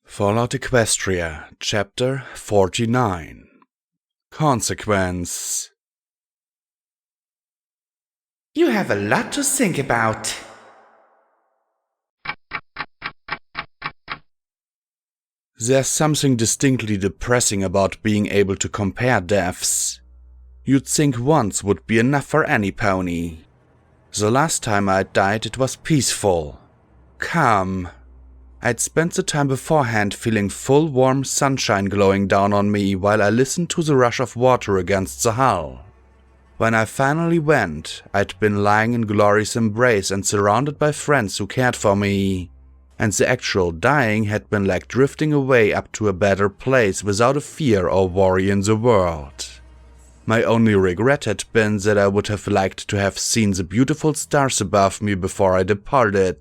Fallout Equestria, Chapter 49. Consequence. You have a lot to think about. There's something distinctly depressing about being able to compare deaths. You'd think once would be enough for any pony. The last time I died it was peaceful. Calm. I'd spent the time beforehand feeling full warm sunshine glowing down on me while I listened to the rush of water against the hull. When I finally went, I'd been lying in glorious embrace and surrounded by friends who cared for me. And the actual dying had been like drifting away up to a better place without a fear or worry in the world. My only regret had been that I would have liked to have seen the beautiful stars above me before I departed.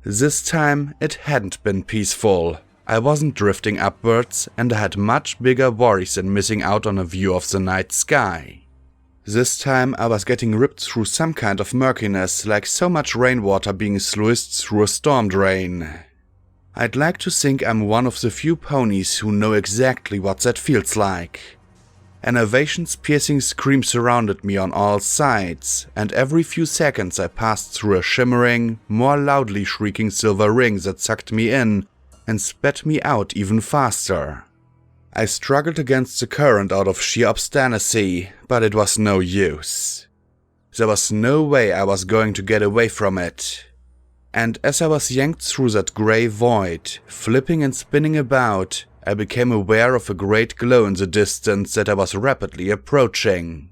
This time it hadn't been peaceful. I wasn't drifting upwards, and I had much bigger worries than missing out on a view of the night sky. This time I was getting ripped through some kind of murkiness, like so much rainwater being sluiced through a storm drain. I'd like to think I'm one of the few ponies who know exactly what that feels like. Enervation's piercing scream surrounded me on all sides, and every few seconds I passed through a shimmering, more loudly shrieking silver ring that sucked me in and spat me out even faster. I struggled against the current out of sheer obstinacy, but it was no use. There was no way I was going to get away from it. And as I was yanked through that grey void, flipping and spinning about, I became aware of a great glow in the distance that I was rapidly approaching.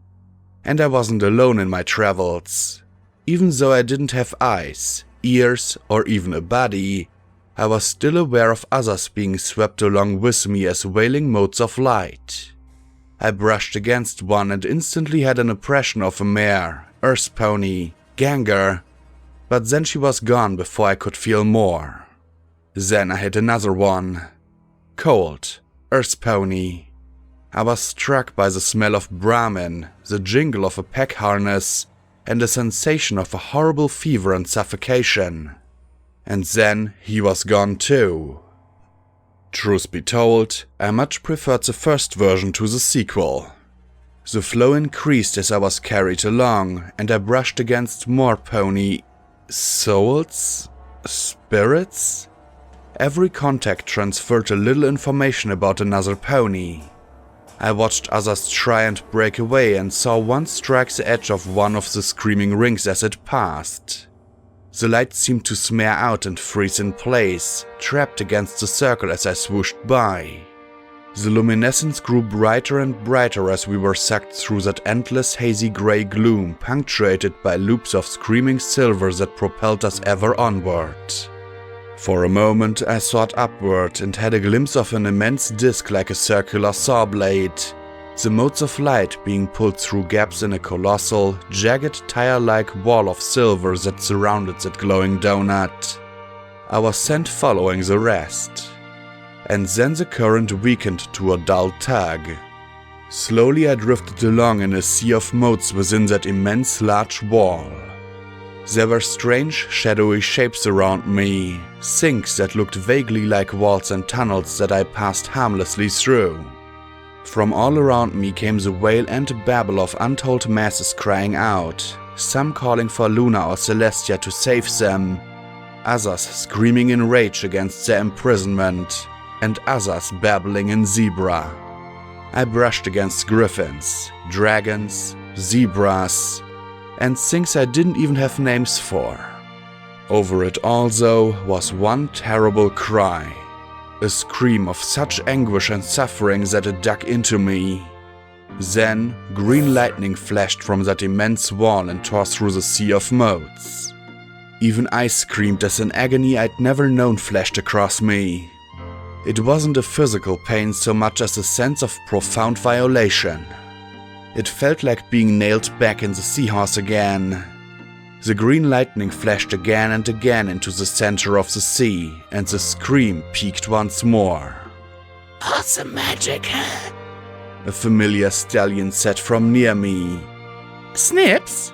And I wasn't alone in my travels. Even though I didn't have eyes, ears, or even a body, I was still aware of others being swept along with me as wailing motes of light. I brushed against one and instantly had an impression of a mare, Earth pony, Ganger, but then she was gone before I could feel more. Then I hit another one. Cold, Earth pony. I was struck by the smell of Brahmin, the jingle of a pack harness, and the sensation of a horrible fever and suffocation. And then he was gone too. Truth be told, I much preferred the first version to the sequel. The flow increased as I was carried along, and I brushed against more pony souls? Spirits? Every contact transferred a little information about another pony. I watched others try and break away and saw one strike the edge of one of the screaming rings as it passed. The light seemed to smear out and freeze in place, trapped against the circle as I swooshed by. The luminescence grew brighter and brighter as we were sucked through that endless hazy grey gloom punctuated by loops of screaming silver that propelled us ever onward. For a moment I soared upward and had a glimpse of an immense disc like a circular saw blade, the motes of light being pulled through gaps in a colossal, jagged tire-like wall of silver that surrounded that glowing donut. I was sent following the rest. And then the current weakened to a dull tug. Slowly I drifted along in a sea of motes within that immense large wall. There were strange, shadowy shapes around me, sinks that looked vaguely like walls and tunnels that I passed harmlessly through. From all around me came the wail and babble of untold masses crying out, some calling for Luna or Celestia to save them, others screaming in rage against their imprisonment, and others babbling in zebra. I brushed against griffins, dragons, zebras, and things I didn't even have names for. Over it all, though, was one terrible cry. A scream of such anguish and suffering that it dug into me. Then, green lightning flashed from that immense wall and tore through the sea of motes. Even I screamed as an agony I'd never known flashed across me. It wasn't a physical pain so much as a sense of profound violation. It felt like being nailed back in the seahorse again. The green lightning flashed again and again into the center of the sea, and the scream peaked once more. Awesome magic, huh? A familiar stallion said from near me. Snips?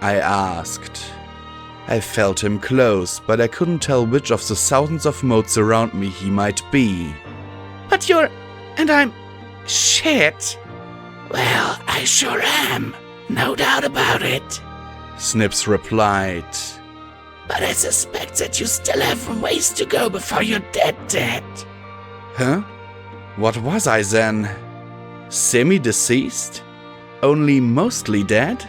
I asked. I felt him close, but I couldn't tell which of the thousands of motes around me he might be. But you're... and I'm... shit. Well, I sure am. No doubt about it. Snips replied. But I suspect that you still have a ways to go before you're dead. Huh? What was I then? Semi-deceased? Only mostly dead?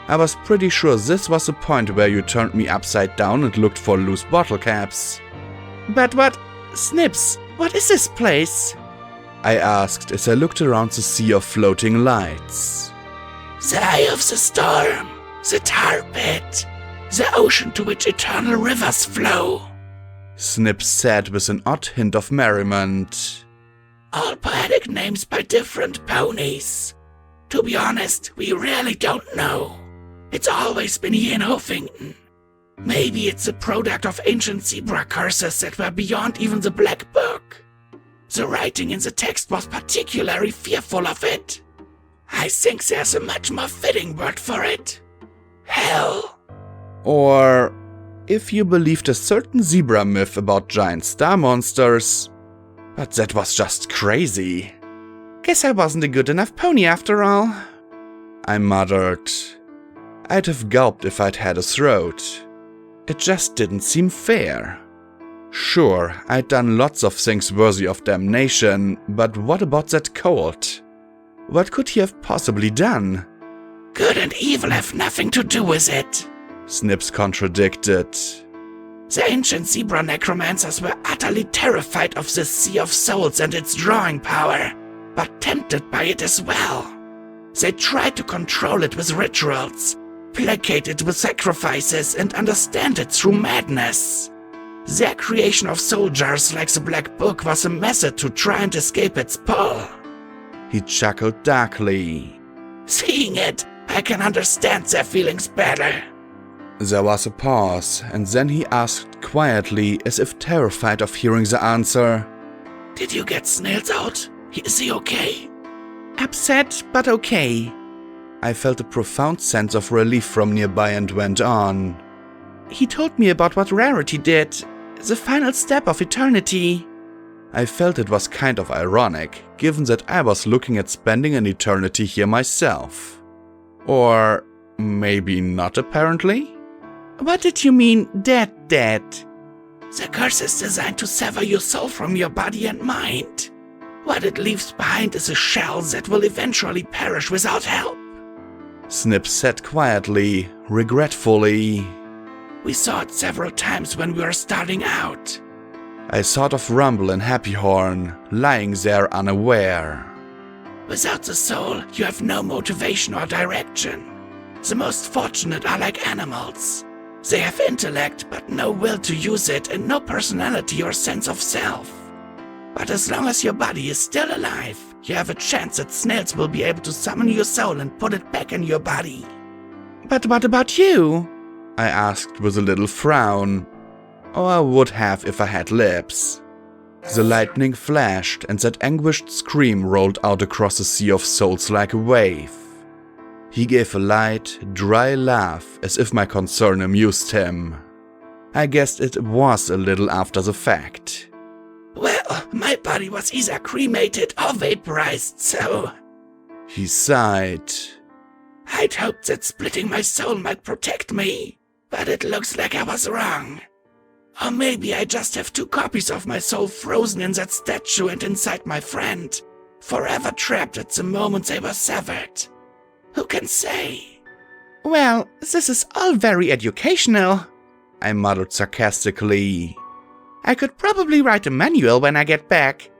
I was pretty sure this was the point where you turned me upside down and looked for loose bottle caps. But what... Snips, what is this place? I asked as I looked around the sea of floating lights. The eye of the storm, the tar pit, the ocean to which eternal rivers flow. Snips said with an odd hint of merriment. All poetic names by different ponies. To be honest, we really don't know. It's always been here in Huffington. Maybe it's a product of ancient zebra curses that were beyond even the Black Book. The writing in the text was particularly fearful of it. I think there's a much more fitting word for it. Hell. Or, if you believed a certain zebra myth about giant star monsters. But that was just crazy. Guess I wasn't a good enough pony after all. I muttered. I'd have gulped if I'd had a throat. It just didn't seem fair. Sure, I'd done lots of things worthy of damnation, but what about that colt? What could he have possibly done? Good and evil have nothing to do with it, Snips contradicted. The ancient zebra necromancers were utterly terrified of the Sea of Souls and its drawing power, but tempted by it as well. They tried to control it with rituals, placate it with sacrifices, and understand it through madness. Their creation of soul jars like the Black Book was a method to try and escape its pull. He chuckled darkly. Seeing it, I can understand their feelings better. There was a pause, and then he asked quietly, as if terrified of hearing the answer. Did you get Snails out? Is he okay? Upset, but okay. I felt a profound sense of relief from nearby and went on. He told me about what Rarity did, the final step of eternity. I felt it was kind of ironic, given that I was looking at spending an eternity here myself. Or maybe not, apparently? What did you mean, dead? The curse is designed to sever your soul from your body and mind. What it leaves behind is a shell that will eventually perish without help. Snip said quietly, regretfully. We saw it several times when we were starting out. I thought of Rumble and Happy Horn, lying there unaware. Without the soul, you have no motivation or direction. The most fortunate are like animals. They have intellect, but no will to use it and no personality or sense of self. But as long as your body is still alive, you have a chance that snails will be able to summon your soul and put it back in your body. But what about you? I asked with a little frown. Or I would have if I had lips. The lightning flashed and that anguished scream rolled out across the sea of souls like a wave. He gave a light, dry laugh as if my concern amused him. I guessed it was a little after the fact. Well, my body was either cremated or vaporized, so... He sighed. I'd hoped that splitting my soul might protect me, but it looks like I was wrong. Or maybe I just have 2 copies of my soul frozen in that statue and inside my friend, forever trapped at the moment they were severed. Who can say? Well, this is all very educational, I muttered sarcastically. I could probably write a manual when I get back.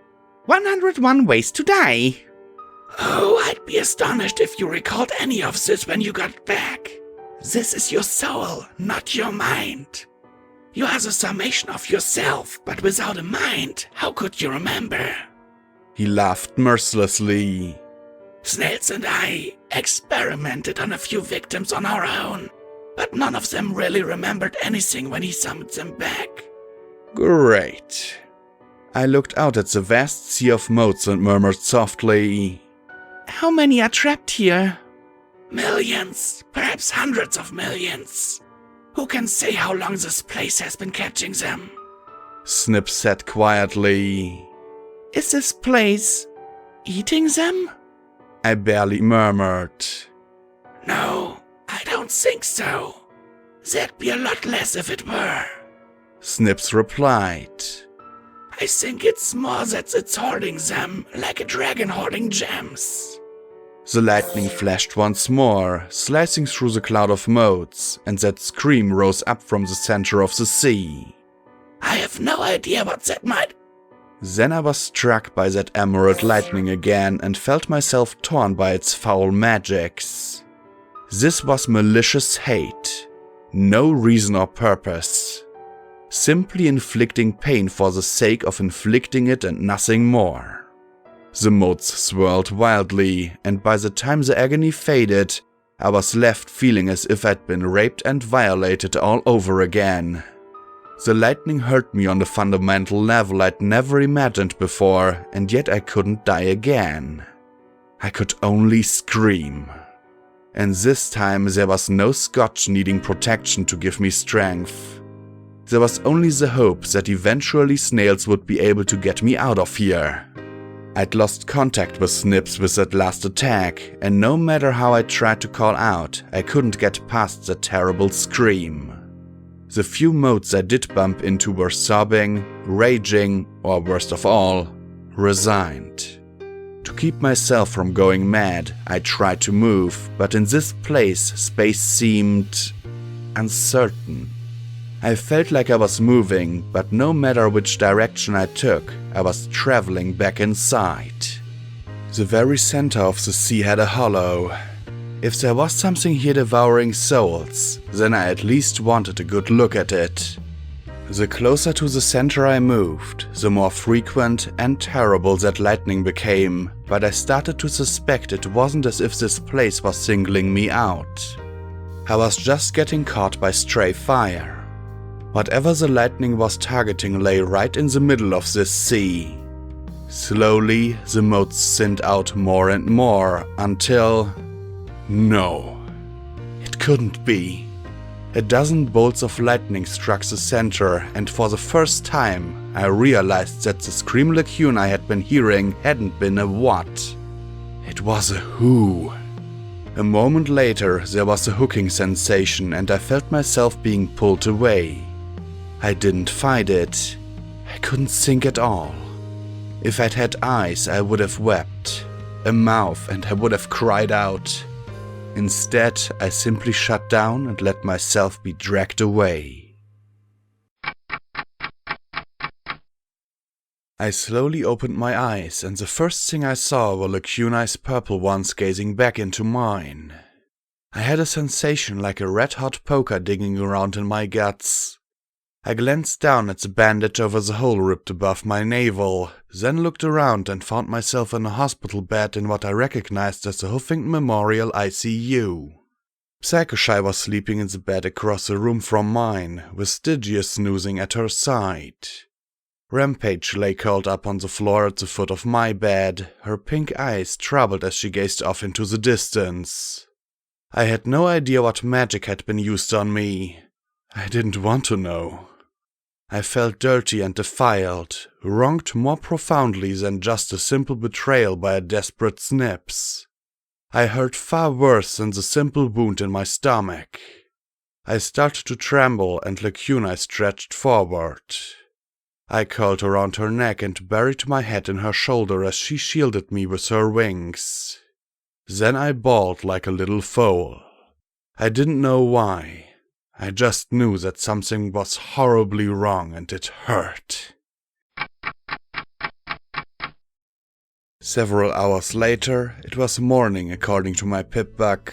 101 Ways to Die. Oh, I'd be astonished if you recalled any of this when you got back. This is your soul, not your mind. You are the summation of yourself, but without a mind, how could you remember? He laughed mercilessly. Snails and I experimented on a few victims on our own, but none of them really remembered anything when he summoned them back. Great. I looked out at the vast sea of motes and murmured softly. How many are trapped here? Millions, perhaps hundreds of millions. Who can say how long this place has been catching them? Snip said quietly. Is this place eating them? I barely murmured. No, I don't think so. There'd be a lot less if it were. Snips replied. I think it's more that it's hoarding them like a dragon hoarding gems. The lightning flashed once more, slicing through the cloud of motes, and that scream rose up from the center of the sea. I have no idea what that might... Then I was struck by that emerald lightning again and felt myself torn by its foul magics. This was malicious hate. No reason or purpose. Simply inflicting pain for the sake of inflicting it and nothing more. The motes swirled wildly, and by the time the agony faded, I was left feeling as if I'd been raped and violated all over again. The lightning hurt me on a fundamental level I'd never imagined before, and yet I couldn't die again. I could only scream. And this time there was no scotch needing protection to give me strength. There was only the hope that eventually snails would be able to get me out of here. I'd lost contact with Snips with that last attack, and no matter how I tried to call out, I couldn't get past that terrible scream. The few motes I did bump into were sobbing, raging, or worst of all, resigned. To keep myself from going mad, I tried to move, but in this place, space seemed uncertain. I felt like I was moving, but no matter which direction I took, I was traveling back inside. The very center of the sea had a hollow. If there was something here devouring souls, then I at least wanted a good look at it. The closer to the center I moved, the more frequent and terrible that lightning became, but I started to suspect it wasn't as if this place was singling me out. I was just getting caught by stray fire. Whatever the lightning was targeting lay right in the middle of this sea. Slowly, the motes thinned out more and more until... No. It couldn't be. A dozen bolts of lightning struck the center, and for the first time, I realized that the scream lacune I had been hearing hadn't been a what. It was a who. A moment later, there was a hooking sensation, and I felt myself being pulled away. I didn't fight it. I couldn't think at all. If I'd had eyes, I would have wept. A mouth, and I would have cried out. Instead, I simply shut down and let myself be dragged away. I slowly opened my eyes, and the first thing I saw were lacune's purple ones gazing back into mine. I had a sensation like a red-hot poker digging around in my guts. I glanced down at the bandage over the hole ripped above my navel, then looked around and found myself in a hospital bed in what I recognized as the Huffington Memorial ICU. Psychoshy was sleeping in the bed across the room from mine, with Stygia snoozing at her side. Rampage lay curled up on the floor at the foot of my bed, her pink eyes troubled as she gazed off into the distance. I had no idea what magic had been used on me. I didn't want to know. I felt dirty and defiled, wronged more profoundly than just a simple betrayal by a desperate Snips. I hurt far worse than the simple wound in my stomach. I started to tremble and Lacuna stretched forward. I curled around her neck and buried my head in her shoulder as she shielded me with her wings. Then I bawled like a little foal. I didn't know why. I just knew that something was horribly wrong and it hurt. Several hours later, it was morning according to my pip-buck.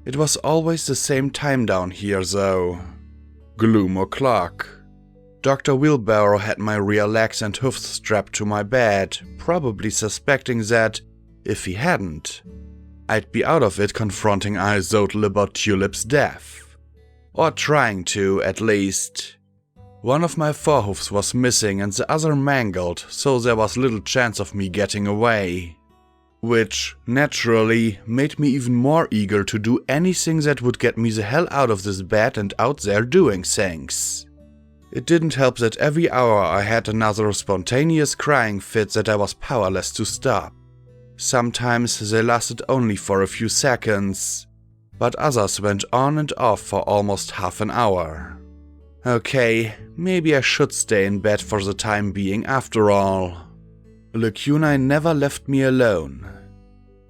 It was always the same time down here though. Gloom o'clock. Dr. Wheelbarrow had my rear legs and hoofs strapped to my bed, probably suspecting that, if he hadn't, I'd be out of it confronting Izotl about Tulip's death. Or trying to, at least. One of my forehoofs was missing and the other mangled, so there was little chance of me getting away. which, naturally, made me even more eager to do anything that would get me the hell out of this bed and out there doing things. It didn't help that every hour I had another spontaneous crying fit that I was powerless to stop. Sometimes they lasted only for a few seconds, but others went on and off for almost half an hour. Okay, maybe I should stay in bed for the time being after all. Lacuna never left me alone.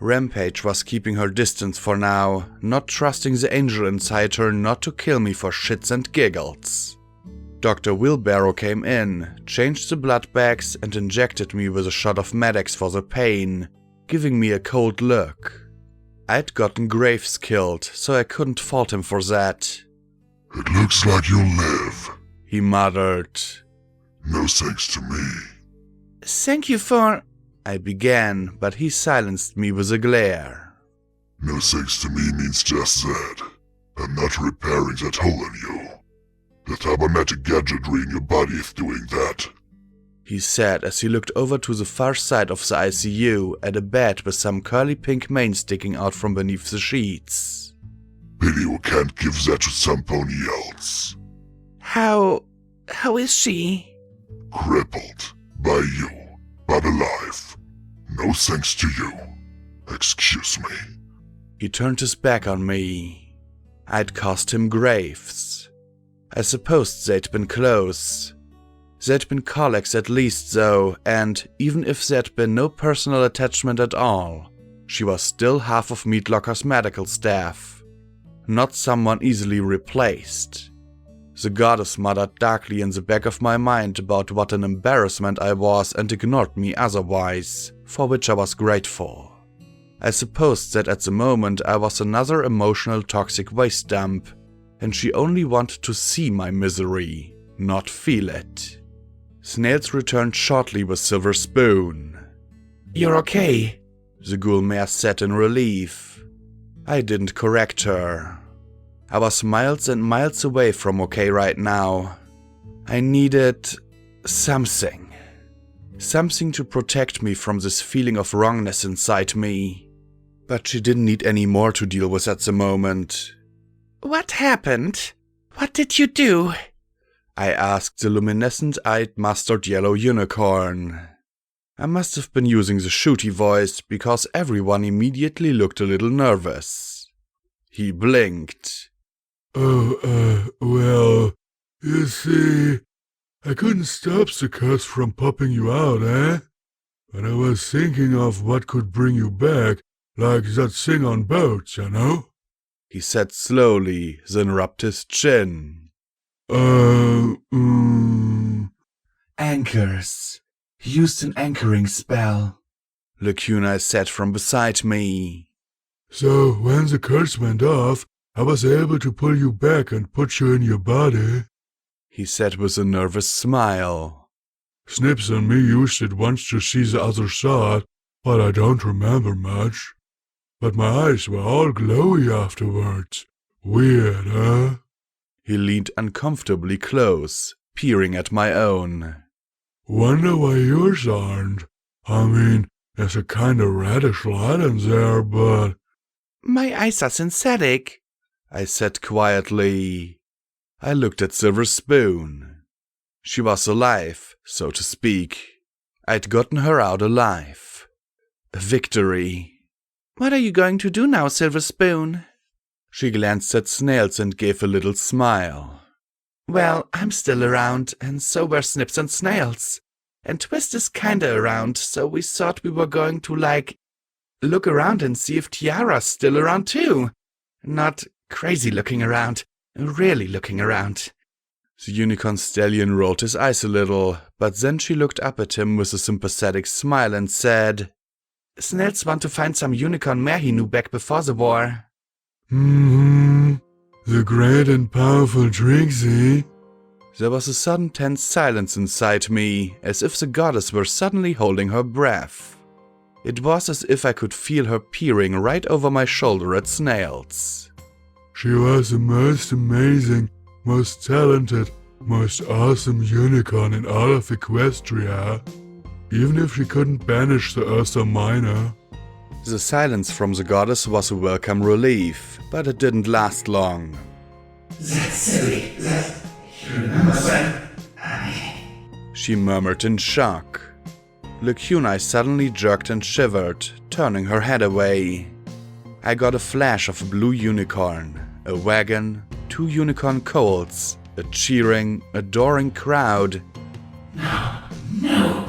Rampage was keeping her distance for now, not trusting the angel inside her not to kill me for shits and giggles. Dr. Wheelbarrow came in, changed the blood bags and injected me with a shot of Medex for the pain, giving me a cold look. I'd gotten Graves killed, so I couldn't fault him for that. "It looks like you'll live," he muttered. "No thanks to me." Thank you for... I began, but he silenced me with a glare. "No thanks to me means just that. I'm not repairing that hole in you. The cybernetic gadgetry in your body is doing that," he said as he looked over to the far side of the ICU at a bed with some curly pink mane sticking out from beneath the sheets. "Pity you can't give that to some pony else." How is she? "Crippled. By you. But alive. No thanks to you. Excuse me." He turned his back on me. I'd cost him Graves. I supposed they'd been close. They'd been colleagues at least though, and even if there'd been no personal attachment at all, she was still half of Meatlocker's medical staff. Not someone easily replaced. The goddess muttered darkly in the back of my mind about what an embarrassment I was and ignored me otherwise, for which I was grateful. I supposed that at the moment I was another emotional toxic waste dump, and she only wanted to see my misery, not feel it. Snails returned shortly with Silver Spoon. You're okay? The ghoul mare said in relief. I didn't correct her. I was miles and miles away from okay right now. I needed something. Something to protect me from this feeling of wrongness inside me. But she didn't need any more to deal with at the moment. What happened? What did you do? I asked the luminescent-eyed mustard yellow unicorn. I must have been using the shooty voice because everyone immediately looked a little nervous. He blinked. Well, you see, I couldn't stop the curse from popping you out, eh? But I was thinking of what could bring you back, like that thing on boats, you know? He said slowly, then rubbed his chin. Anchors. He used an anchoring spell, Lacuna said from beside me. So, when the curse went off, I was able to pull you back and put you in your body, He said with a nervous smile. Snips and me used it once to see the other side, but I don't remember much. But my eyes were all glowy afterwards. Weird, huh? He leaned uncomfortably close, peering at my own. Wonder why yours aren't. I mean, there's a kind of reddish light in there, but... My eyes are synthetic, I said quietly. I looked at Silver Spoon. She was alive, so to speak. I'd gotten her out alive. A victory. What are you going to do now, Silver Spoon? She glanced at Snails and gave a little smile. Well, I'm still around, and so were Snips and Snails. And Twist is kinda around, so we thought we were going to, look around and see if Tiara's still around too. Not crazy looking around, really looking around. The unicorn stallion rolled his eyes a little, but then she looked up at him with a sympathetic smile and said, Snails want to find some unicorn mare he knew back before the war. The great and powerful Trixie. There was a sudden tense silence inside me, as if the goddess were suddenly holding her breath. It was as if I could feel her peering right over my shoulder at Snails. She was the most amazing, most talented, most awesome unicorn in all of Equestria. Even if she couldn't banish the Ursa Minor. The silence from the goddess was a welcome relief, but it didn't last long. That's silly. You remember when She murmured in shock. Lacuna suddenly jerked and shivered, turning her head away. I got a flash of a blue unicorn, a wagon, 2 unicorn colts, a cheering, adoring crowd. No.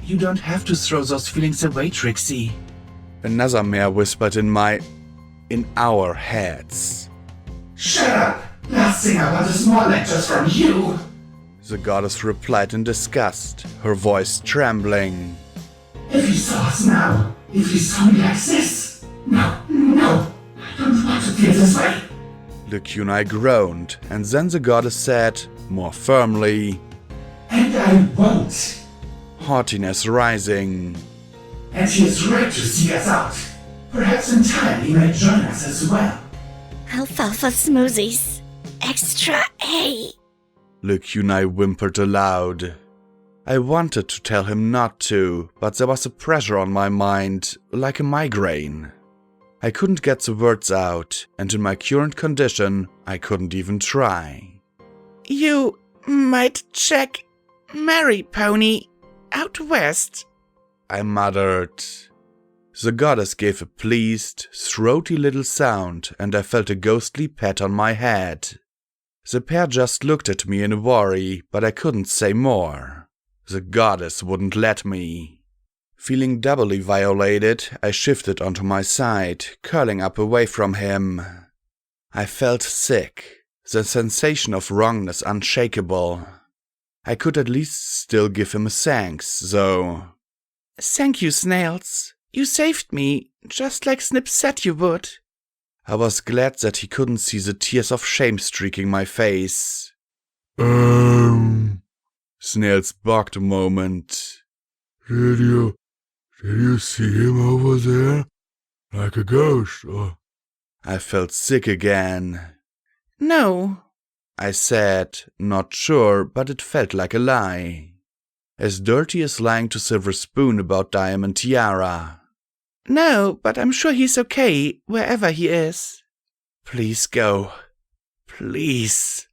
You don't have to throw those feelings away, Trixie. Another mare whispered in our heads. Shut up! Last thing I want is more lectures from you! The goddess replied in disgust, her voice trembling. If you saw us now, if you saw me like this, no, I don't want to feel this way. Lacuna groaned, and then the goddess said, more firmly, And I won't. haughtiness rising. And he is right to see us out. Perhaps in time he may join us as well. Alfalfa smoothies. Extra A. Lacuna whimpered aloud. I wanted to tell him not to, but there was a pressure on my mind, like a migraine. I couldn't get the words out, and in my current condition, I couldn't even try. You might check Mary Pony out west, I muttered. The goddess gave a pleased, throaty little sound, and I felt a ghostly pat on my head. The pair just looked at me in a worry, but I couldn't say more. The goddess wouldn't let me. Feeling doubly violated, I shifted onto my side, curling up away from him. I felt sick, the sensation of wrongness unshakable. I could at least still give him a thanks, though. Thank you, Snails. You saved me, just like Snip said you would. I was glad that he couldn't see the tears of shame streaking my face. Snails barked a moment. Did you see him over there? Like a ghost, or? I felt sick again. No, I said, not sure, but it felt like a lie. As dirty as lying to Silver Spoon about Diamond Tiara. no, but I'm sure he's okay, wherever he is. Please go. Please.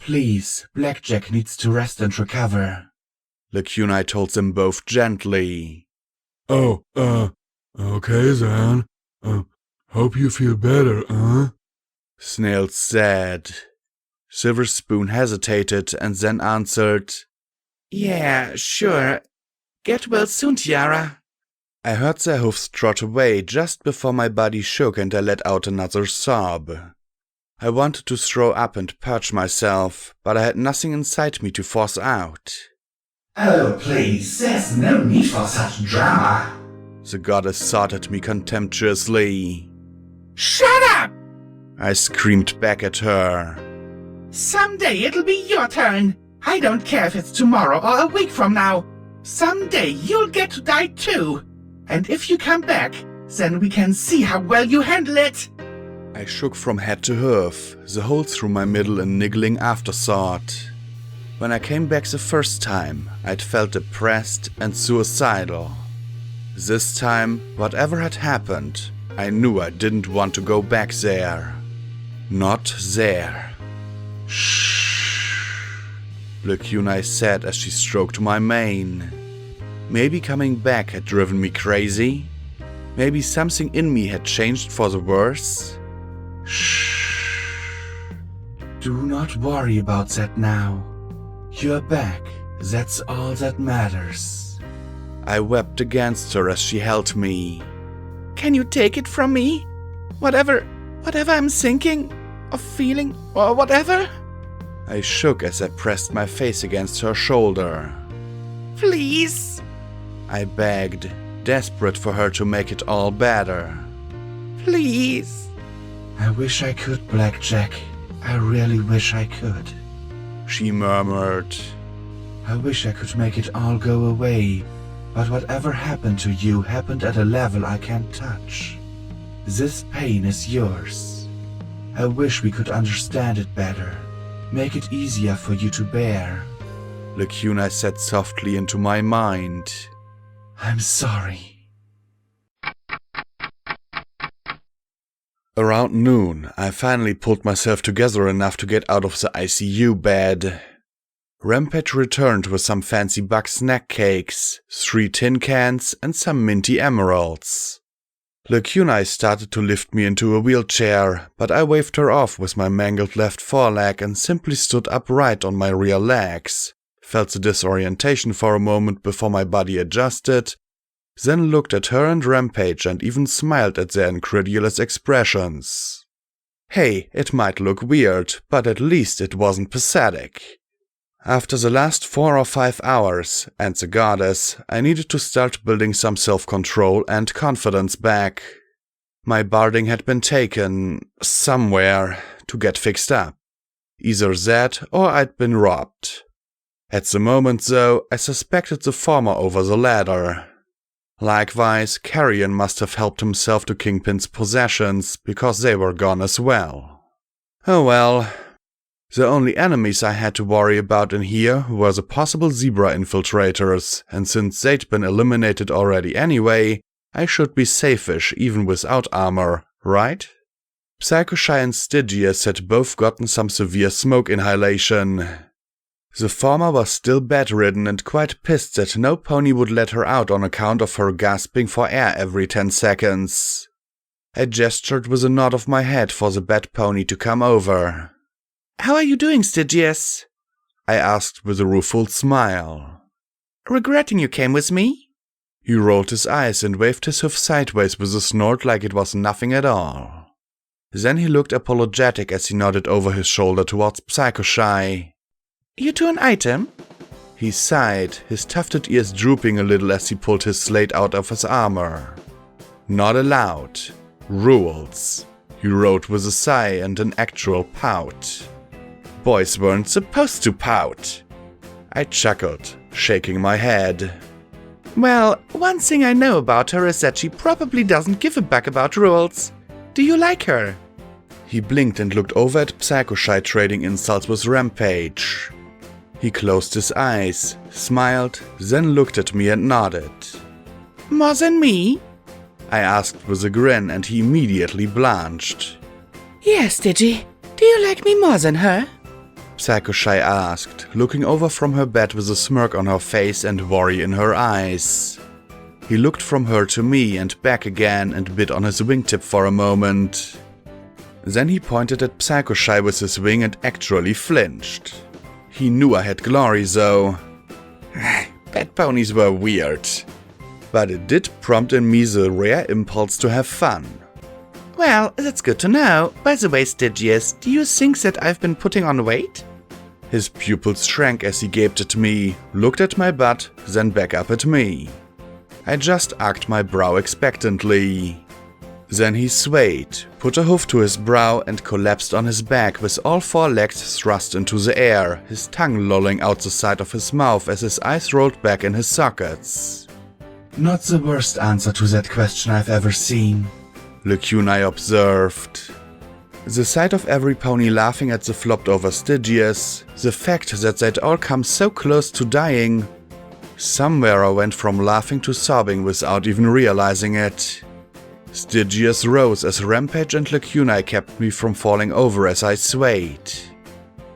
Please, Blackjack needs to rest and recover. Lacuna told them both gently. Oh, okay then. Hope you feel better, Snails said. Silver Spoon hesitated and then answered, Yeah, sure. Get well soon, Tiara. I heard their hoofs trot away just before my body shook and I let out another sob. I wanted to throw up and purge myself, but I had nothing inside me to force out. Oh, please, there's no need for such drama. The goddess thought at me contemptuously. Shut up! I screamed back at her. Someday it'll be your turn. I don't care if it's tomorrow or a week from now. Someday you'll get to die too. And if you come back, then we can see how well you handle it. I shook from head to hoof, the hole through my middle a niggling afterthought. When I came back the first time, I'd felt depressed and suicidal. This time, whatever had happened, I knew I didn't want to go back there. Not there. Shh, Lacuna said as she stroked my mane. Maybe coming back had driven me crazy? Maybe something in me had changed for the worse? Shh. Do not worry about that now. You're back, that's all that matters. I wept against her as she held me. Can you take it from me? Whatever I'm thinking, or feeling, or whatever? I shook as I pressed my face against her shoulder. Please? I begged, desperate for her to make it all better. Please? I wish I could, Blackjack. I really wish I could. She murmured. I wish I could make it all go away, but whatever happened to you happened at a level I can't touch. This pain is yours. I wish we could understand it better, make it easier for you to bear. Lacuna said softly into my mind. I'm sorry. Around noon, I finally pulled myself together enough to get out of the ICU bed. Rampage returned with some fancy bug snack cakes, 3 tin cans, and some minty emeralds. Lacuna started to lift me into a wheelchair, but I waved her off with my mangled left foreleg and simply stood upright on my rear legs, felt the disorientation for a moment before my body adjusted, then looked at her and Rampage and even smiled at their incredulous expressions. Hey, it might look weird, but at least it wasn't pathetic. After the last 4 or 5 hours, and the goddess, I needed to start building some self-control and confidence back. My barding had been taken, somewhere, to get fixed up. Either that, or I'd been robbed. At the moment, though, I suspected the former over the latter. Likewise, Carrion must have helped himself to Kingpin's possessions, because they were gone as well. Oh well. The only enemies I had to worry about in here were the possible zebra infiltrators, and since they'd been eliminated already anyway, I should be safe-ish even without armor, right? Psychoshy and Stygius had both gotten some severe smoke inhalation. The former was still bedridden and quite pissed that no pony would let her out on account of her gasping for air every 10 seconds. I gestured with a nod of my head for the bed pony to come over. How are you doing, Stygius? I asked with a rueful smile. Regretting you came with me? He rolled his eyes and waved his hoof sideways with a snort like it was nothing at all. Then he looked apologetic as he nodded over his shoulder towards Psychoshy. You to an item? He sighed, his tufted ears drooping a little as he pulled his slate out of his armor. Not allowed. Rules. He wrote with a sigh and an actual pout. Boys weren't supposed to pout. I chuckled, shaking my head. Well, one thing I know about her is that she probably doesn't give a buck about rules. Do you like her? He blinked and looked over at Psychoshy trading insults with Rampage. He closed his eyes, smiled, then looked at me and nodded. More than me? I asked with a grin and he immediately blanched. Yes, Digi. Do you like me more than her? Psychoshy asked, looking over from her bed with a smirk on her face and worry in her eyes. He looked from her to me and back again and bit on his wingtip for a moment. Then he pointed at Psychoshy with his wing and actually flinched. He knew I had glory, though. Pet ponies were weird. But it did prompt in me the rare impulse to have fun. Well, that's good to know. By the way, Stygius, do you think that I've been putting on weight? His pupils shrank as he gaped at me, looked at my butt, then back up at me. I just arched my brow expectantly. Then he swayed, put a hoof to his brow and collapsed on his back with all 4 legs thrust into the air, his tongue lolling out the side of his mouth as his eyes rolled back in his sockets. Not the worst answer to that question I've ever seen, Lacuna observed. The sight of every pony laughing at the flopped-over Stygius, the fact that they'd all come so close to dying. Somewhere I went from laughing to sobbing without even realizing it. Stygius rose as Rampage and Lacuna kept me from falling over as I swayed.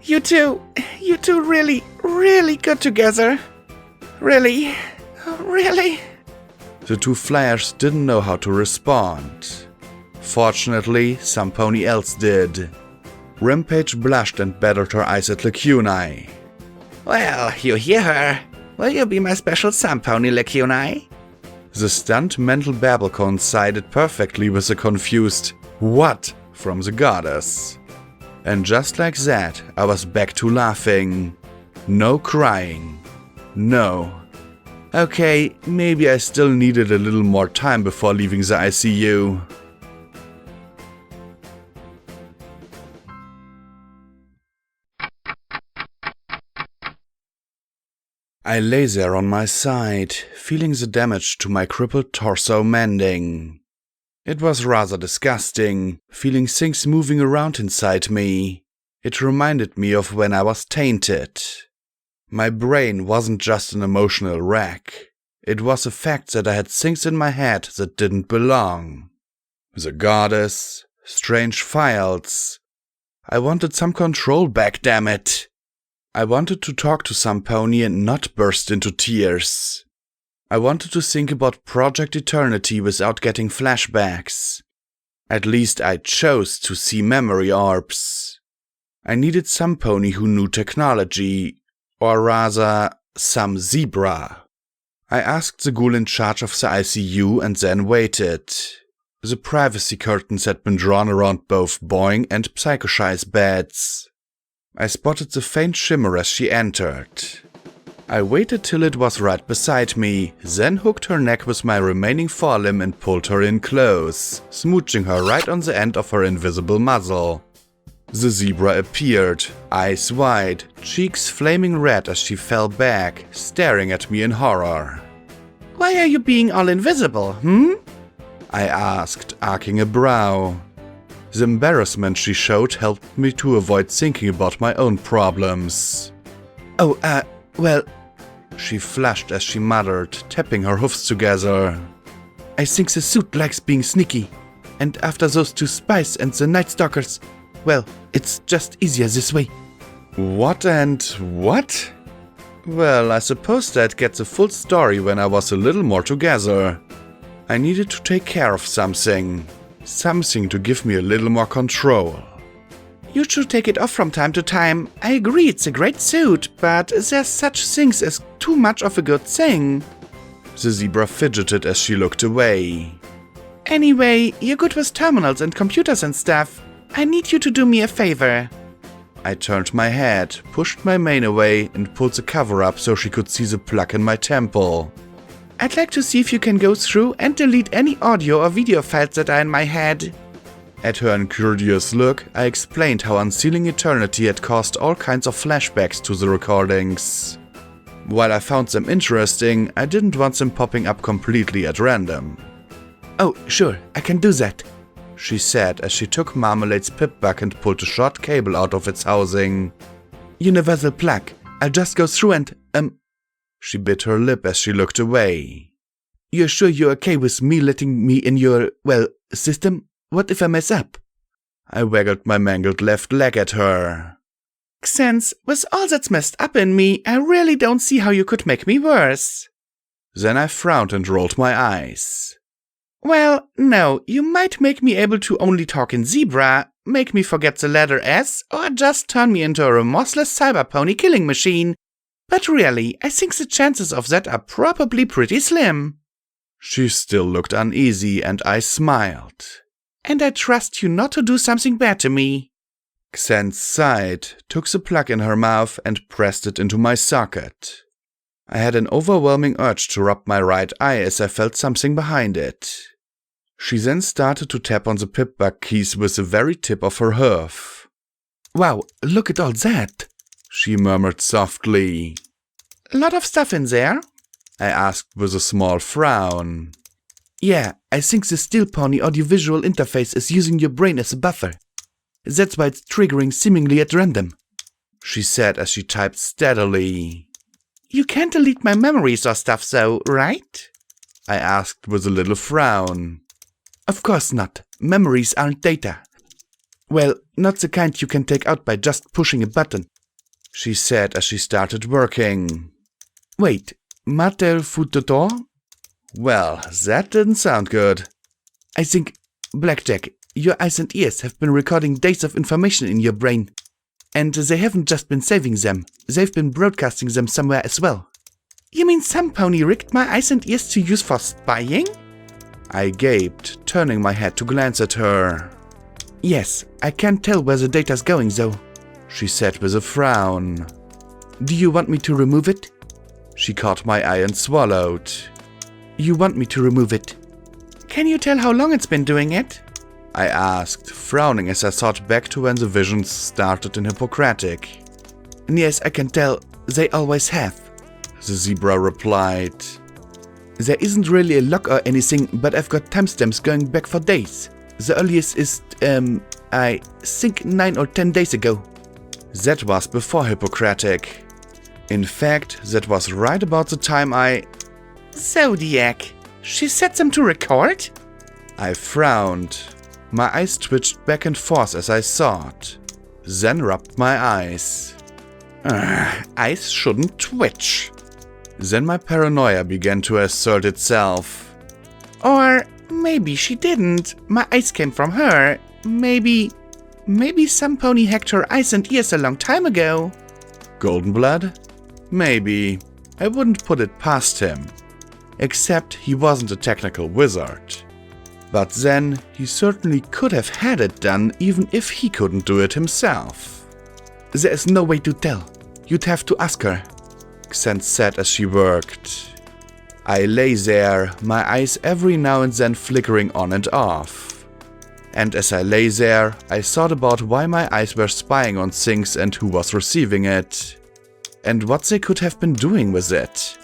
You two really, really good together. Really? Really? The 2 flyers didn't know how to respond. Fortunately, some pony else did. Rampage blushed and battered her eyes at Lacuna. Well, you hear her. Will you be my special sun pony, Lacuna? The stunned mental babble coincided perfectly with the confused "what?" from the goddess. And just like that, I was back to laughing. No crying. No. Okay, maybe I still needed a little more time before leaving the ICU. I lay there on my side, feeling the damage to my crippled torso mending. It was rather disgusting, feeling things moving around inside me. It reminded me of when I was tainted. My brain wasn't just an emotional wreck. It was a fact that I had things in my head that didn't belong. The goddess, Strange files. I wanted some control back, damn it. I wanted to talk to some pony and not burst into tears. I wanted to think about Project Eternity without getting flashbacks. At least I chose to see memory orbs. I needed some pony who knew technology, or rather, some zebra. I asked the ghoul in charge of the ICU and then waited. The privacy curtains had been drawn around both Boing and Psychoshy's beds. I spotted the faint shimmer as she entered. I waited till it was right beside me, then hooked her neck with my remaining forelimb and pulled her in close, smooching her right on the end of her invisible muzzle. The zebra appeared, eyes wide, cheeks flaming red as she fell back, staring at me in horror. Why are you being all invisible, I asked, arcing a brow. The embarrassment she showed helped me to avoid thinking about my own problems. Oh, well, she flushed as she muttered, tapping her hoofs together. I think the suit likes being sneaky. And after those 2 spies and the Night Stalkers, well, it's just easier this way. What and what? Well, I suppose that gets a full story when I was a little more together. I needed to take care of something. Something to give me a little more control. You should take it off from time to time. I agree it's a great suit, but there's such things as too much of a good thing. The zebra fidgeted as she looked away. Anyway, you're good with terminals and computers and stuff. I need you to do me a favor. I turned my head, pushed my mane away, and pulled the cover up so she could see the plug in my temple. I'd like to see if you can go through and delete any audio or video files that are in my head. At her incredulous look, I explained how Unsealing Eternity had caused all kinds of flashbacks to the recordings. While I found them interesting, I didn't want them popping up completely at random. Oh, sure, I can do that, she said as she took Marmalade's pip-bug and pulled a short cable out of its housing. Universal plug. I'll just go through and, She bit her lip as she looked away. You're sure you're okay with me letting me in your, system? What if I mess up? I waggled my mangled left leg at her. Since, with all that's messed up in me, I really don't see how you could make me worse. Then I frowned and rolled my eyes. Well, no, you might make me able to only talk in zebra, make me forget the letter S, or just turn me into a remorseless cyber pony killing machine. But really, I think the chances of that are probably pretty slim. She still looked uneasy, and I smiled. And I trust you not to do something bad to me. Xanth sighed, took the plug in her mouth, and pressed it into my socket. I had an overwhelming urge to rub my right eye as I felt something behind it. She then started to tap on the pip-bug keys with the very tip of her hoof. Wow, look at all that, she murmured softly. Lot of stuff in there? I asked with a small frown. Yeah, I think the Steel Pony audiovisual interface is using your brain as a buffer. That's why it's triggering seemingly at random, she said as she typed steadily. You can't delete my memories or stuff though, right? I asked with a little frown. Of course not. Memories aren't data. Well, not the kind you can take out by just pushing a button, she said as she started working. Wait, mater futotor? Well, that didn't sound good. I think, Blackjack, your eyes and ears have been recording days of information in your brain. And they haven't just been saving them, they've been broadcasting them somewhere as well. You mean some pony rigged my eyes and ears to use for spying? I gaped, turning my head to glance at her. Yes, I can't tell where the data's going though, she said with a frown. Do you want me to remove it? She caught my eye and swallowed. You want me to remove it? Can you tell how long it's been doing it? I asked, frowning as I thought back to when the visions started in Hippocratic. Yes, I can tell. They always have, the zebra replied. There isn't really a lock or anything, but I've got timestamps going back for days. The earliest is, I think 9 or 10 days ago. That was before Hippocratic. In fact, that was right about the time I... Zodiac, she set them to record? I frowned. My eyes twitched back and forth as I saw it, then rubbed my eyes. Eyes shouldn't twitch. Then my paranoia began to assert itself. Or maybe she didn't. My eyes came from her. Maybe some pony hacked her eyes and ears a long time ago. Golden blood? Maybe. I wouldn't put it past him. Except he wasn't a technical wizard. But then, he certainly could have had it done even if he couldn't do it himself. There is no way to tell. You'd have to ask her, Xen said as she worked. I lay there, my eyes every now and then flickering on and off. And as I lay there, I thought about why my eyes were spying on things and who was receiving it. And what they could have been doing with it.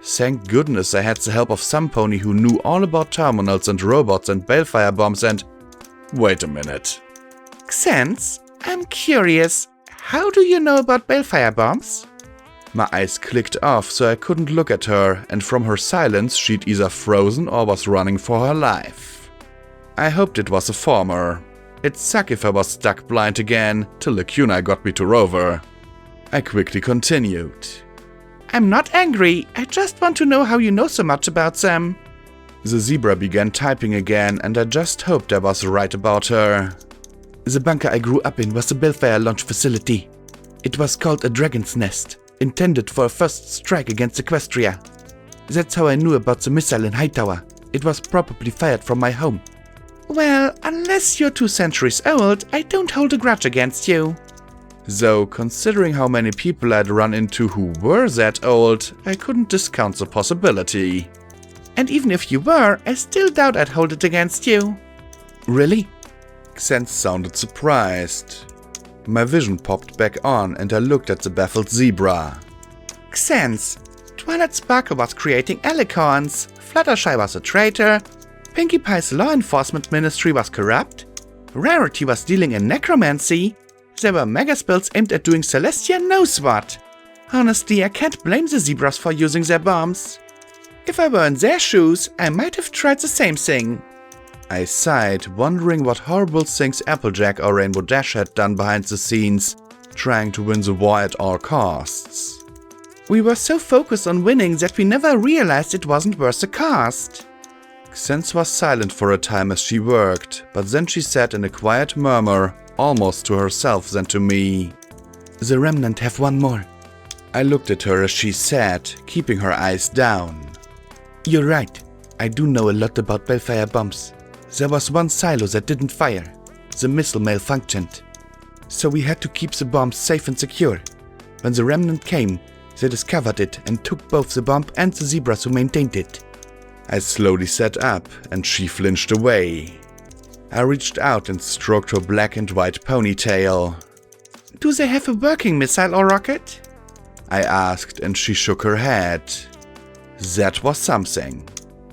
Thank goodness I had the help of some pony who knew all about terminals and robots and balefire bombs and… Wait a minute. Xen, I'm curious. How do you know about balefire bombs? My eyes clicked off so I couldn't look at her, and from her silence she'd either frozen or was running for her life. I hoped it was the former. It'd suck if I was stuck blind again, till the Kunai got me to Rover. I quickly continued. I'm not angry, I just want to know how you know so much about them. The zebra began typing again, and I just hoped I was right about her. The bunker I grew up in was a balefire launch facility. It was called a Dragon's Nest, intended for a first strike against Equestria. That's how I knew about the missile in Hightower. It was probably fired from my home. Well, unless you're 2 centuries old, I don't hold a grudge against you. Though, considering how many people I'd run into who were that old, I couldn't discount the possibility. And even if you were, I still doubt I'd hold it against you. Really? Xen sounded surprised. My vision popped back on and I looked at the baffled zebra. Xen, Twilight Sparkle was creating alicorns, Fluttershy was a traitor, Pinkie Pie's law enforcement ministry was corrupt, Rarity was dealing in necromancy, there were mega spells aimed at doing Celestia knows what. Honestly, I can't blame the zebras for using their bombs. If I were in their shoes, I might have tried the same thing. I sighed, wondering what horrible things Applejack or Rainbow Dash had done behind the scenes, trying to win the war at all costs. We were so focused on winning that we never realized it wasn't worth the cost. Xen was silent for a time as she worked, but then she said in a quiet murmur, almost to herself than to me. The Remnant have one more. I looked at her as she sat, keeping her eyes down. You're right. I do know a lot about balefire bombs. There was one silo that didn't fire. The missile malfunctioned. So we had to keep the bombs safe and secure. When the Remnant came, they discovered it and took both the bomb and the zebras who maintained it. I slowly sat up and she flinched away. I reached out and stroked her black and white ponytail. Do they have a working missile or rocket? I asked and she shook her head. That was something.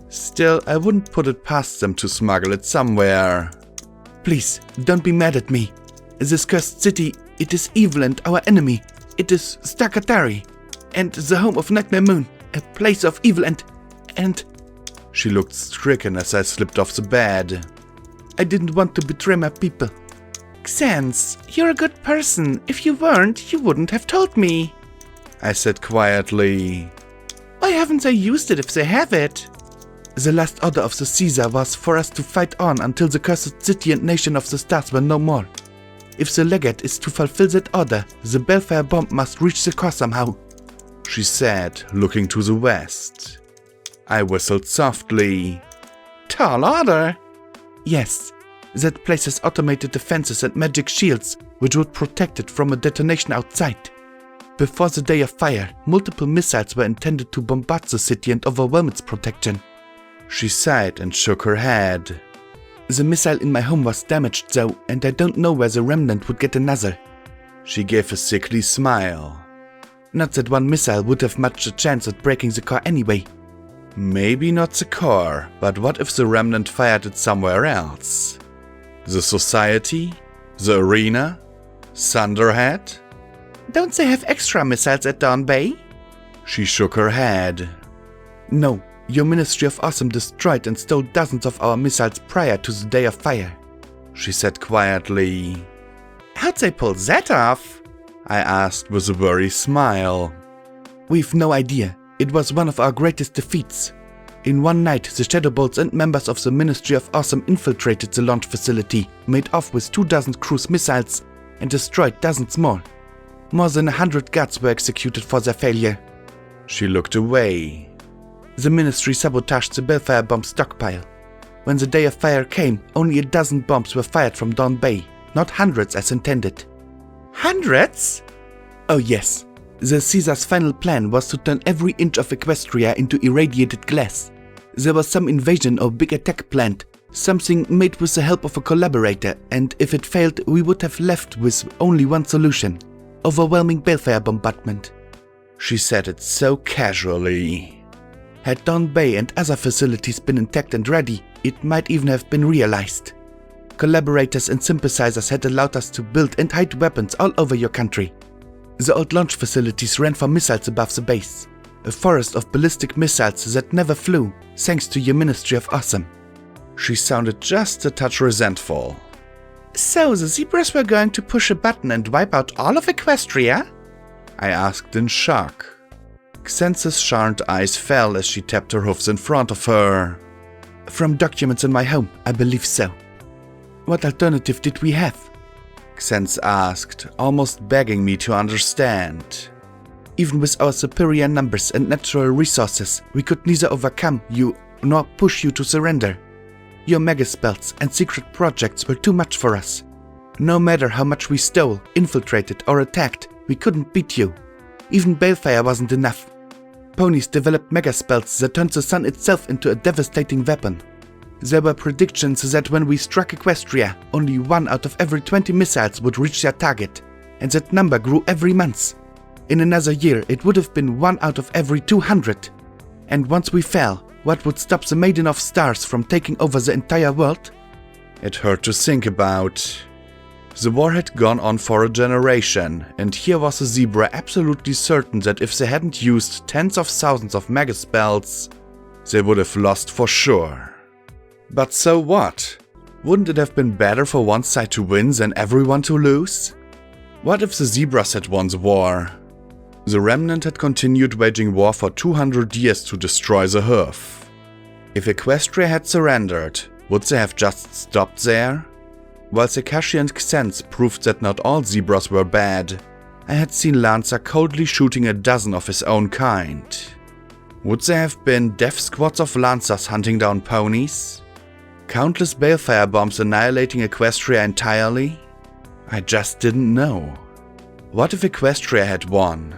Still, I wouldn't put it past them to smuggle it somewhere. Please, don't be mad at me. This cursed city, it is evil and our enemy. It is Stakatari, and the home of Nightmare Moon, a place of evil and… She looked stricken as I slipped off the bed. I didn't want to betray my people. Xen, you're a good person. If you weren't, you wouldn't have told me. I said quietly. Why haven't they used it if they have it? The last order of the Caesar was for us to fight on until the cursed city and nation of the stars were no more. If the legate is to fulfill that order, the balefire bomb must reach the core somehow, she said, looking to the west. I whistled softly. Tall order? Yes, that place has automated defenses and magic shields which would protect it from a detonation outside. Before the Day of Fire, multiple missiles were intended to bombard the city and overwhelm its protection. She sighed and shook her head. The missile in my home was damaged though, and I don't know where the Remnant would get another. She gave a sickly smile. Not that one missile would have much a chance at breaking the core anyway. Maybe not the core, but what if the Remnant fired it somewhere else? The Society? The Arena? Thunderhead? Don't they have extra missiles at Dawn Bay? She shook her head. No, your Ministry of Awesome destroyed and stole dozens of our missiles prior to the Day of Fire. she said quietly. How'd they pull that off? I asked with a worried smile. We've no idea. It was one of our greatest defeats. In one night, the Shadowbolts and members of the Ministry of Awesome infiltrated the launch facility, made off with 24 cruise missiles, and destroyed dozens more. More than 100 guards were executed for their failure. She looked away. The Ministry sabotaged the Balefire bomb stockpile. When the day of fire came, only 12 bombs were fired from Dawn Bay, not hundreds as intended. Hundreds? Oh yes. The Caesar's final plan was to turn every inch of Equestria into irradiated glass. There was some invasion or big attack planned, something made with the help of a collaborator, and if it failed, we would have left with only one solution: overwhelming Balefire bombardment. She said it so casually. Had Dawn Bay and other facilities been intact and ready, it might even have been realized. Collaborators and sympathizers had allowed us to build and hide weapons all over your country. The old launch facilities ran for missiles above the base, a forest of ballistic missiles that never flew, thanks to your Ministry of Awesome. She sounded just a touch resentful. So the zebras were going to push a button and wipe out all of Equestria? I asked in shock. Xence's sharp eyes fell as she tapped her hoofs in front of her. From documents in my home, I believe so. What alternative did we have? Xence asked, almost begging me to understand. Even with our superior numbers and natural resources, we could neither overcome you nor push you to surrender. Your megaspells and secret projects were too much for us. No matter how much we stole, infiltrated, or attacked, we couldn't beat you. Even Balefire wasn't enough. Ponies developed megaspells that turned the sun itself into a devastating weapon. There were predictions that when we struck Equestria, only 1 out of every 20 missiles would reach their target, and that number grew every month. In another year, it would have been 1 out of every 200. And once we fell, what would stop the Maiden of Stars from taking over the entire world? It hurt to think about. The war had gone on for a generation, and here was a zebra absolutely certain that if they hadn't used tens of thousands of megaspells, they would have lost for sure. But so what? Wouldn't it have been better for one side to win than everyone to lose? What if the zebras had won the war? The Remnant had continued waging war for 200 years to destroy the hoof. If Equestria had surrendered, would they have just stopped there? While Sekashi and Xence proved that not all zebras were bad, I had seen Lancer coldly shooting a dozen of his own kind. Would there have been death squads of Lancers hunting down ponies? Countless balefire bombs annihilating Equestria entirely? I just didn't know. What if Equestria had won?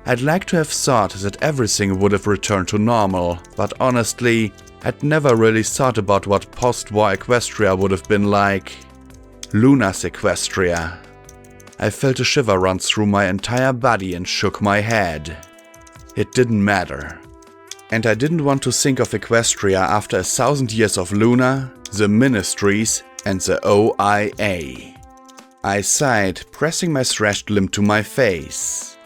I'd like to have thought that everything would have returned to normal, but honestly, I'd never really thought about what post-war Equestria would have been like. Luna's Equestria. I felt a shiver run through my entire body and shook my head. It didn't matter. And I didn't want to think of Equestria after 1,000 years of Luna, the Ministries, and the OIA. I sighed, pressing my thrashed limb to my face.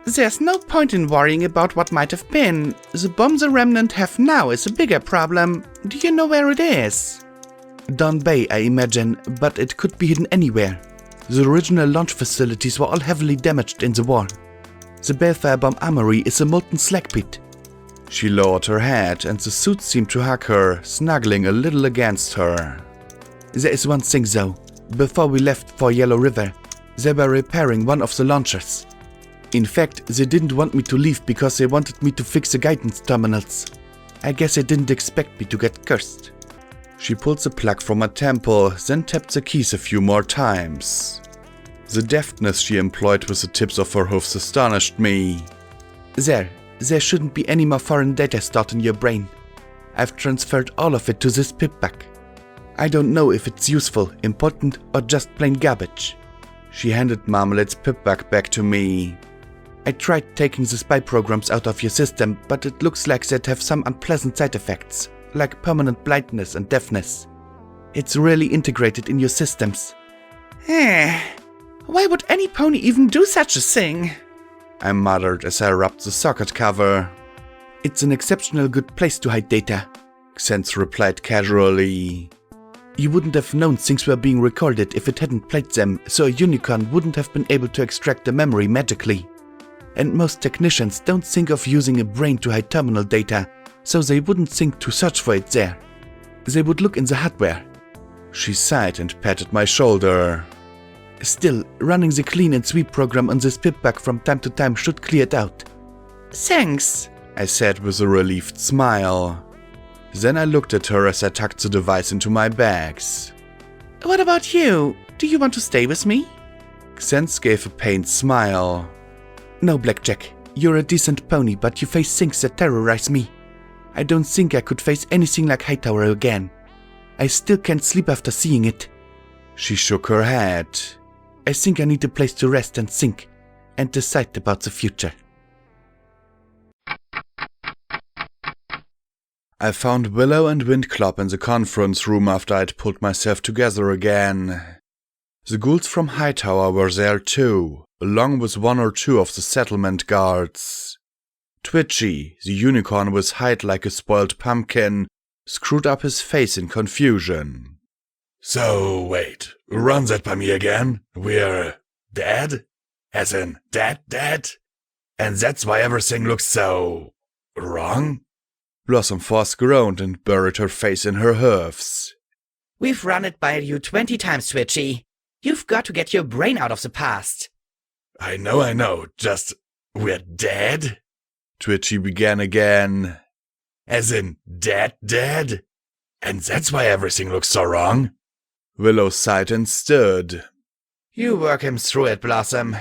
There's no point in worrying about what might have been. The bomb the Remnant have now is a bigger problem. Do you know where it is? Dawn Bay, I imagine, but it could be hidden anywhere. The original launch facilities were all heavily damaged in the war. The Balefire bomb armory is a molten slag pit. She lowered her head, and the suit seemed to hug her, snuggling a little against her. There is one thing though. Before we left for Yellow River, they were repairing one of the launchers. In fact, they didn't want me to leave because they wanted me to fix the guidance terminals. I guess they didn't expect me to get cursed. She pulled the plug from her temple, then tapped the keys a few more times. The deftness she employed with the tips of her hoofs astonished me. There shouldn't be any more foreign data stored in your brain. I've transferred all of it to this pip-pack. I don't know if it's useful, important, or just plain garbage. She handed Marmalade's pip-pack back to me. I tried taking the spy programs out of your system, but it looks like they'd have some unpleasant side effects, like permanent blindness and deafness. It's really integrated in your systems. Why would any pony even do such a thing? I muttered as I rubbed the socket cover. It's an exceptionally good place to hide data, Xence replied casually. You wouldn't have known things were being recorded if it hadn't played them, so a unicorn wouldn't have been able to extract the memory magically. And most technicians don't think of using a brain to hide terminal data, so they wouldn't think to search for it there. They would look in the hardware. She sighed and patted my shoulder. Still, running the clean and sweep program on this pip bug from time to time should clear it out. Thanks, I said with a relieved smile. Then I looked at her as I tucked the device into my bags. What about you? Do you want to stay with me? Xense gave a pained smile. No, Blackjack. You're a decent pony, but you face things that terrorize me. I don't think I could face anything like Hightower again. I still can't sleep after seeing it. She shook her head. I think I need a place to rest and think, and decide about the future. I found Willow and Windclop in the conference room after I'd pulled myself together again. The ghouls from Hightower were there too, along with one or two of the settlement guards. Twitchy, the unicorn with hide like a spoiled pumpkin, screwed up his face in confusion. So, wait, run that by me again? We're dead? As in, dead? And that's why everything looks so wrong? Blossom Force groaned and buried her face in her hoofs. We've run it by you 20 times, Twitchy. You've got to get your brain out of the past. I know, just, we're dead? Twitchy began again. As in, dead? And that's why everything looks so wrong? Willow sighed and stood. You work him through it, Blossom,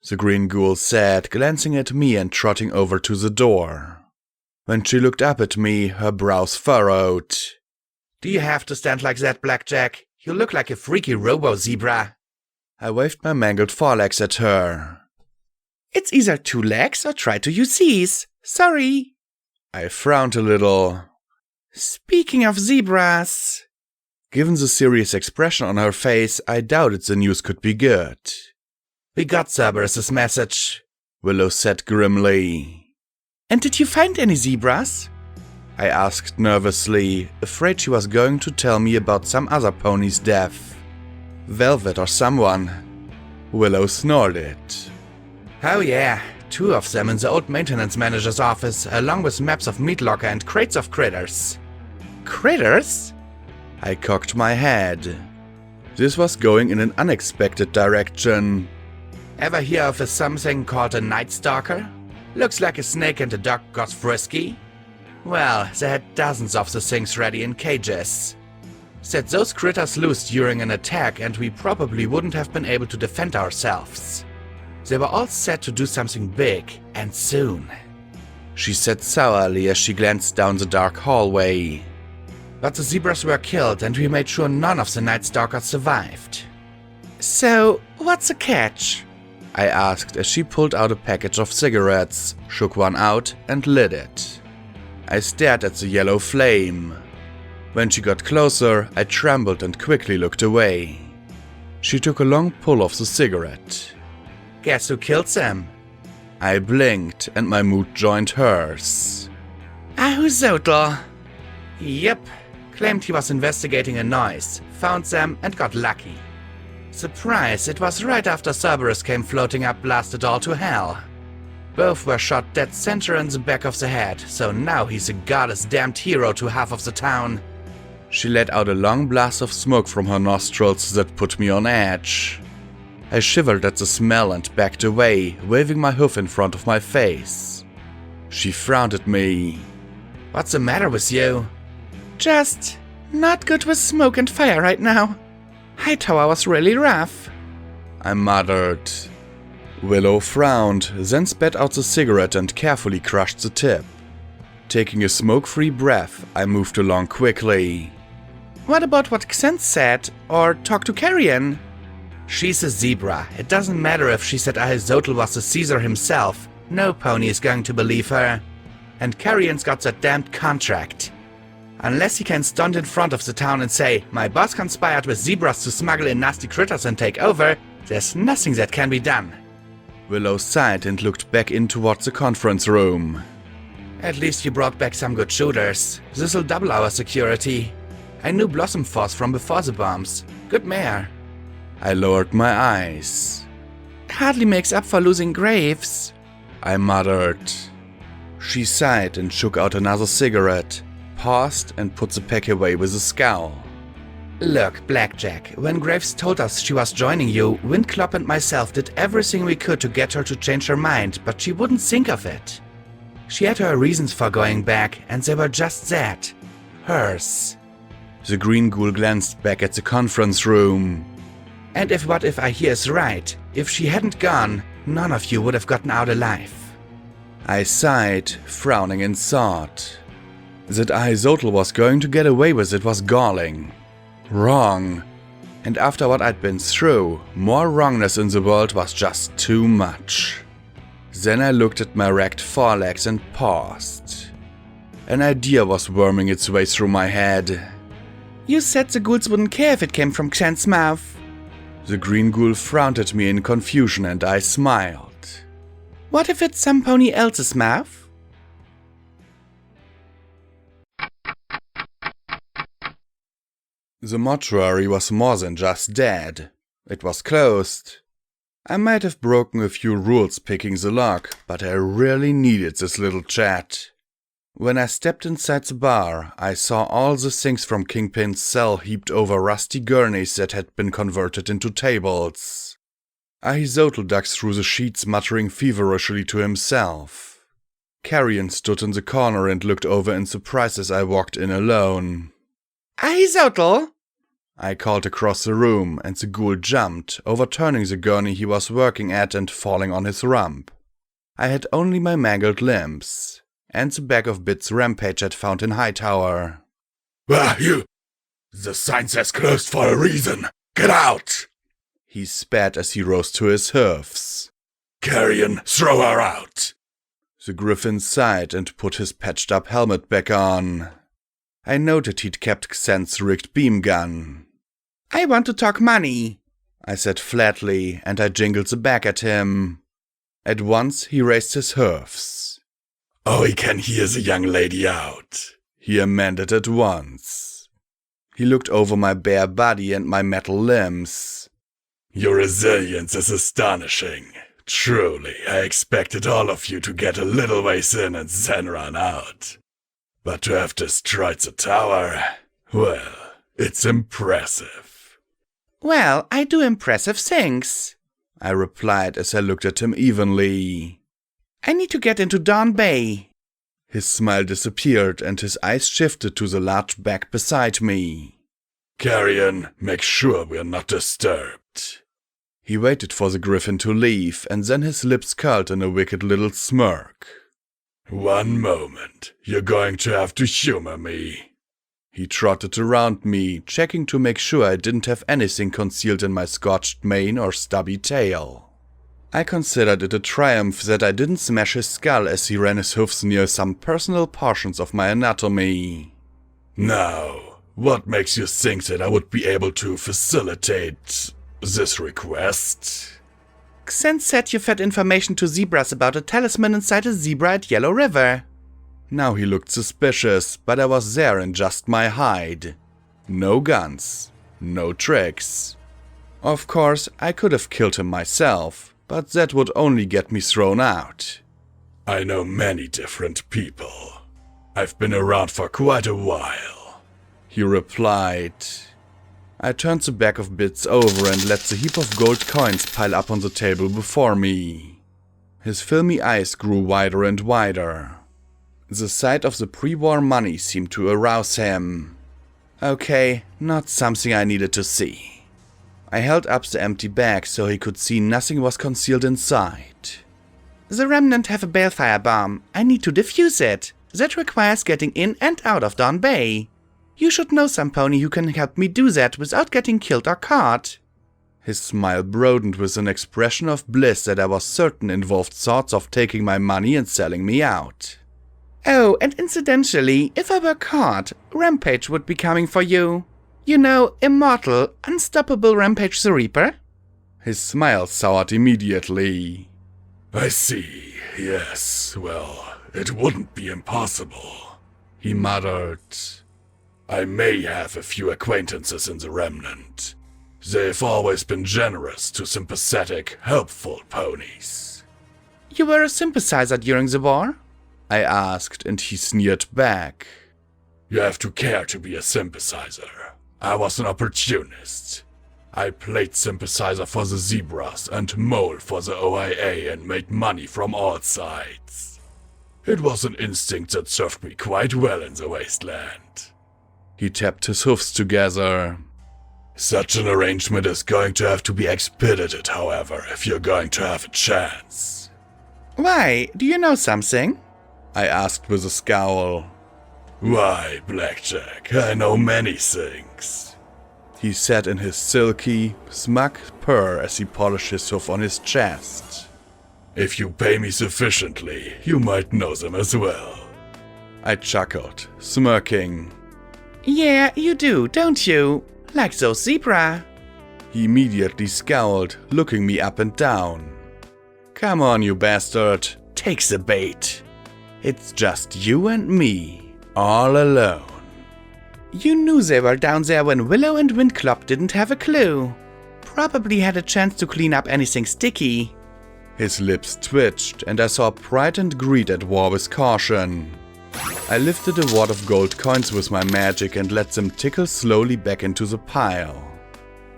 the green ghoul said, glancing at me and trotting over to the door. When she looked up at me, her brows furrowed. Do you have to stand like that, Blackjack? You look like a freaky robo-zebra. I waved my mangled forelegs at her. It's either 2 legs or try to use these. Sorry. I frowned a little. Speaking of zebras. Given the serious expression on her face, I doubted the news could be good. We got Cerberus's message, Willow said grimly. And did you find any zebras? I asked nervously, afraid she was going to tell me about some other pony's death. Velvet or someone. Willow snorted. Oh yeah, 2 of them in the old maintenance manager's office, along with maps of meat locker and crates of critters. Critters? I cocked my head. This was going in an unexpected direction. Ever hear of a something called a Night Stalker? Looks like a snake and a dog got frisky. Well, they had dozens of the things ready in cages. Set those critters loose during an attack and we probably wouldn't have been able to defend ourselves. They were all set to do something big, and soon. She said sourly as she glanced down the dark hallway. But the zebras were killed and we made sure none of the Night Stalkers survived. So, what's the catch? I asked as she pulled out a package of cigarettes, shook one out and lit it. I stared at the yellow flame. When she got closer, I trembled and quickly looked away. She took a long pull of the cigarette. Guess who killed them? I blinked and my mood joined hers. Ahuzotl. Yep. Claimed he was investigating a noise, found them and got lucky. Surprise, it was right after Cerberus came floating up, blasted all to hell. Both were shot dead center in the back of the head, so now he's a goddess-damned hero to half of the town. She let out a long blast of smoke from her nostrils that put me on edge. I shivered at the smell and backed away, waving my hoof in front of my face. She frowned at me. What's the matter with you? Just not good with smoke and fire right now. Hightower was really rough. I muttered. Willow frowned, then spat out the cigarette and carefully crushed the tip. Taking a smoke-free breath, I moved along quickly. What about what Xense said? Or talk to Carrion? She's a zebra. It doesn't matter if she said Ahuzotl was the Caesar himself. No pony is going to believe her. And Carrion's got that damned contract. Unless he can stand in front of the town and say, my boss conspired with zebras to smuggle in nasty critters and take over, there's nothing that can be done. Willow sighed and looked back in towards the conference room. At least you brought back some good shooters. This'll double our security. I knew Blossom Force from before the bombs. Good mare. I lowered my eyes. Hardly makes up for losing Graves, I muttered. She sighed and shook out another cigarette, paused and put the pack away with a scowl. Look, Blackjack, when Graves told us she was joining you, Windclop and myself did everything we could to get her to change her mind, but she wouldn't think of it. She had her reasons for going back, and they were just that. Hers. The green ghoul glanced back at the conference room. And if what if I hear is right, if she hadn't gone, none of you would have gotten out alive. I sighed, frowning in thought. That Ahizotl was going to get away with it was galling. Wrong. And after what I'd been through, more wrongness in the world was just too much. Then I looked at my wrecked forelegs and paused. An idea was worming its way through my head. You said the ghouls wouldn't care if it came from Xen's mouth. The green ghoul frowned at me in confusion and I smiled. What if it's some pony else's mouth? The mortuary was more than just dead. It was closed. I might have broken a few rules picking the lock, but I really needed this little chat. When I stepped inside the bar, I saw all the things from Kingpin's cell heaped over rusty gurneys that had been converted into tables. Ahizotl dug through the sheets, muttering feverishly to himself. Carrion stood in the corner and looked over in surprise as I walked in alone. Ahizotl! I called across the room, and the ghoul jumped, overturning the gurney he was working at and falling on his rump. I had only my mangled limbs, and the bag of bits Rampage had found in Hightower. Ah, you! The sign says closed for a reason. Get out! He spat as he rose to his hoofs. Carrion, throw her out! The griffin sighed and put his patched-up helmet back on. I noted he'd kept Xen's rigged beam gun. I want to talk money, I said flatly, and I jingled the bag at him. At once he raised his hoofs. Oh, he can hear the young lady out, he amended at once. He looked over my bare body and my metal limbs. Your resilience is astonishing. Truly, I expected all of you to get a little ways in and then run out. But to have destroyed the tower, well, it's impressive. Well, I do impressive things, I replied as I looked at him evenly. I need to get into Dawn Bay. His smile disappeared and his eyes shifted to the large bag beside me. Carrion, make sure we're not disturbed. He waited for the griffin to leave, and then his lips curled in a wicked little smirk. One moment, you're going to have to humor me. He trotted around me, checking to make sure I didn't have anything concealed in my scorched mane or stubby tail. I considered it a triumph that I didn't smash his skull as he ran his hoofs near some personal portions of my anatomy. Now, what makes you think that I would be able to facilitate this request? Xen said you fed information to zebras about a talisman inside a zebra at Yellow River. Now he looked suspicious, but I was there in just my hide. No guns, no tricks. Of course, I could have killed him myself, but that would only get me thrown out. I know many different people. I've been around for quite a while, he replied. I turned the bag of bits over and let the heap of gold coins pile up on the table before me. His filmy eyes grew wider and wider. The sight of the pre-war money seemed to arouse him. Okay, not something I needed to see. I held up the empty bag so he could see nothing was concealed inside. The Remnant have a balefire bomb. I need to defuse it. That requires getting in and out of Dawn Bay. You should know some pony who can help me do that without getting killed or caught. His smile broadened with an expression of bliss that I was certain involved thoughts of taking my money and selling me out. Oh, and incidentally, if I were caught, Rampage would be coming for you. You know, immortal, unstoppable Rampage the Reaper? His smile soured immediately. I see, yes, well, it wouldn't be impossible, he muttered. I may have a few acquaintances in the Remnant. They've always been generous to sympathetic, helpful ponies. You were a sympathizer during the war? I asked, and he sneered back. You have to care to be a sympathizer. I was an opportunist. I played sympathizer for the Zebras and mole for the OIA and made money from all sides. It was an instinct that served me quite well in the wasteland. He tapped his hoofs together. Such an arrangement is going to have to be expedited, however, if you're going to have a chance. Why? Do you know something? I asked with a scowl. Why, Blackjack, I know many things. He said in his silky, smug purr as he polished his hoof on his chest. If you pay me sufficiently, you might know them as well. I chuckled, smirking. Yeah, you do, don't you? Like those zebra. He immediately scowled, looking me up and down. Come on, you bastard. Take the bait. It's just you and me, all alone. You knew they were down there when Willow and Windclop didn't have a clue. Probably had a chance to clean up anything sticky. His lips twitched, and I saw pride and greed at war with caution. I lifted a wad of gold coins with my magic and let them tickle slowly back into the pile.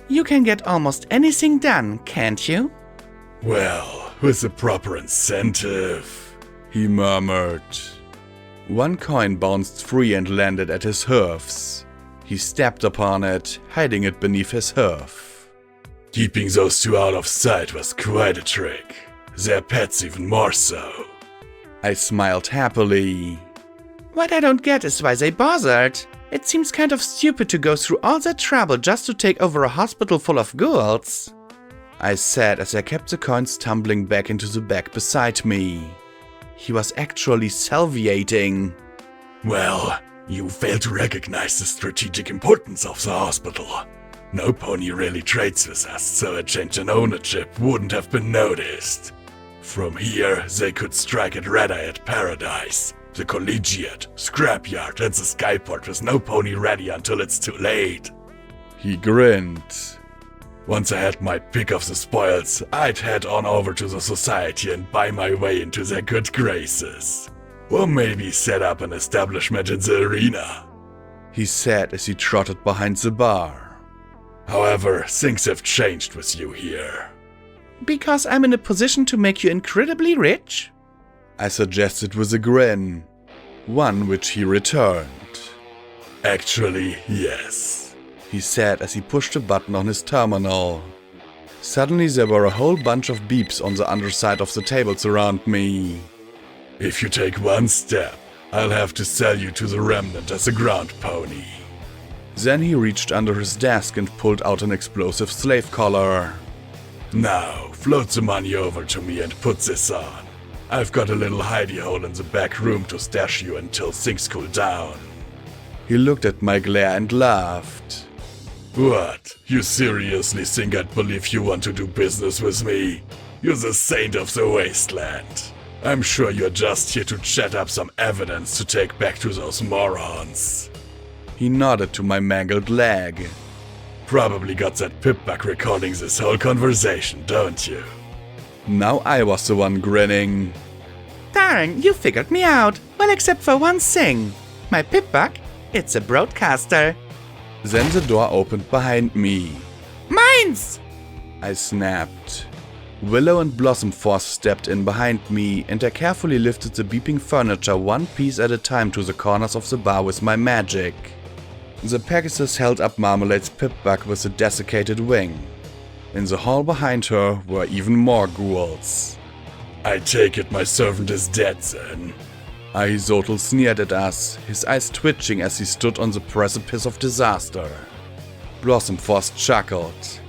You can get almost anything done, can't you? Well, with the proper incentive, he murmured. One coin bounced free and landed at his hoofs. He stepped upon it, hiding it beneath his hoof. Keeping those two out of sight was quite a trick. Their pets even more so. I smiled happily. What I don't get is why they bothered. It seems kind of stupid to go through all that trouble just to take over a hospital full of ghouls, I said as I kept the coins tumbling back into the bag beside me. He was actually salviating. Well, you fail to recognize the strategic importance of the hospital. No pony really trades with us, so a change in ownership wouldn't have been noticed. From here, they could strike at Red Eye at Paradise, the Collegiate, Scrapyard, and the Skyport with no pony ready until it's too late. He grinned. Once I had my pick of the spoils, I'd head on over to the Society and buy my way into their good graces. Or maybe set up an establishment in the arena, he said as he trotted behind the bar. However, things have changed with you here. Because I'm in a position to make you incredibly rich? I suggested with a grin, one which he returned. Actually, yes, he said as he pushed a button on his terminal. Suddenly there were a whole bunch of beeps on the underside of the tables around me. If you take one step, I'll have to sell you to the Remnant as a ground pony. Then he reached under his desk and pulled out an explosive slave collar. Now, float the money over to me and put this on. I've got a little hidey hole in the back room to stash you until things cool down. He looked at my glare and laughed. What? You seriously think I'd believe you want to do business with me? You're the saint of the wasteland. I'm sure you're just here to chat up some evidence to take back to those morons. He nodded to my mangled leg. Probably got that pip-bug recording this whole conversation, don't you? Now I was the one grinning. Darn, you figured me out. Well, except for one thing. My pip-bug? It's a broadcaster. Then the door opened behind me. Mines! I snapped. Willow and Blossom Force stepped in behind me, and I carefully lifted the beeping furniture one piece at a time to the corners of the bar with my magic. The Pegasus held up Marmalade's pip-bug with a desiccated wing. In the hall behind her were even more ghouls. I take it my servant is dead then. Ahizotl sneered at us, his eyes twitching as he stood on the precipice of disaster. Blossom Force chuckled.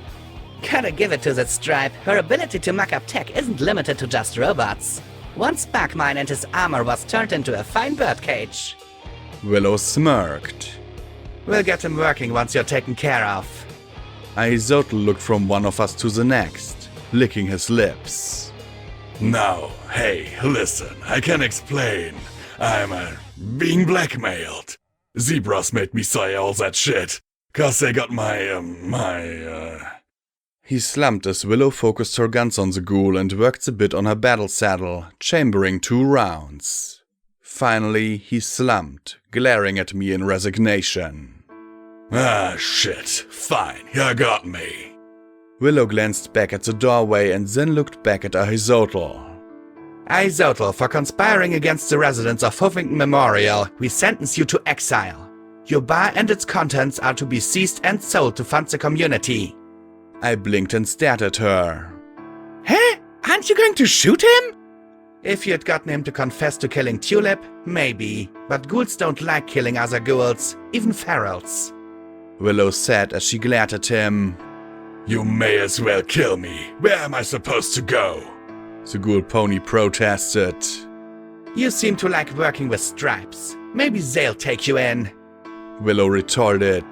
Gotta give it to that Stripe. Her ability to muck up tech isn't limited to just robots. Once Bugmine and his armor was turned into a fine birdcage. Willow smirked. We'll get him working once you're taken care of. Ahizotl looked from one of us to the next, licking his lips. Now, hey, listen, I can explain. I'm being blackmailed. Zebras made me say all that shit. 'Cause they got my. He slumped as Willow focused her guns on the ghoul and worked the bit on her battle saddle, chambering 2 rounds. Finally, he slumped, glaring at me in resignation. Ah, shit. Fine, you got me. Willow glanced back at the doorway and then looked back at Ahizotl. Ahizotl, for conspiring against the residents of Huffington Memorial, we sentence you to exile. Your bar and its contents are to be seized and sold to fund the community. I blinked and stared at her. Huh? Aren't you going to shoot him? If you'd gotten him to confess to killing Tulip, maybe. But ghouls don't like killing other ghouls, even ferals. Willow said as she glared at him. You may as well kill me. Where am I supposed to go? The ghoul pony protested. You seem to like working with stripes. Maybe they'll take you in. Willow retorted.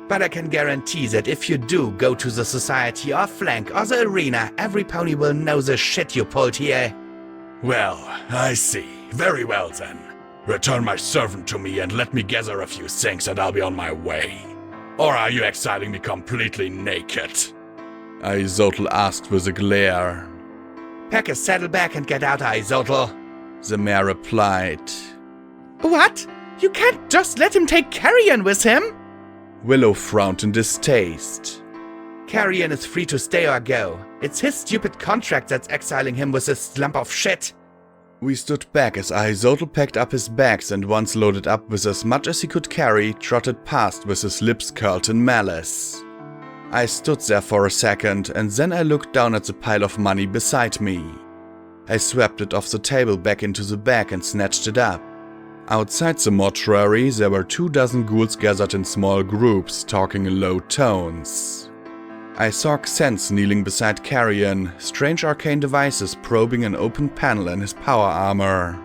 But I can guarantee that if you do go to the society or flank or the arena, every pony will know the shit you pulled here. Well, I see. Very well then. Return my servant to me and let me gather a few things and I'll be on my way. Or are you exiling me completely naked? Ahizotl asked with a glare. Pack a saddleback and get out, Ahizotl. The mare replied. What? You can't just let him take Carrion with him? Willow frowned in distaste. Carrion is free to stay or go. It's his stupid contract that's exiling him with this lump of shit. We stood back as Ahizotl packed up his bags and once loaded up with as much as he could carry, trotted past with his lips curled in malice. I stood there for a second and then I looked down at the pile of money beside me. I swept it off the table back into the bag and snatched it up. Outside the mortuary, there were 24 ghouls gathered in small groups, talking in low tones. I saw Xense kneeling beside Carrion, strange arcane devices probing an open panel in his power armor.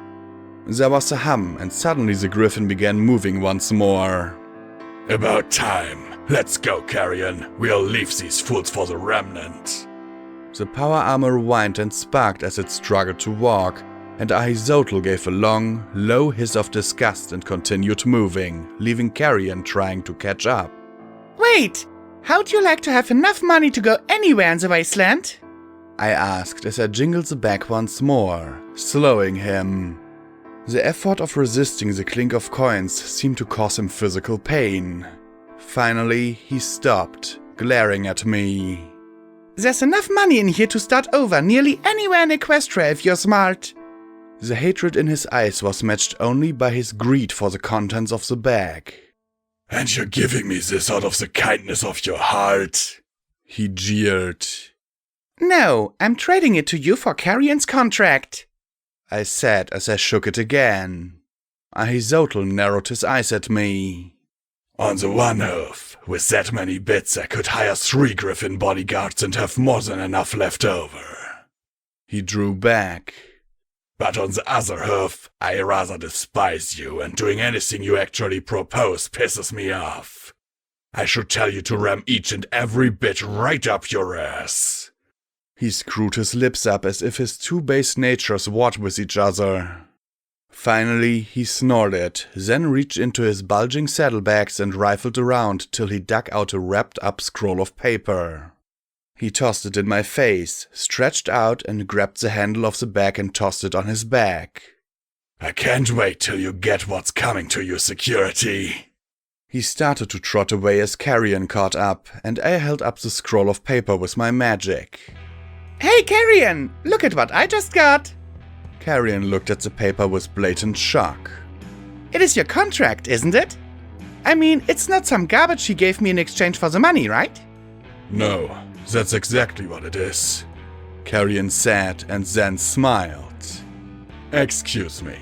There was a hum, and suddenly the griffin began moving once more. About time. Let's go, Carrion. We'll leave these fools for the remnant. The power armor whined and sparked as it struggled to walk, and Ahizotl gave a long, low hiss of disgust and continued moving, leaving Carrion trying to catch up. Wait! How'd you like to have enough money to go anywhere in the wasteland? I asked as I jingled the bag once more, slowing him. The effort of resisting the clink of coins seemed to cause him physical pain. Finally, he stopped, glaring at me. There's enough money in here to start over nearly anywhere in Equestria if you're smart. The hatred in his eyes was matched only by his greed for the contents of the bag. And you're giving me this out of the kindness of your heart? He jeered. No, I'm trading it to you for Carrion's contract, I said as I shook it again. Ahizotl narrowed his eyes at me. On the one hand, with that many bits I could hire 3 griffin bodyguards and have more than enough left over. He drew back. But on the other hand, I rather despise you, and doing anything you actually propose pisses me off. I should tell you to ram each and every bit right up your ass. He screwed his lips up as if his 2 base natures warred with each other. Finally, he snorted, then reached into his bulging saddlebags and rifled around till he dug out a wrapped-up scroll of paper. He tossed it in my face, stretched out and grabbed the handle of the bag and tossed it on his back. I can't wait till you get what's coming to you, security. He started to trot away as Carrion caught up, and I held up the scroll of paper with my magic. Hey Carrion, look at what I just got! Carrion looked at the paper with blatant shock. It is your contract, isn't it? I mean, it's not some garbage he gave me in exchange for the money, right? No, that's exactly what it is. Carrion said and then smiled. Excuse me.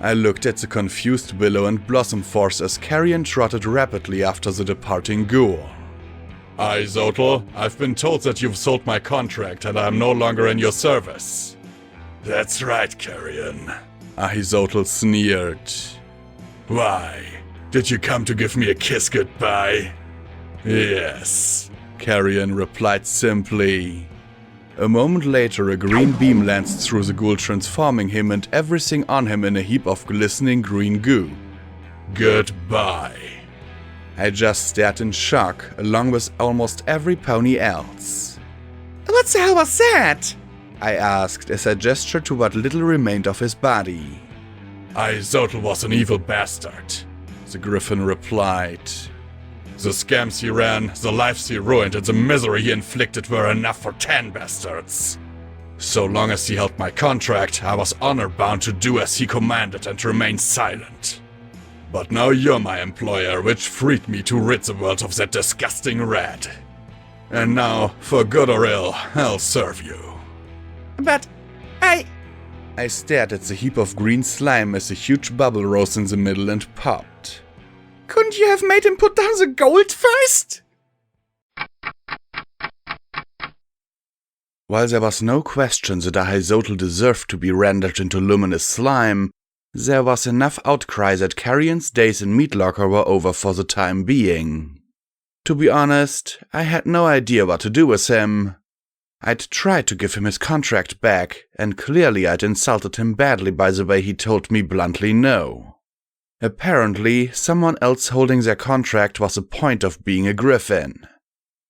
I looked at the confused Willow and Blossom Force as Carrion trotted rapidly after the departing ghoul. Ahizotl, I've been told that you've sold my contract and I'm no longer in your service. That's right, Carrion. Ahizotl sneered. Why? Did you come to give me a kiss goodbye? Yes. Carrion replied simply. A moment later, a green beam lands through the ghoul, transforming him and everything on him in a heap of glistening green goo. Goodbye. I just stared in shock, along with almost every pony else. What the hell was that? I asked as I gestured to what little remained of his body. Izotl was an evil bastard, The griffin replied. The scams he ran, the lives he ruined, and the misery he inflicted were enough for 10 bastards. So long as he held my contract, I was honor-bound to do as he commanded and remain silent. But now you're my employer, which freed me to rid the world of that disgusting rat. And now, for good or ill, I'll serve you. But I stared at the heap of green slime as a huge bubble rose in the middle and popped. couldn't you have made him put down the gold first? While there was no question that Izotl deserved to be rendered into luminous slime, there was enough outcry that Carrion's days in Meat Locker were over for the time being. To be honest, I had no idea what to do with him. I'd tried to give him his contract back, and clearly I'd insulted him badly by the way he told me bluntly no. Apparently, someone else holding their contract was the point of being a griffin.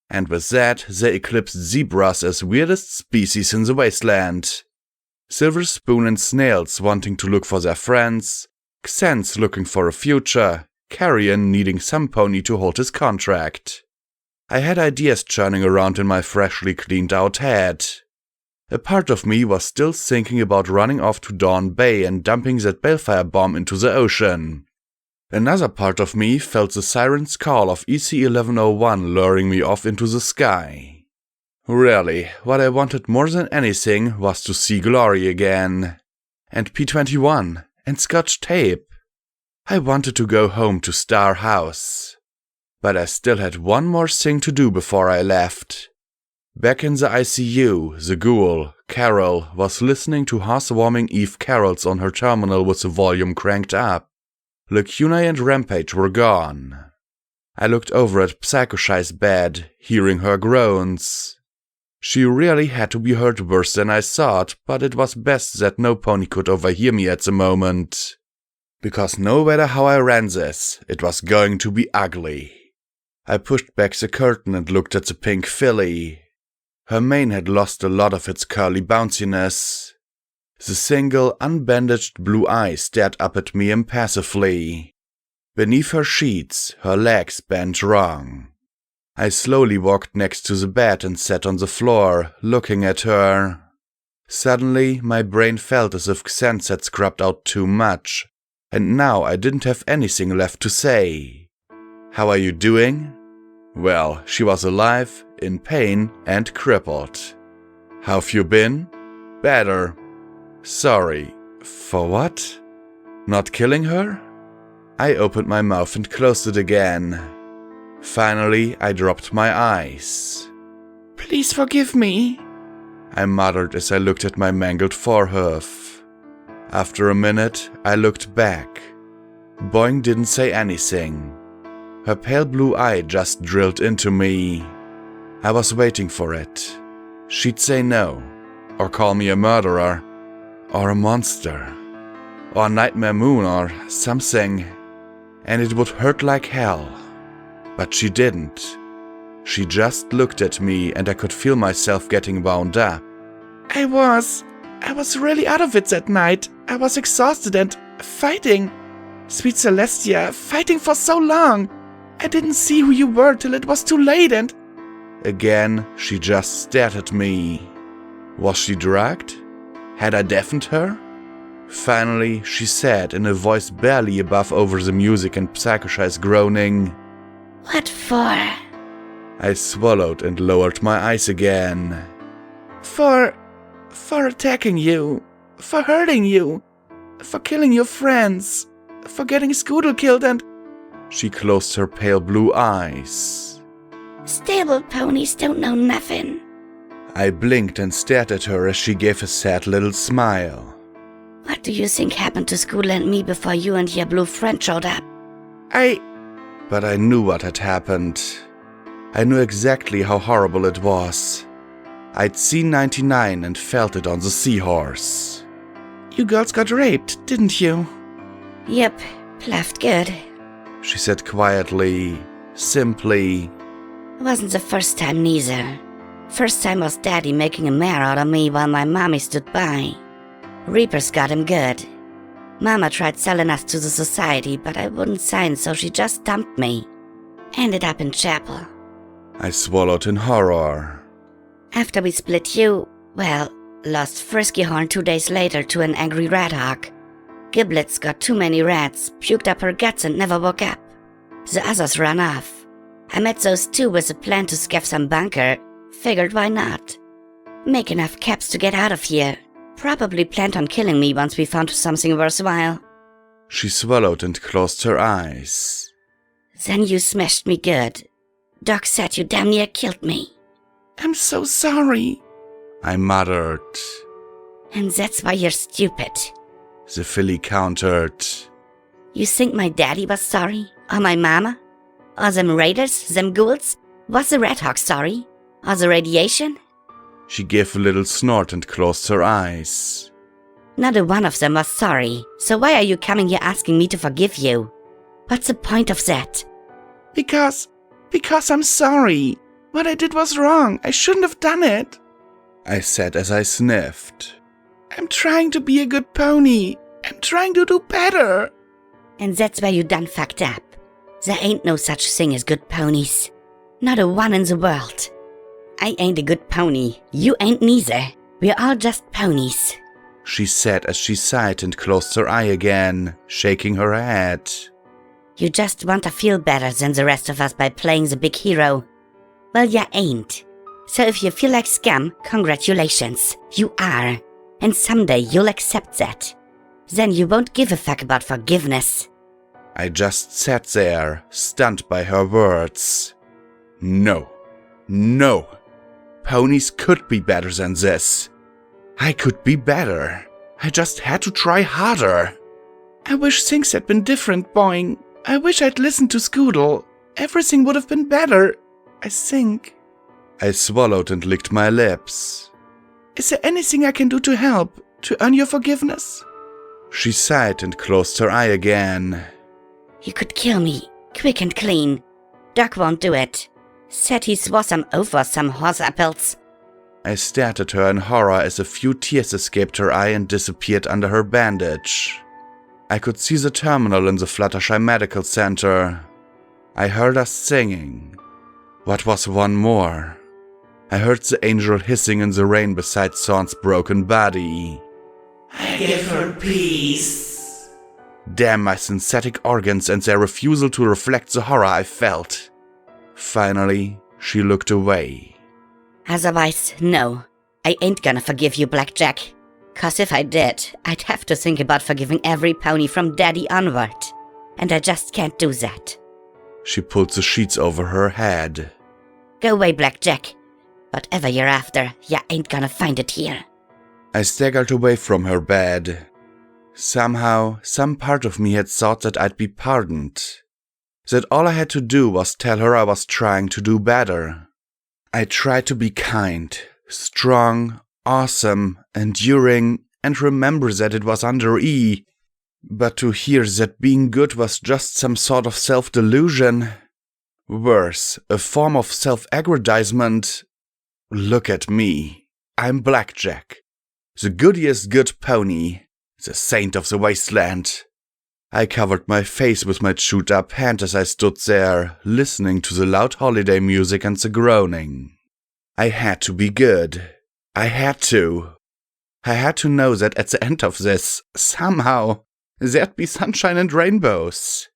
And with that, they eclipsed zebras as weirdest species in the wasteland. Silver Spoon and snails wanting to look for their friends, Xens looking for a future, Carrion needing some pony to hold his contract. I had ideas churning around in my freshly cleaned out head. A part of me was still thinking about running off to Dawn Bay and dumping that balefire bomb into the ocean. Another part of me felt the siren's call of EC-1101 luring me off into the sky. Really, what I wanted more than anything was to see Glory again. And P-21, and Scotch tape. I wanted to go home to Star House. But I still had one more thing to do before I left. Back in the ICU, the ghoul, Carol, was listening to heartwarming Eve carols on her terminal with the volume cranked up. Lacuna and Rampage were gone. I looked over at Psychoshai's bed, hearing her groans. She really had to be hurt worse than I thought, but it was best that no pony could overhear me at the moment. Because no matter how I ran this, it was going to be ugly. I pushed back the curtain and looked at the pink filly. Her mane had lost a lot of its curly bounciness. The single, unbandaged blue eye stared up at me impassively. Beneath her sheets, her legs bent wrong. I slowly walked next to the bed and sat on the floor, looking at her. Suddenly, my brain felt as if Xens had scrubbed out too much, and now I didn't have anything left to say. How are you doing? Well, she was alive, in pain, and crippled. How've you been? Better. Sorry. For what? Not killing her? I opened my mouth and closed it again. Finally, I dropped my eyes. Please forgive me, I muttered as I looked at my mangled forehoof. After a minute, I looked back. Boing didn't say anything. Her pale blue eye just drilled into me. I was waiting for it. She'd say no, or call me a murderer, or a monster, or Nightmare Moon, or something, and it would hurt like hell. But she didn't. She just looked at me, and I could feel myself getting wound up. I was really out of it that night. I was exhausted and fighting. Sweet Celestia, fighting for so long. I didn't see who you were till it was too late and... Again, she just stared at me. Was she drugged? Had I deafened her? Finally, she said in a voice barely above over the music and Psychoshai's groaning, What for? I swallowed and lowered my eyes again. For attacking you. For hurting you. For killing your friends. For getting Scoodle killed and... She closed her pale blue eyes. Stable ponies don't know nothing. I blinked and stared at her as she gave a sad little smile. What do you think happened to School and me before you and your blue friend showed up? But I knew what had happened. I knew exactly how horrible it was. I'd seen 99 and felt it on the seahorse. You girls got raped, didn't you? Yep, left good. she said quietly, simply. It wasn't the first time neither. First time was Daddy making a mare out of me while my mommy stood by. Reapers got him good. Mama tried selling us to the society, but I wouldn't sign, so she just dumped me. Ended up in chapel. I swallowed in horror. After we split you, well, lost Frisky Horn 2 days later to an angry rat hawk. Giblets got too many rats, puked up her guts and never woke up. The others ran off. I met those two with a plan to scav some bunker. Figured why not? Make enough caps to get out of here. Probably planned on killing me once we found something worthwhile. She swallowed and closed her eyes. Then you smashed me good. Doc said you damn near killed me. I'm so sorry, I muttered. And that's why you're stupid. The filly countered. You think my daddy was sorry? Or my mama? Or them raiders, them ghouls? Was the Red Hawk sorry? Or the radiation? She gave a little snort and closed her eyes. Not a one of them was sorry, so why are you coming here asking me to forgive you? What's the point of that? Because I'm sorry. What I did was wrong. I shouldn't have done it. I said as I sniffed. I'm trying to be a good pony. I'm trying to do better. And that's where you done fucked up. There ain't no such thing as good ponies. Not a one in the world. I ain't a good pony. You ain't neither. We're all just ponies. She said as she sighed and closed her eye again, shaking her head. You just want to feel better than the rest of us by playing the big hero. Well, you ain't. So if you feel like scum, congratulations. You are. And someday you'll accept that. Then you won't give a fuck about forgiveness. I just sat there, stunned by her words. No. Ponies could be better than this. I could be better. I just had to try harder. I wish things had been different, Boing. I wish I'd listened to Scoodle. Everything would have been better, I think. I swallowed and licked my lips. Is there anything I can do to help, to earn your forgiveness? She sighed and closed her eye again. You could kill me, quick and clean. Doc won't do it. Said he swore some over some horse apples. I stared at her in horror as a few tears escaped her eye and disappeared under her bandage. I could see the terminal in the Fluttershy Medical Center. I heard us singing. What was one more? I heard the angel hissing in the rain beside Sorn's broken body. I give her peace. Damn my synthetic organs and their refusal to reflect the horror I felt. Finally, she looked away. Otherwise, no. I ain't gonna forgive you, Blackjack. 'Cause if I did, I'd have to think about forgiving every pony from Daddy onward. And I just can't do that. She pulled the sheets over her head. Go away, Blackjack. Whatever you're after, you ain't gonna find it here. I staggered away from her bed. Somehow, some part of me had thought that I'd be pardoned. That all I had to do was tell her I was trying to do better. I tried to be kind, strong, awesome, enduring, and remember that it was under E. But to hear that being good was just some sort of self-delusion. Worse, a form of self-aggrandizement. Look at me. I'm Blackjack. The goodiest good pony. The saint of the wasteland. I covered my face with my chewed-up hand as I stood there, listening to the loud holiday music and the groaning. I had to be good. I had to. I had to know that at the end of this, somehow, there'd be sunshine and rainbows.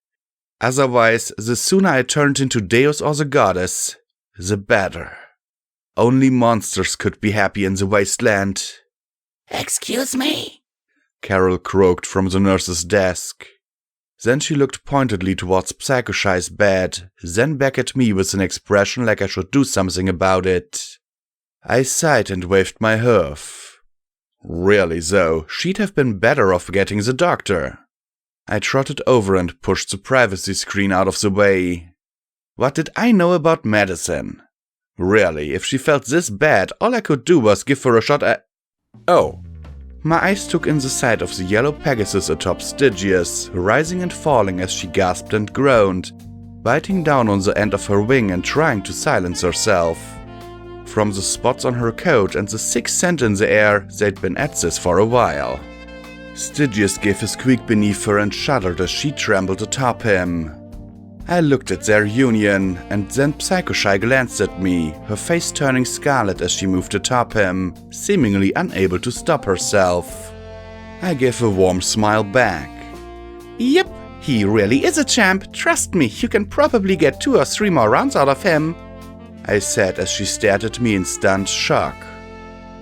Otherwise, the sooner I turned into Deus or the goddess, the better. Only monsters could be happy in the wasteland. Excuse me? Carol croaked from the nurse's desk. Then she looked pointedly towards Psychoshy's bed, then back at me with an expression like I should do something about it. I sighed and waved my hoof. Really though, she'd have been better off getting the doctor. I trotted over and pushed the privacy screen out of the way. What did I know about medicine? Really, if she felt this bad, all I could do was give her a shot at... Oh. My eyes took in the sight of the yellow Pegasus atop Stygius, rising and falling as she gasped and groaned, biting down on the end of her wing and trying to silence herself. From the spots on her coat and the thick scent in the air, they'd been at this for a while. Stygius gave a squeak beneath her and shuddered as she trembled atop him. I looked at their union, and then Psychoshy glanced at me, her face turning scarlet as she moved atop him, seemingly unable to stop herself. I gave a warm smile back. Yep, he really is a champ. Trust me, you can probably get 2 or 3 more rounds out of him, I said as she stared at me in stunned shock.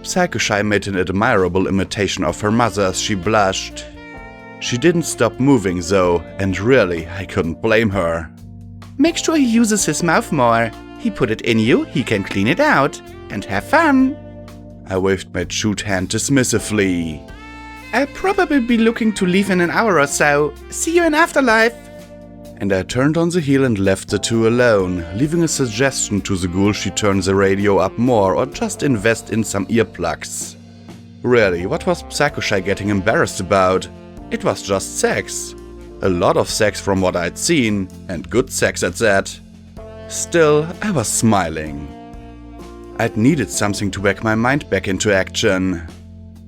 Psychoshy made an admirable imitation of her mother as she blushed. She didn't stop moving though, and really, I couldn't blame her. Make sure he uses his mouth more. He put it in you, he can clean it out. And have fun. I waved my chewed hand dismissively. I'll probably be looking to leave in an hour or so. See you in Afterlife. And I turned on the heel and left the two alone, leaving a suggestion to the ghoul she turn the radio up more or just invest in some earplugs. Really, what was Psychoshy getting embarrassed about? It was just sex. A lot of sex from what I'd seen, and good sex at that. Still, I was smiling. I'd needed something to whack my mind back into action.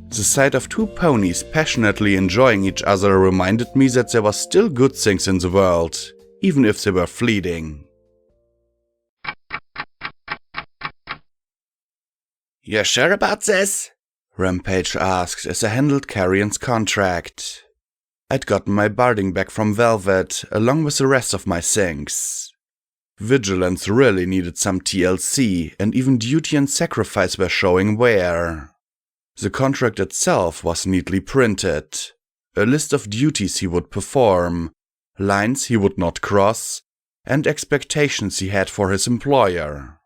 The sight of 2 ponies passionately enjoying each other reminded me that there were still good things in the world, even if they were fleeting. You're sure about this? Rampage asked as I handled Carrion's contract. I'd gotten my barding back from Velvet, along with the rest of my things. Vigilance really needed some TLC, and even Duty and Sacrifice were showing wear. The contract itself was neatly printed. A list of duties he would perform, lines he would not cross, and expectations he had for his employer.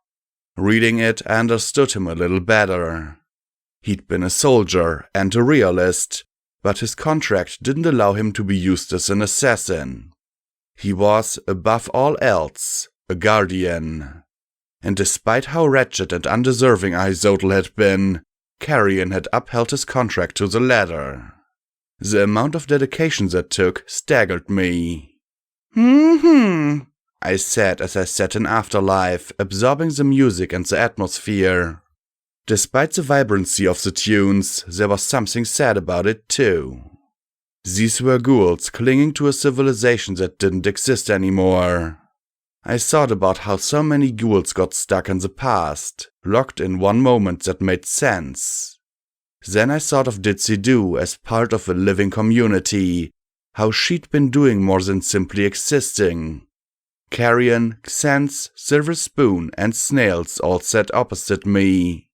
Reading it, I understood him a little better. He'd been a soldier and a realist, but his contract didn't allow him to be used as an assassin. He was, above all else, a guardian. And despite how wretched and undeserving Ahizotl had been, Carrion had upheld his contract to the letter. The amount of dedication that took staggered me. I said as I sat in Afterlife, absorbing the music and the atmosphere. Despite the vibrancy of the tunes, there was something sad about it too. These were ghouls clinging to a civilization that didn't exist anymore. I thought about how so many ghouls got stuck in the past, locked in one moment that made sense. Then I thought of Ditsy-Do as part of a living community, how she'd been doing more than simply existing. Carrion, Xense, Silver Spoon, and Snails all sat opposite me.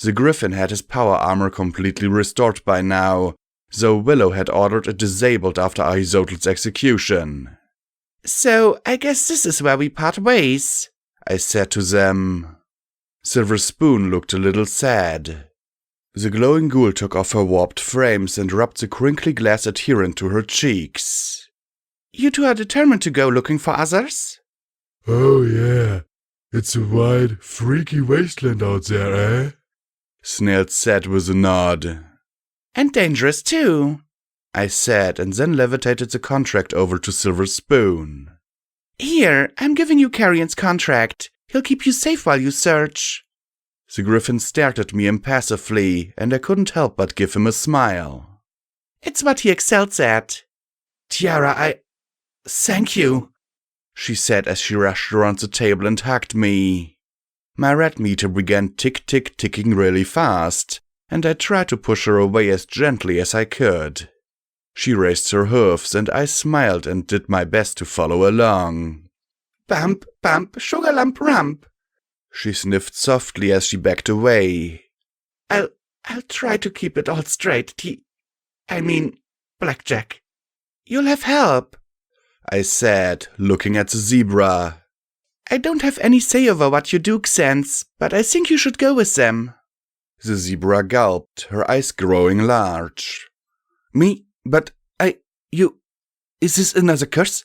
The Griffin had his power armor completely restored by now, though Willow had ordered it disabled after Ahizotl's execution. So, I guess this is where we part ways, I said to them. Silver Spoon looked a little sad. The glowing ghoul took off her warped frames and rubbed the crinkly glass adherent to her cheeks. You 2 are determined to go looking for others? Oh yeah, it's a wide, freaky wasteland out there, eh? Snails said with a nod. And dangerous too, I said, and then levitated the contract over to Silver Spoon. Here, I'm giving you Carrion's contract. He'll keep you safe while you search. The Griffin stared at me impassively, and I couldn't help but give him a smile. It's what he excels at. Tiara, thank you, she said as she rushed around the table and hugged me. My red meter began ticking really fast, and I tried to push her away as gently as I could. She raised her hooves, and I smiled and did my best to follow along. Bump, bump, sugar lump rump, she sniffed softly as she backed away. I'll try to keep it all straight, Blackjack. You'll have help, I said, looking at the zebra. I don't have any say over what you do, Xense, but I think you should go with them. The zebra gulped, her eyes growing large. Me? But is this another curse?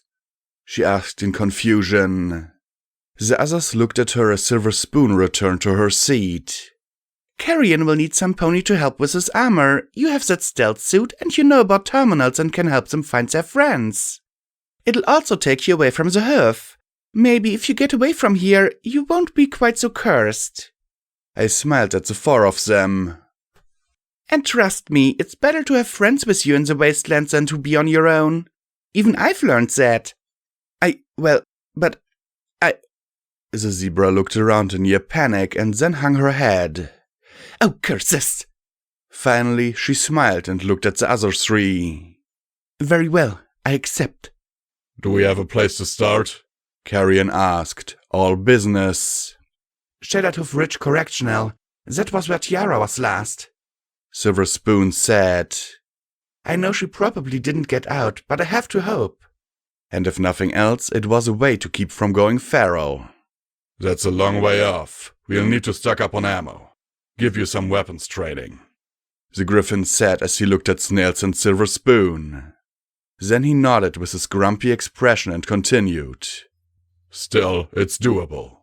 She asked in confusion. The others looked at her as Silver Spoon returned to her seat. Carrion will need some pony to help with his armor. You have that stealth suit and you know about terminals and can help them find their friends. It'll also take you away from the hoof. Maybe if you get away from here, you won't be quite so cursed. I smiled at the four of them. And trust me, it's better to have friends with you in the wastelands than to be on your own. Even I've learned that. The zebra looked around in near panic and then hung her head. Oh, curses! Finally, she smiled and looked at the other three. Very well, I accept. Do we have a place to start? Carrion asked, all business. Shellertooth Ridge Correctional. That was where Tiara was last. Silver Spoon said. I know she probably didn't get out, but I have to hope. And if nothing else, it was a way to keep from going feral. That's a long way off. We'll need to stock up on ammo. Give you some weapons trading. The Griffin said as he looked at Snails and Silver Spoon. Then he nodded with his grumpy expression and continued. Still, it's doable.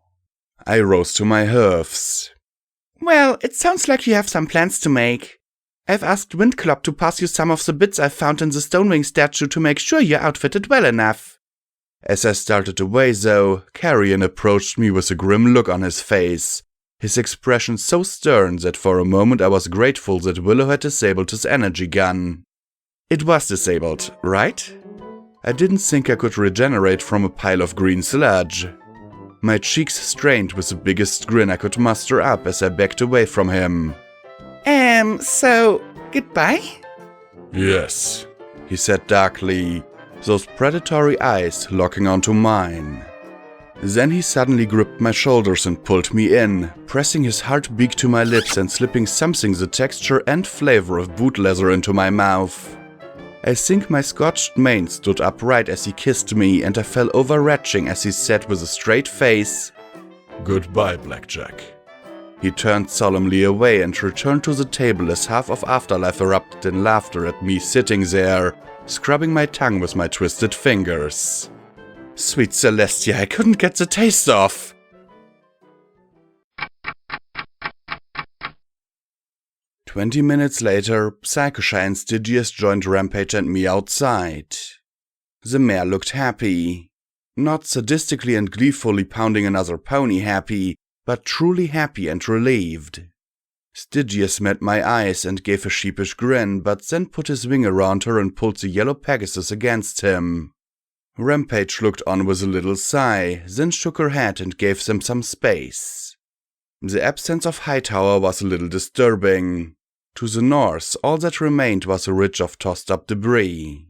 I rose to my hoofs. Well, it sounds like you have some plans to make. I've asked Windclop to pass you some of the bits I found in the Stonewing statue to make sure you're outfitted well enough. As I started away, though, Carrion approached me with a grim look on his face, his expression so stern that for a moment I was grateful that Willow had disabled his energy gun. It was disabled, right? I didn't think I could regenerate from a pile of green sludge. My cheeks strained with the biggest grin I could muster up as I backed away from him. So, goodbye? Yes, he said darkly, those predatory eyes locking onto mine. Then he suddenly gripped my shoulders and pulled me in, pressing his hard beak to my lips and slipping something the texture and flavor of boot leather into my mouth. I think my scotched mane stood upright as he kissed me, and I fell over retching as he said with a straight face, Goodbye, Blackjack. He turned solemnly away and returned to the table as half of Afterlife erupted in laughter at me sitting there, scrubbing my tongue with my twisted fingers. Sweet Celestia, I couldn't get the taste off. "20 minutes later, Psychoshy and Stygius joined Rampage and me outside. The mare looked happy. Not sadistically and gleefully pounding another pony happy, but truly happy and relieved. Stygius met my eyes and gave a sheepish grin, but then put his wing around her and pulled the yellow Pegasus against him. Rampage looked on with a little sigh, then shook her head and gave them some space. The absence of Hightower was a little disturbing. To the north, all that remained was a ridge of tossed-up debris.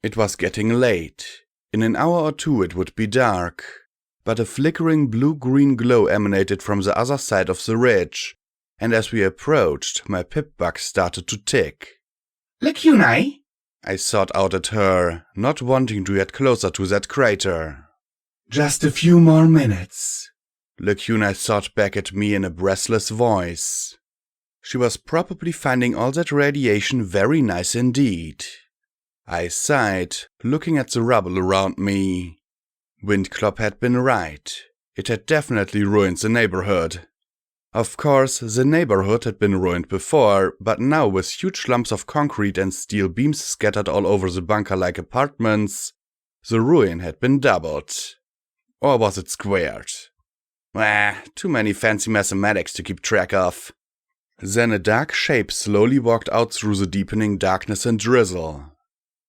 It was getting late. In an hour or two it would be dark, but a flickering blue-green glow emanated from the other side of the ridge, and as we approached, my pip-bug started to tick. Lacunai? I sought out at her, not wanting to get closer to that crater. Just a few more minutes. Lacunai thought back at me in a breathless voice. She was probably finding all that radiation very nice indeed. I sighed, looking at the rubble around me. Windclop had been right. It had definitely ruined the neighborhood. Of course, the neighborhood had been ruined before, but now with huge lumps of concrete and steel beams scattered all over the bunker-like apartments, the ruin had been doubled. Or was it squared? Too many fancy mathematics to keep track of. Then a dark shape slowly walked out through the deepening darkness and drizzle.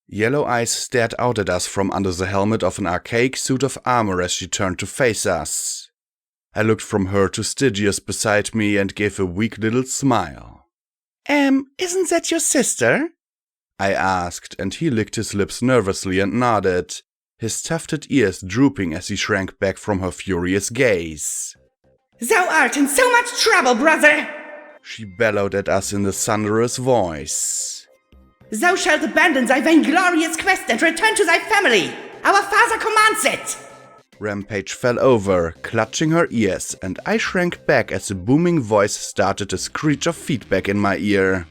Yellow eyes stared out at us from under the helmet of an archaic suit of armor as she turned to face us. I looked from her to Stygius beside me and gave a weak little smile. Isn't that your sister? I asked, and he licked his lips nervously and nodded, his tufted ears drooping as he shrank back from her furious gaze. Thou art in so much trouble, brother! She bellowed at us in the thunderous voice. Thou shalt abandon thy vainglorious quest and return to thy family! Our father commands it! Rampage fell over, clutching her ears, and I shrank back as the booming voice started a screech of feedback in my ear.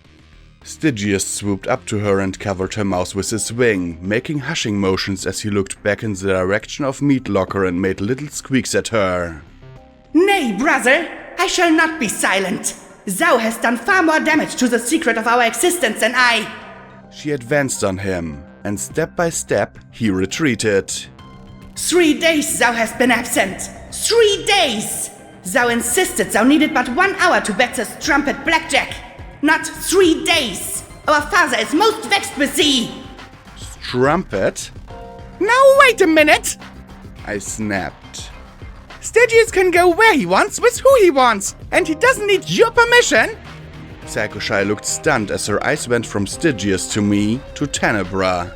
Stygius swooped up to her and covered her mouth with his wing, making hushing motions as he looked back in the direction of Meat Locker and made little squeaks at her. Nay, brother, I shall not be silent. Thou hast done far more damage to the secret of our existence than I. She advanced on him, and step by step he retreated. 3 days thou hast been absent. 3 days! Thou insisted thou needed but 1 hour to bet this trumpet blackjack. Not 3 days. Our father is most vexed with thee. Strumpet? Now wait a minute! I snapped. Stygius can go where he wants with who he wants, and he doesn't need your permission! Psycho-Shy looked stunned as her eyes went from Stygius to me to Tenebra.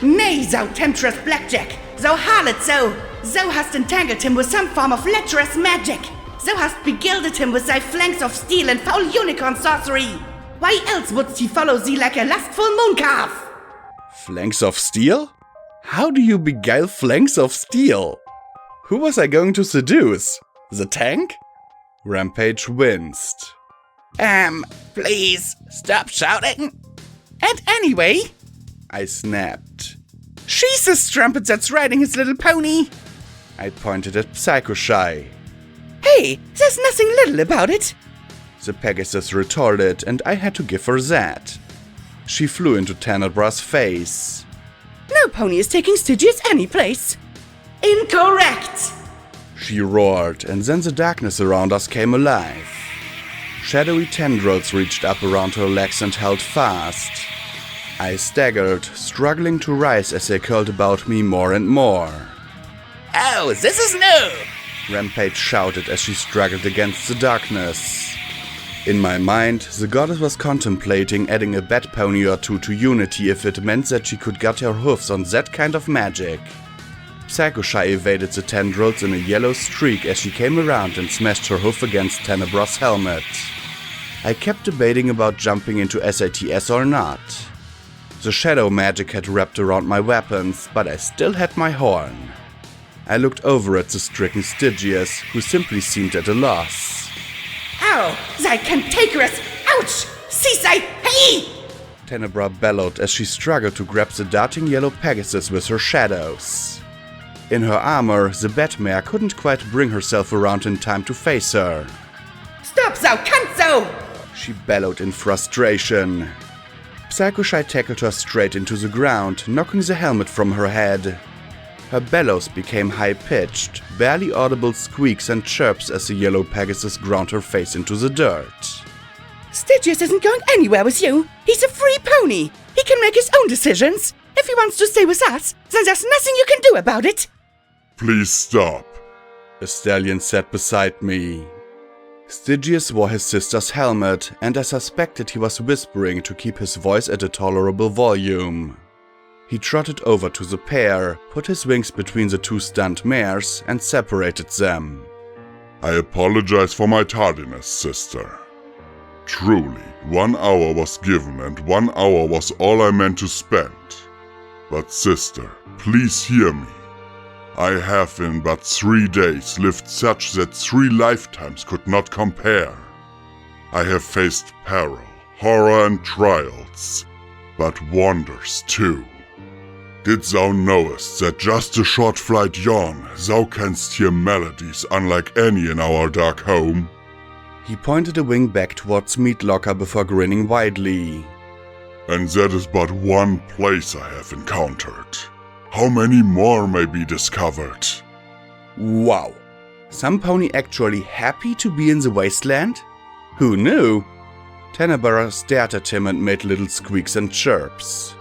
Nay, thou temptress blackjack! Thou harlot thou! Thou hast entangled him with some form of lecherous magic! Thou hast begilded him with thy flanks of steel and foul unicorn sorcery! Why else wouldst he follow thee like a lustful mooncalf? Flanks of steel? How do you beguile flanks of steel? Who was I going to seduce? The tank? Rampage winced. Please, stop shouting. And anyway, I snapped. she's the strumpet that's riding his little pony. I pointed at Psycho-Shy. Hey, there's nothing little about it. The Pegasus retorted, and I had to give her that. She flew into Tenebra's face. No pony is taking Stygius any place. Incorrect! She roared, and then the darkness around us came alive. Shadowy tendrils reached up around her legs and held fast. I staggered, struggling to rise as they curled about me more and more. Oh, this is new! Rampage shouted as she struggled against the darkness. In my mind, the goddess was contemplating adding a bat pony or two to Unity if it meant that she could get her hoofs on that kind of magic. Psycho-Shy evaded the tendrils in a yellow streak as she came around and smashed her hoof against Tenebra's helmet. I kept debating about jumping into SATS or not. The shadow magic had wrapped around my weapons, but I still had my horn. I looked over at the stricken Stygius, who simply seemed at a loss. Ow! Thy cantankerous! Ouch! Seize thy... Hey! Tenebra bellowed as she struggled to grab the darting yellow Pegasus with her shadows. In her armor, the Batmare couldn't quite bring herself around in time to face her. Stop thou cunt thou! She bellowed in frustration. Psycho-Shy tackled her straight into the ground, knocking the helmet from her head. Her bellows became high-pitched, barely audible squeaks and chirps as the yellow Pegasus ground her face into the dirt. Stygius isn't going anywhere with you. He's a free pony. He can make his own decisions. If he wants to stay with us, then there's nothing you can do about it. Please stop. A stallion sat beside me. Stygius wore his sister's helmet, and I suspected he was whispering to keep his voice at a tolerable volume. He trotted over to the pair, put his wings between the two stunned mares, and separated them. I apologize for my tardiness, sister. Truly, 1 hour was given and 1 hour was all I meant to spend. But sister, please hear me. I have in but 3 days lived such that 3 lifetimes could not compare. I have faced peril, horror and trials, but wonders too. Didst thou knowest that just a short flight yon, thou canst hear melodies unlike any in our dark home? He pointed a wing back towards Meatlocker before grinning widely. And that is but one place I have encountered. How many more may be discovered? Wow. Some pony actually happy to be in the wasteland? Who knew? Tenebra stared at him and made little squeaks and chirps.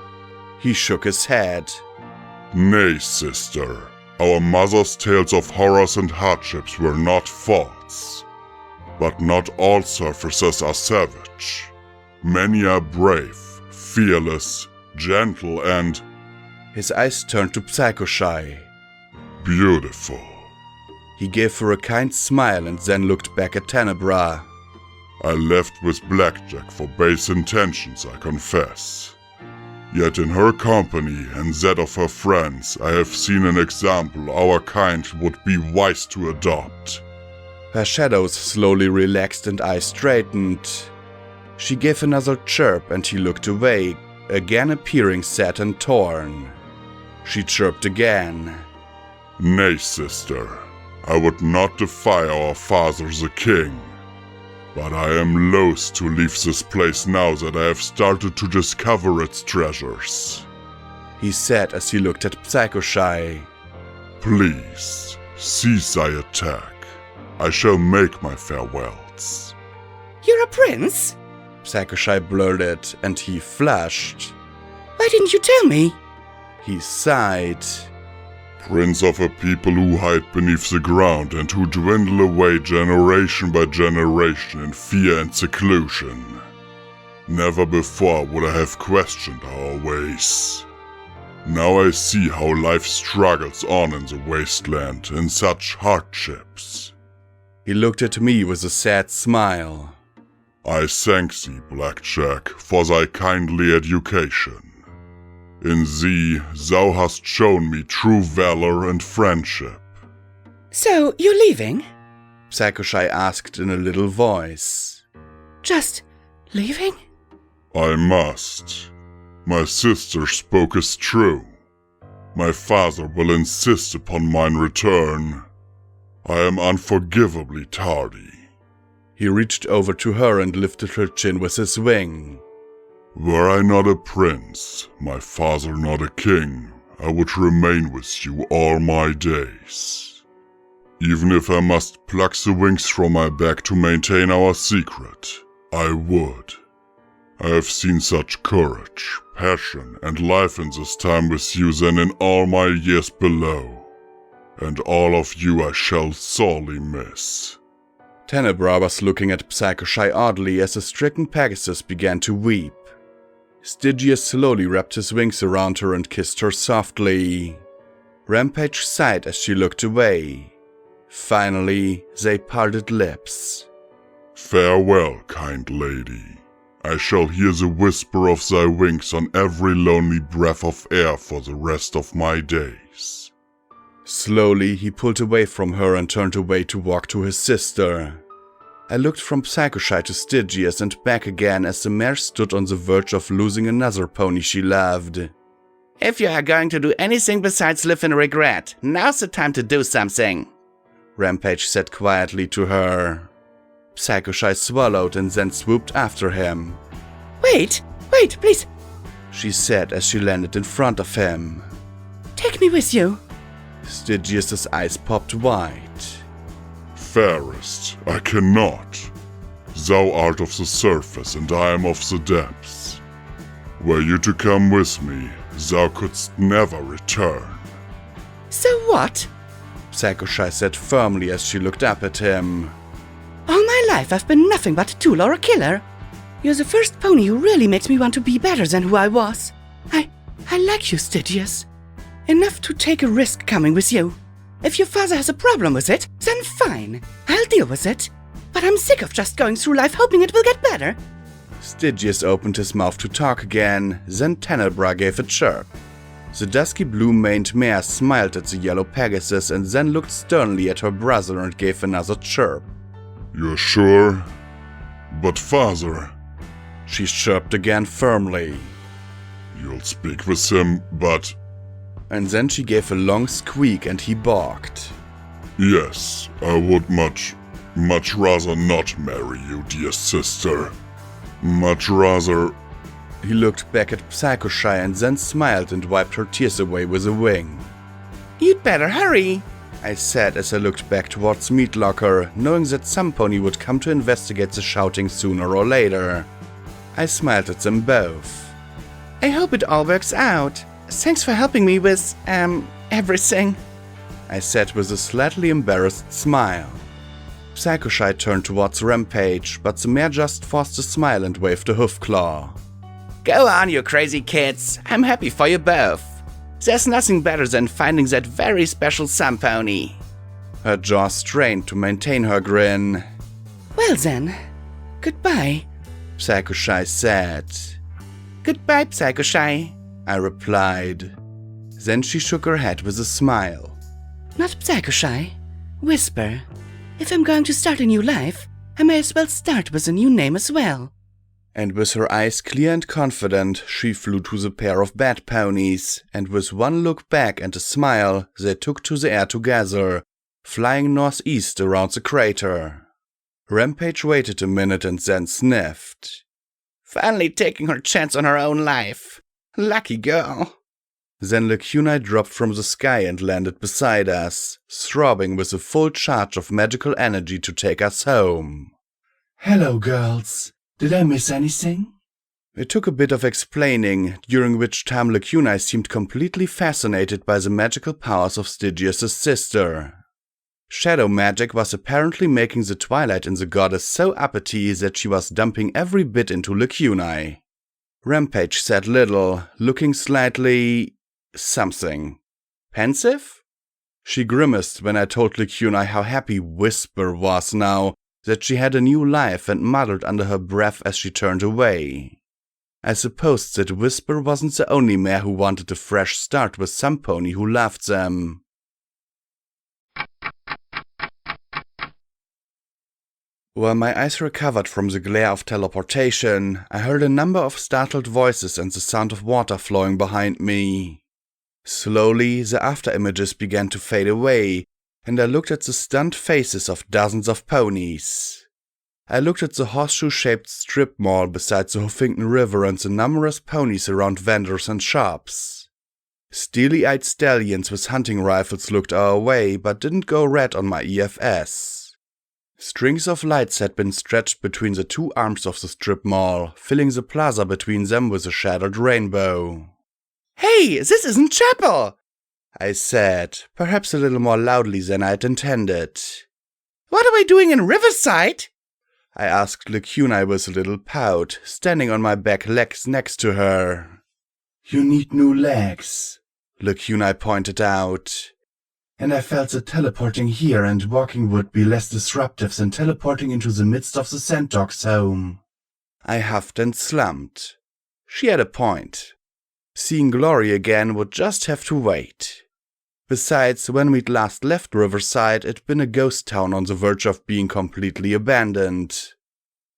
He shook his head. Nay, sister. Our mother's tales of horrors and hardships were not false. But not all surfacers are savage. Many are brave, fearless, gentle, and... His eyes turned to Psycho-Shy. beautiful. He gave her a kind smile and then looked back at Tenebra. I left with Blackjack for base intentions, I confess. Yet in her company and that of her friends, I have seen an example our kind would be wise to adopt. Her shadows slowly relaxed and eyes straightened. She gave another chirp and he looked away, again appearing sad and torn. She chirped again. Nay, sister, I would not defy our father the king. But I am loath to leave this place now that I have started to discover its treasures. He said as he looked at Psycho-Shy. Please, cease thy attack. I shall make my farewells. You're a prince? Psycho-Shy blurted, and he flushed. Why didn't you tell me? He sighed. Prince of a people who hide beneath the ground and who dwindle away generation by generation in fear and seclusion. Never before would I have questioned our ways. Now I see how life struggles on in the wasteland in such hardships. He looked at me with a sad smile. I thank thee, Blackjack, for thy kindly education. In thee, thou hast shown me true valor and friendship. So, you're leaving? Psycho-Shy asked in a little voice. Just leaving? I must. My sister spoke as true. My father will insist upon mine return. I am unforgivably tardy. He reached over to her and lifted her chin with his wing. Were I not a prince, my father not a king, I would remain with you all my days. Even if I must pluck the wings from my back to maintain our secret, I would. I have seen such courage, passion, and life in this time with you than in all my years below. And all of you I shall sorely miss. Tenebra was looking at Psycho-Shy oddly as the stricken Pegasus began to weep. Stygius slowly wrapped his wings around her and kissed her softly. Rampage sighed as she looked away. Finally, they parted lips. Farewell, kind lady. I shall hear the whisper of thy wings on every lonely breath of air for the rest of my days. Slowly, he pulled away from her and turned away to walk to his sister. I looked from Psycho-Shy to Stygius and back again as the mare stood on the verge of losing another pony she loved. If you are going to do anything besides live in regret, now's the time to do something. Rampage said quietly to her. Psycho-Shy swallowed and then swooped after him. Wait, please. She said as she landed in front of him. Take me with you. Stygius's eyes popped wide. Fairest, I cannot. Thou art of the surface and I am of the depths. Were you to come with me, thou couldst never return. So what? Psycho-Shy said firmly as she looked up at him. All my life I've been nothing but a tool or a killer. You're the first pony who really makes me want to be better than who I was. I like you, Stygius. Enough to take a risk coming with you. If your father has a problem with it, then fine. I'll deal with it. But I'm sick of just going through life hoping it will get better. Stygius opened his mouth to talk again, then Tenebra gave a chirp. The dusky blue-maned mare smiled at the yellow Pegasus and then looked sternly at her brother and gave another chirp. You're sure? But father... She chirped again firmly. You'll speak with him, but... And then she gave a long squeak and he barked. Yes, I would much rather not marry you, dear sister. Much rather... He looked back at Psycho-Shy and then smiled and wiped her tears away with a wing. You'd better hurry, I said as I looked back towards Meatlocker, knowing that some pony would come to investigate the shouting sooner or later. I smiled at them both. I hope it all works out. Thanks for helping me with, everything, I said with a slightly embarrassed smile. Psycho-Shy turned towards Rampage, but the mare just forced a smile and waved a hoof claw. Go on, you crazy kids. I'm happy for you both. There's nothing better than finding that very special sun pony. Her jaw strained to maintain her grin. Well then, goodbye, Psycho-Shy said. Goodbye, Psycho-Shy, I replied. Then she shook her head with a smile. Not Psycho-Shy. Whisper. If I'm going to start a new life, I may as well start with a new name as well. And with her eyes clear and confident, she flew to the pair of bad ponies, and with one look back and a smile, they took to the air together, flying northeast around the crater. Rampage waited a minute and then sniffed. Finally taking her chance on her own life. Lucky girl. Then Lacuna dropped from the sky and landed beside us, throbbing with a full charge of magical energy to take us home. Hello, girls. Did I miss anything? It took a bit of explaining, during which time Lacuna seemed completely fascinated by the magical powers of Stygius' sister. Shadow magic was apparently making the twilight in the goddess so uppity that she was dumping every bit into Lacuna. Rampage said little, looking slightly... something. Pensive? She grimaced when I told Lacuna how happy Whisper was now, that she had a new life, and muttered under her breath as she turned away. I supposed that Whisper wasn't the only mare who wanted a fresh start with some pony who loved them. While my eyes recovered from the glare of teleportation, I heard a number of startled voices and the sound of water flowing behind me. Slowly, the after-images began to fade away, and I looked at the stunned faces of dozens of ponies. I looked at the horseshoe-shaped strip mall beside the Huffington River and the numerous ponies around vendors and shops. Steely-eyed stallions with hunting rifles looked our way, but didn't go red on my EFS. Strings of lights had been stretched between the two arms of the strip mall, filling the plaza between them with a shattered rainbow. Hey, this isn't Chapel! I said, perhaps a little more loudly than I'd intended. What are we doing in Riverside? I asked Lacuna with a little pout, standing on my back legs next to her. You need new legs, Lacuna pointed out. And I felt that teleporting here and walking would be less disruptive than teleporting into the midst of the Sand Dog's home. I huffed and slumped. She had a point. Seeing Glory again would just have to wait. Besides, when we'd last left Riverside, it'd been a ghost town on the verge of being completely abandoned.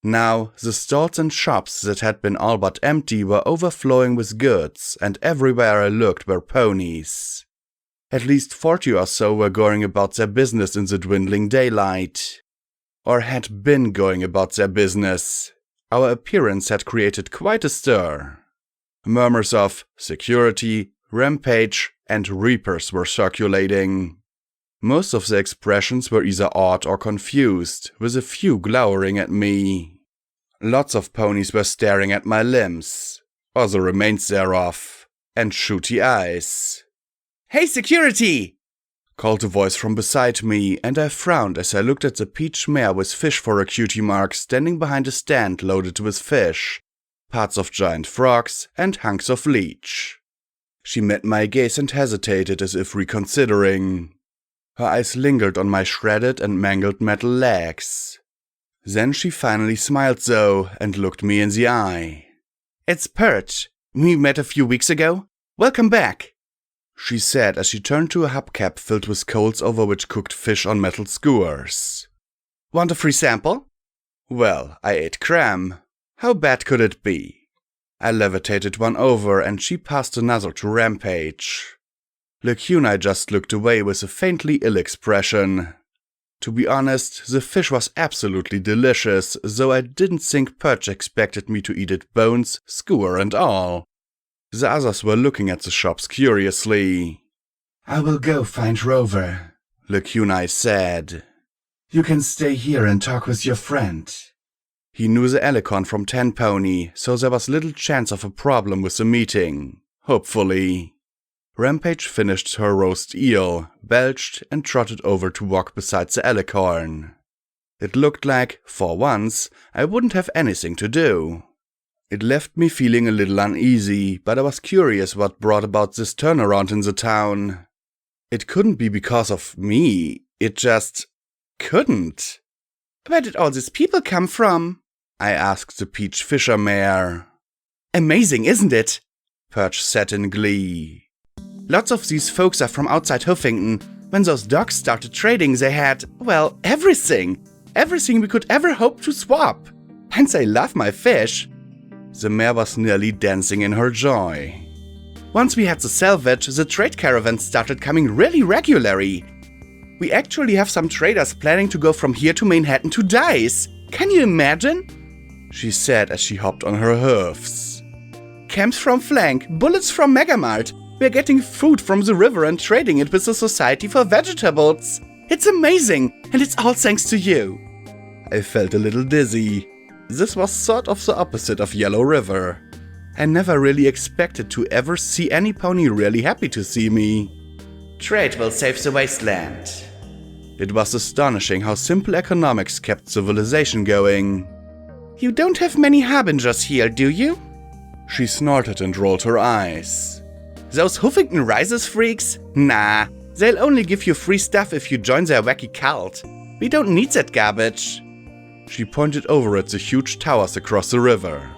Now, the stalls and shops that had been all but empty were overflowing with goods, and everywhere I looked were ponies. At least 40 or so were going about their business in the dwindling daylight. Or had been going about their business. Our appearance had created quite a stir. Murmurs of security, rampage, and reapers were circulating. Most of the expressions were either awed or confused, with a few glowering at me. Lots of ponies were staring at my limbs, or the remains thereof, and shooty eyes. Hey, security! Called a voice from beside me, and I frowned as I looked at the peach mare with fish for a cutie mark standing behind a stand loaded with fish, parts of giant frogs, and hunks of leech. She met my gaze and hesitated as if reconsidering. Her eyes lingered on my shredded and mangled metal legs. Then she finally smiled though, and looked me in the eye. It's Perch. We met a few weeks ago. Welcome back, she said as she turned to a hubcap filled with coals over which cooked fish on metal skewers. Want a free sample? Well, I ate crab. How bad could it be? I levitated one over and she passed another to Rampage. Lacuna just looked away with a faintly ill expression. To be honest, the fish was absolutely delicious, though I didn't think Perch expected me to eat it bones, skewer and all. The others were looking at the shops curiously. I will go find Rover, Lacuna said. You can stay here and talk with your friend. He knew the Alicorn from Ten Pony, so there was little chance of a problem with the meeting. Hopefully. Rampage finished her roast eel, belched, and trotted over to walk beside the Alicorn. It looked like, for once, I wouldn't have anything to do. It left me feeling a little uneasy, but I was curious what brought about this turnaround in the town. It couldn't be because of me, it just couldn't. Where did all these people come from? I asked the peach fisher mare. Amazing, isn't it? Perch said in glee. Lots of these folks are from outside Huffington. When those dogs started trading, they had, well, everything. Everything we could ever hope to swap. And they love my fish. The mare was nearly dancing in her joy. Once we had the salvage, the trade caravans started coming really regularly. We actually have some traders planning to go from here to Manhattan to Dice. Can you imagine? She said as she hopped on her hoofs. Camps from Flank, bullets from Megamart. We're getting food from the river and trading it with the Society for Vegetables. It's amazing, and it's all thanks to you. I felt a little dizzy. This was sort of the opposite of Yellow River. I never really expected to ever see any pony really happy to see me. Trade will save the wasteland. It was astonishing how simple economics kept civilization going. You don't have many harbingers here, do you? She snorted and rolled her eyes. Those Huffington Rises freaks? Nah, they'll only give you free stuff if you join their wacky cult. We don't need that garbage. She pointed over at the huge towers across the river.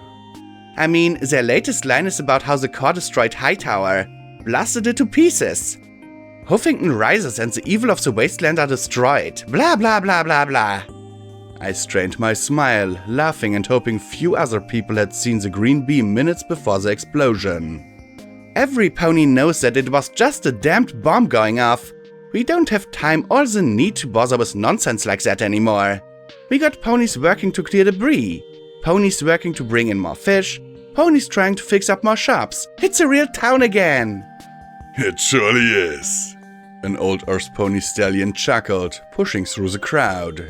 I mean, their latest line is about how the core destroyed Hightower, blasted it to pieces. Huffington Rises and the evil of the wasteland are destroyed. Blah blah blah blah blah. I strained my smile, laughing and hoping few other people had seen the green beam minutes before the explosion. Every pony knows that it was just a damned bomb going off. We don't have time or the need to bother with nonsense like that anymore. We got ponies working to clear debris, ponies working to bring in more fish, ponies trying to fix up more shops. It's a real town again. It surely is. An old Earth pony stallion chuckled, pushing through the crowd.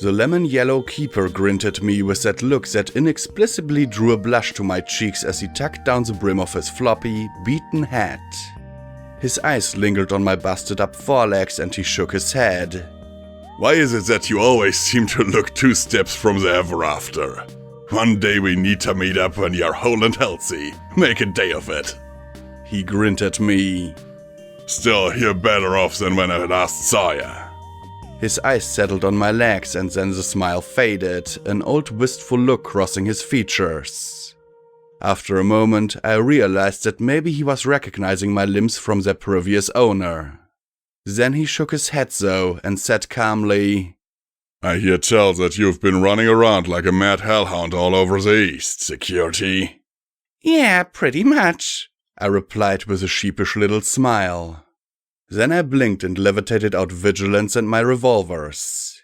The lemon-yellow keeper grinned at me with that look that inexplicably drew a blush to my cheeks as he tucked down the brim of his floppy, beaten hat. His eyes lingered on my busted-up forelegs and he shook his head. Why is it that you always seem to look 2 steps from the ever after? One day we need to meet up when you're whole and healthy. Make a day of it. He grinned at me. Still, you're better off than when I last saw ya. His eyes settled on my legs and then the smile faded, an old wistful look crossing his features. After a moment, I realized that maybe he was recognizing my limbs from their previous owner. Then he shook his head though and said calmly, I hear tell that you've been running around like a mad hellhound all over the East, security. Yeah, pretty much, I replied with a sheepish little smile. Then I blinked and levitated out vigilance and my revolvers.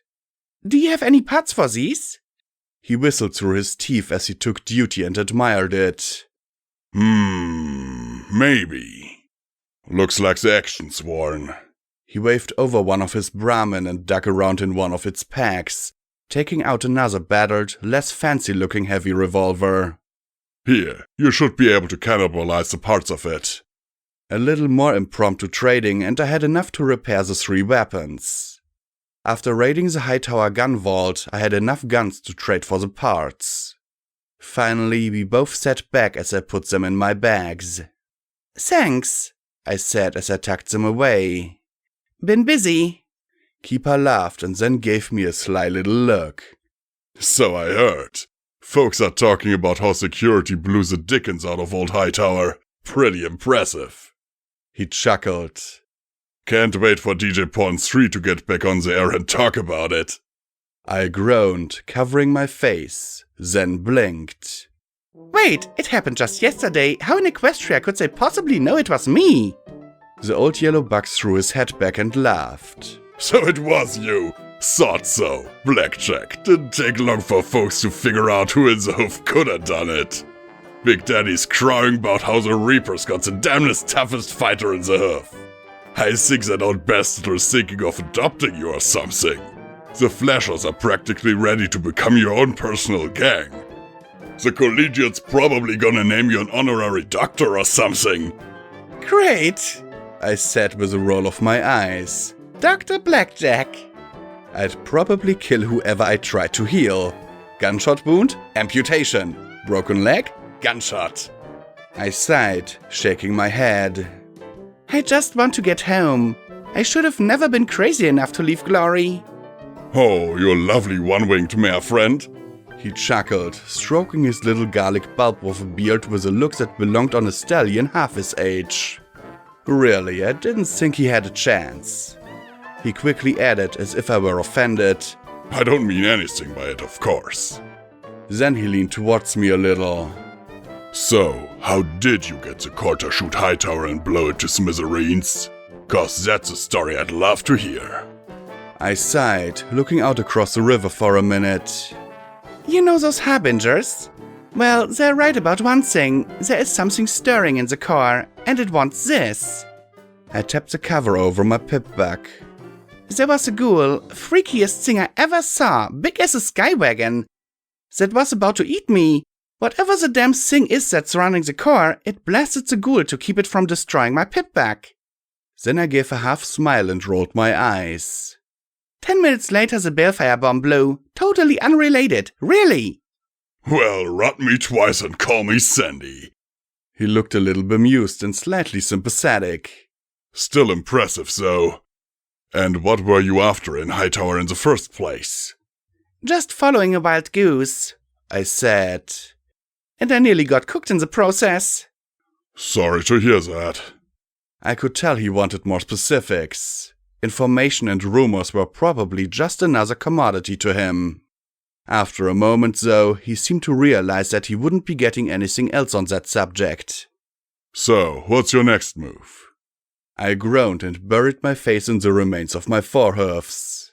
Do you have any parts for these? He whistled through his teeth as he took duty and admired it. Maybe. Looks like the action's worn. He waved over one of his Brahmin and dug around in one of its packs, taking out another battered, less fancy-looking heavy revolver. Here, you should be able to cannibalize the parts of it. A little more impromptu trading and I had enough to repair the 3 weapons. After raiding the Hightower gun vault, I had enough guns to trade for the parts. Finally, we both sat back as I put them in my bags. Thanks, I said as I tucked them away. Been busy. Keeper laughed and then gave me a sly little look. So I heard. Folks are talking about how security blew the dickens out of old Hightower. Pretty impressive. He chuckled. Can't wait for DJ Pawn 3 to get back on the air and talk about it. I groaned, covering my face, then blinked. Wait, it happened just yesterday. How in Equestria could they possibly know it was me? The old yellow buck threw his head back and laughed. So it was you. Thought so. Blackjack. Didn't take long for folks to figure out who in the hoof could have done it. Big Daddy's crowing about how the Reaper's got the damnedest toughest fighter in the hoof. I think that old bastard was thinking of adopting you or something. The Flashers are practically ready to become your own personal gang. The Collegiate's probably gonna name you an honorary doctor or something. Great, I said with a roll of my eyes. Dr. Blackjack. I'd probably kill whoever I tried to heal. Gunshot wound, amputation. Broken leg, gunshot. I sighed, shaking my head. I just want to get home. I should have never been crazy enough to leave Glory. Oh, your lovely one-winged mare friend. He chuckled, stroking his little garlic bulb with a beard with a look that belonged on a stallion half his age. Really, I didn't think he had a chance. He quickly added, as if I were offended, I don't mean anything by it, of course. Then he leaned towards me a little. So, how did you get the core to shoot Hightower and blow it to smithereens? 'Cause that's a story I'd love to hear. I sighed, looking out across the river for a minute. You know those harbingers? Well, they're right about one thing. There is something stirring in the core, and it wants this. I tapped the cover over my pipback. There was a ghoul, freakiest thing I ever saw, big as a skywagon, that was about to eat me. Whatever the damn thing is that's surrounding the core, it blasted the ghoul to keep it from destroying my pipback. Then I gave a half smile and rolled my eyes. 10 minutes later the balefire bomb blew. Totally unrelated, really. Well, rot me twice and call me Sandy. He looked a little bemused and slightly sympathetic. Still impressive, though. And what were you after in Hightower in the first place? Just following a wild goose, I said. And I nearly got cooked in the process. Sorry to hear that. I could tell he wanted more specifics. Information and rumors were probably just another commodity to him. After a moment, though, he seemed to realize that he wouldn't be getting anything else on that subject. So, what's your next move? I groaned and buried my face in the remains of my forehoofs.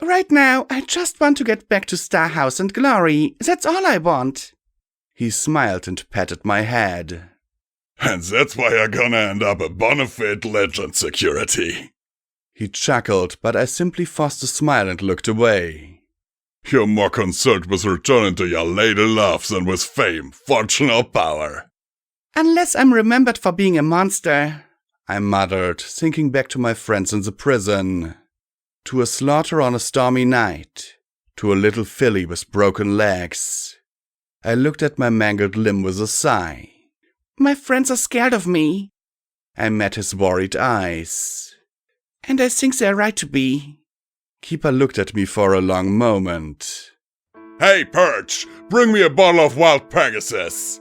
Right now, I just want to get back to Star House and glory. That's all I want. He smiled and patted my head. And that's why you're gonna end up a bona fide legend security. He chuckled, but I simply forced a smile and looked away. You're more concerned with returning to your lady loves than with fame, fortune, or power. Unless I'm remembered for being a monster, I muttered, thinking back to my friends in the prison. To a slaughter on a stormy night. To a little filly with broken legs. I looked at my mangled limb with a sigh. My friends are scared of me. I met his worried eyes. And I think they're right to be. Keeper looked at me for a long moment. Hey, Perch! Bring me a bottle of wild Pegasus!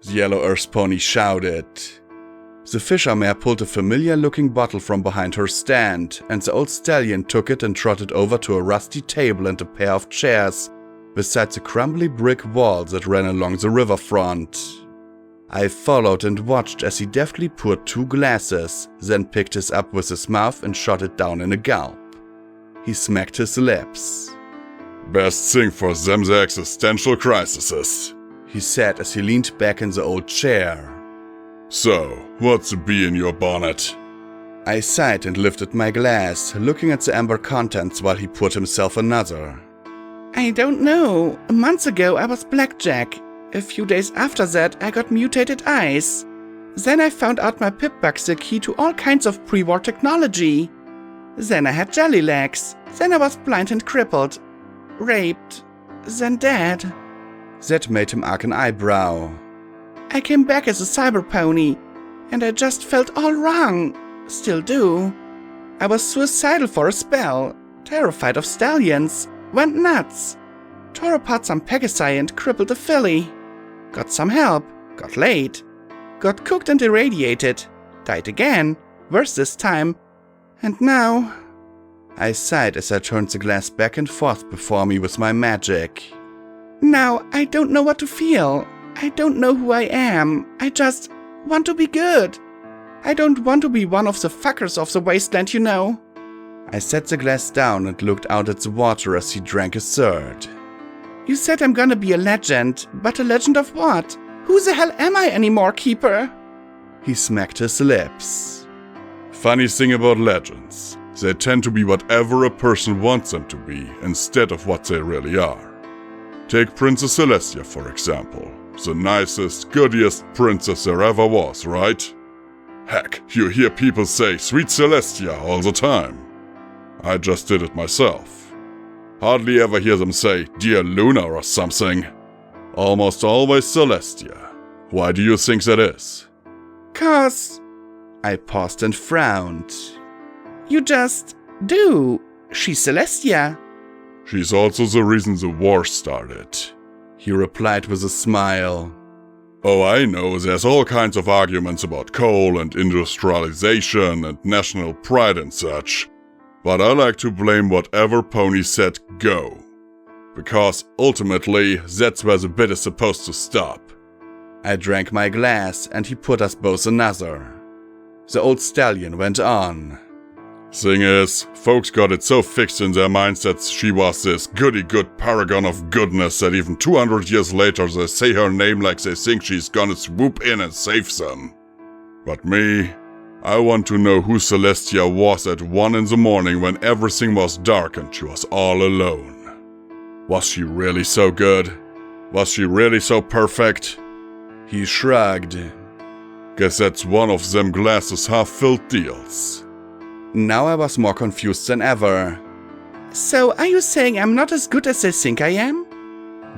The yellow earth pony shouted. The fishermare pulled a familiar-looking bottle from behind her stand, and the old stallion took it and trotted over to a rusty table and a pair of chairs, beside the crumbly brick wall that ran along the riverfront. I followed and watched as he deftly poured 2 glasses, then picked his up with his mouth and shot it down in a gulp. He smacked his lips. Best thing for them the existential crises, he said as he leaned back in the old chair. So, what's the bee in your bonnet? I sighed and lifted my glass, looking at the amber contents while he poured himself another. I don't know. A month ago I was Blackjack. A few days after that I got mutated eyes. Then I found out my pipback's the key to all kinds of pre-war technology. Then I had jelly legs. Then I was blind and crippled. Raped. Then dead. That made him arc an eyebrow. I came back as a cyber pony, and I just felt all wrong. Still do. I was suicidal for a spell, terrified of stallions, went nuts, tore apart some Pegasi and crippled a filly. Got some help, got laid, got cooked and irradiated, died again, worse this time, and now... I sighed as I turned the glass back and forth before me with my magic. Now I don't know what to feel. I don't know who I am. I just want to be good. I don't want to be one of the fuckers of the wasteland, you know. I set the glass down and looked out at the water as he drank a third. You said I'm gonna be a legend, but a legend of what? Who the hell am I anymore, Keeper? He smacked his lips. Funny thing about legends, they tend to be whatever a person wants them to be, instead of what they really are. Take Princess Celestia, for example. The nicest, goodiest princess there ever was, right? Heck, you hear people say Sweet Celestia all the time. I just did it myself. Hardly ever hear them say Dear Luna or something. Almost always Celestia. Why do you think that is? 'Cause... I paused and frowned. You just do. She's Celestia. She's also the reason the war started, he replied with a smile. Oh, I know, there's all kinds of arguments about coal and industrialization and national pride and such, but I like to blame whatever pony said go. Because ultimately, that's where the bit is supposed to stop. I drank my glass and he put us both another. The old stallion went on. Thing is, folks got it so fixed in their minds that she was this goody-good paragon of goodness that even 200 years later they say her name like they think she's gonna swoop in and save them. But me, I want to know who Celestia was at 1 in the morning when everything was dark and she was all alone. Was she really so good? Was she really so perfect? He shrugged. Guess that's one of them glasses half-filled deals. Now I was more confused than ever. So, are you saying I'm not as good as they think I am?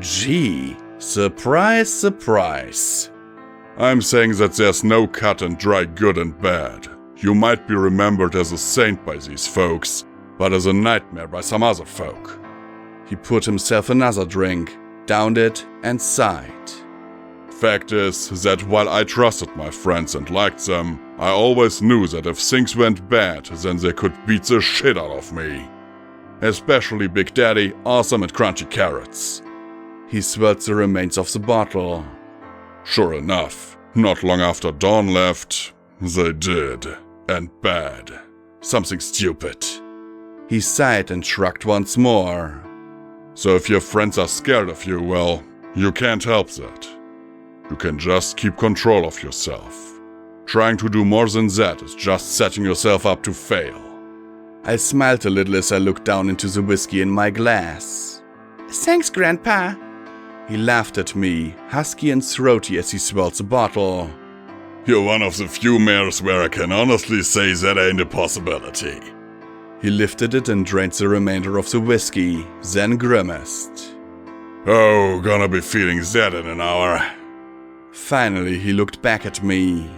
Gee, surprise, surprise. I'm saying that there's no cut and dry good and bad. You might be remembered as a saint by these folks, but as a nightmare by some other folk. He put himself another drink, downed it, and sighed. Fact is that while I trusted my friends and liked them, I always knew that if things went bad, then they could beat the shit out of me. Especially Big Daddy, Awesome and Crunchy Carrots. He swirled the remains of the bottle. Sure enough, not long after Dawn left, they did. And bad. Something stupid. He sighed and shrugged once more. So if your friends are scared of you, well, you can't help that. You can just keep control of yourself. Trying to do more than that is just setting yourself up to fail. I smiled a little as I looked down into the whiskey in my glass. Thanks, Grandpa. He laughed at me, husky and throaty as he swirled the bottle. You're one of the few mares where I can honestly say that ain't a possibility. He lifted it and drained the remainder of the whiskey, then grimaced. Oh, gonna be feeling that in an hour. Finally, he looked back at me.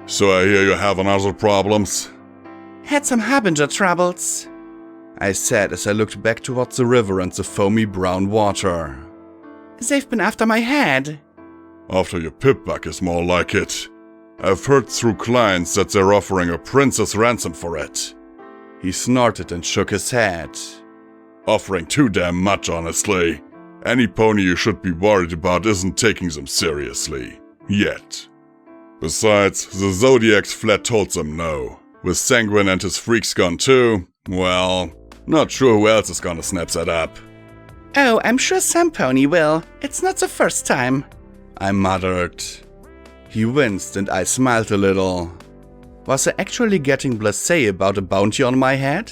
So I hear you having other problems? Had some harbinger troubles, I said as I looked back towards the river and the foamy brown water. They've been after my head. After your pipback is more like it. I've heard through clients that they're offering a princess ransom for it. He snorted and shook his head. Offering too damn much, honestly. Any pony you should be worried about isn't taking them seriously. Yet. Besides, the Zodiac's flat told them no. With Sanguine and his freaks gone too, well, not sure who else is gonna snap that up. Oh, I'm sure some pony will. It's not the first time. I muttered. He winced and I smiled a little. Was I actually getting blasé about a bounty on my head?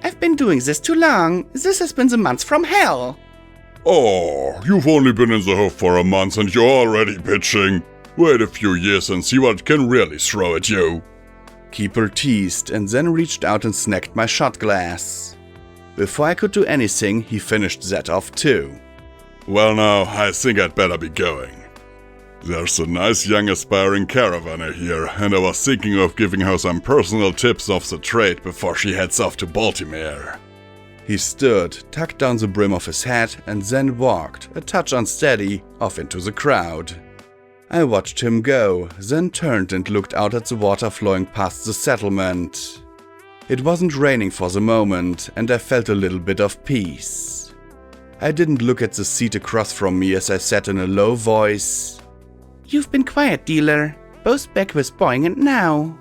I've been doing this too long. This has been the months from hell. Oh, you've only been in the hole for a month and you're already bitching. Wait a few years and see what can really throw at you. Keeper teased and then reached out and snagged my shot glass. Before I could do anything, he finished that off too. Well now, I think I'd better be going. There's a nice young aspiring caravaner here, and I was thinking of giving her some personal tips of the trade before she heads off to Baltimore. He stood, tucked down the brim of his hat, and then walked, a touch unsteady, off into the crowd. I watched him go, then turned and looked out at the water flowing past the settlement. It wasn't raining for the moment, and I felt a little bit of peace. I didn't look at the seat across from me as I said in a low voice, "You've been quiet, dealer. Both back with Boing and now."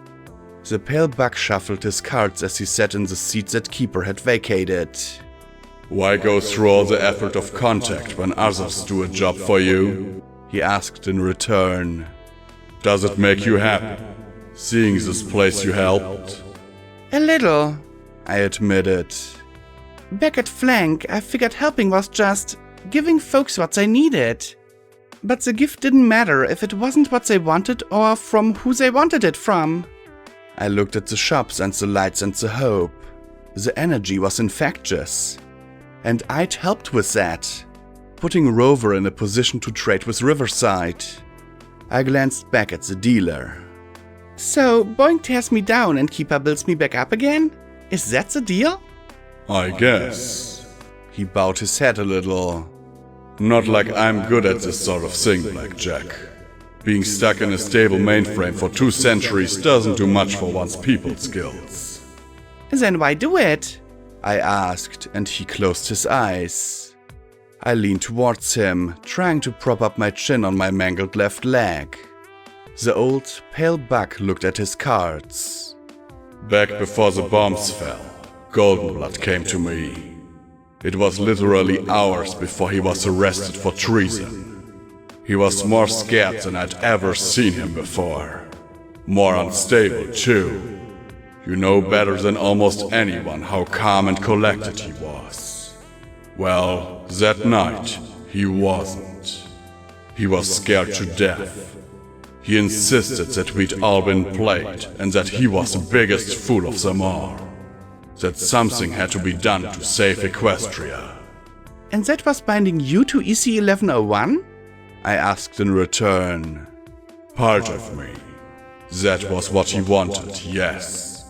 The pale buck shuffled his cards as he sat in the seat that Keeper had vacated. "Why go through all the effort of contact when others do a job for you?" he asked in return. "Does it make you happy, seeing this place you helped?" "A little," I admitted. "Back at Flank, I figured helping was just giving folks what they needed. But the gift didn't matter if it wasn't what they wanted or from who they wanted it from." I looked at the shops and the lights and the hope. The energy was infectious. And I'd helped with that, putting Rover in a position to trade with Riverside. I glanced back at the dealer. "So, Boing tears me down and Keeper builds me back up again? Is that the deal?" "I guess." He bowed his head a little. "Not like I'm good at this sort of thing, Blackjack. Being stuck in a stable mainframe for 2 centuries doesn't do much for one's people skills." "Then why do it?" I asked, and he closed his eyes. I leaned towards him, trying to prop up my chin on my mangled left leg. The old, pale buck looked at his cards. Back before the bombs fell, Goldenblood came to me. It was literally hours before he was arrested for treason. He was more scared than I'd ever seen him before. More unstable, too. You know better than almost anyone how calm and collected he was. Well, that night, he wasn't. He was scared to death. He insisted that we'd all been played and that he was the biggest fool of them all. That something had to be done to save Equestria. And that was binding you to EC 1101? I asked in return. Part of me. That was what he wanted, yes.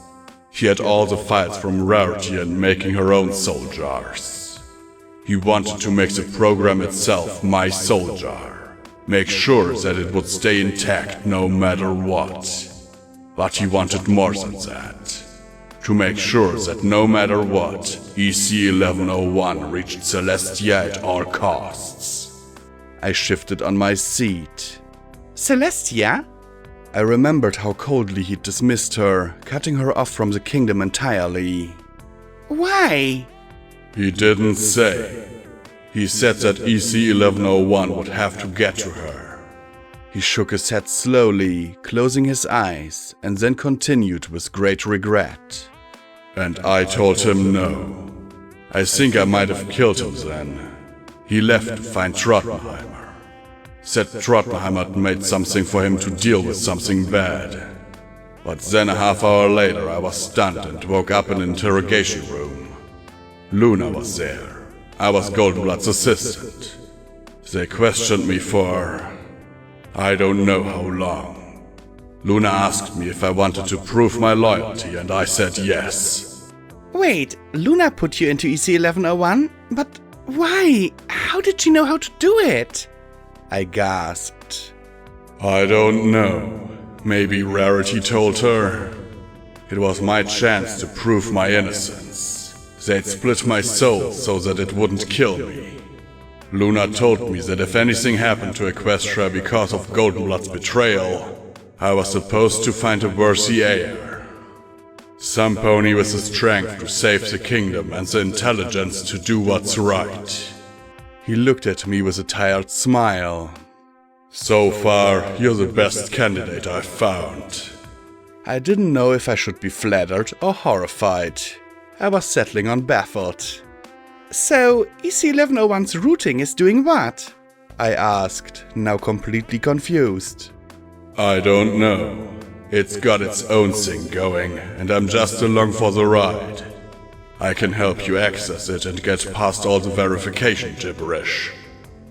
He had all the files from Rarity and making her own soul jars. He wanted to make the program itself my soul jar. Make sure that it would stay intact no matter what. But he wanted more than that. To make sure that no matter what, EC 1101 reached Celestia at all costs. I shifted on my seat. Celestia? I remembered how coldly he'd dismissed her, cutting her off from the kingdom entirely. Why? He didn't say. He said that EC 1101 would have to get to her. He shook his head slowly, closing his eyes, and then continued with great regret. And I told him no. I think I might have killed him then. He left to find Trottenheimer. Said Trottenheimer had made something for him to deal with something bad. But then a half hour later I was stunned and woke up in an interrogation room. Luna was there. I was Goldenblood's assistant. They questioned me for I don't know how long. Luna asked me if I wanted to prove my loyalty and I said yes. Wait, Luna put you into EC 1101? But why? How did she know how to do it? I gasped. I don't know. Maybe Rarity told her. It was my chance to prove my innocence. They'd split my soul so that it wouldn't kill me. Luna told me that if anything happened to Equestria because of Goldenblood's betrayal, I was supposed to find a worthy heir. Some pony with the strength to save the kingdom and the intelligence to do what's right. He looked at me with a tired smile. So far, you're the best candidate I've found. I didn't know if I should be flattered or horrified. I was settling on baffled. So, EC 1101's routing is doing what? I asked, now completely confused. I don't know. It's got its own thing going, and I'm just along for the ride. I can help you access it and get past all the verification gibberish.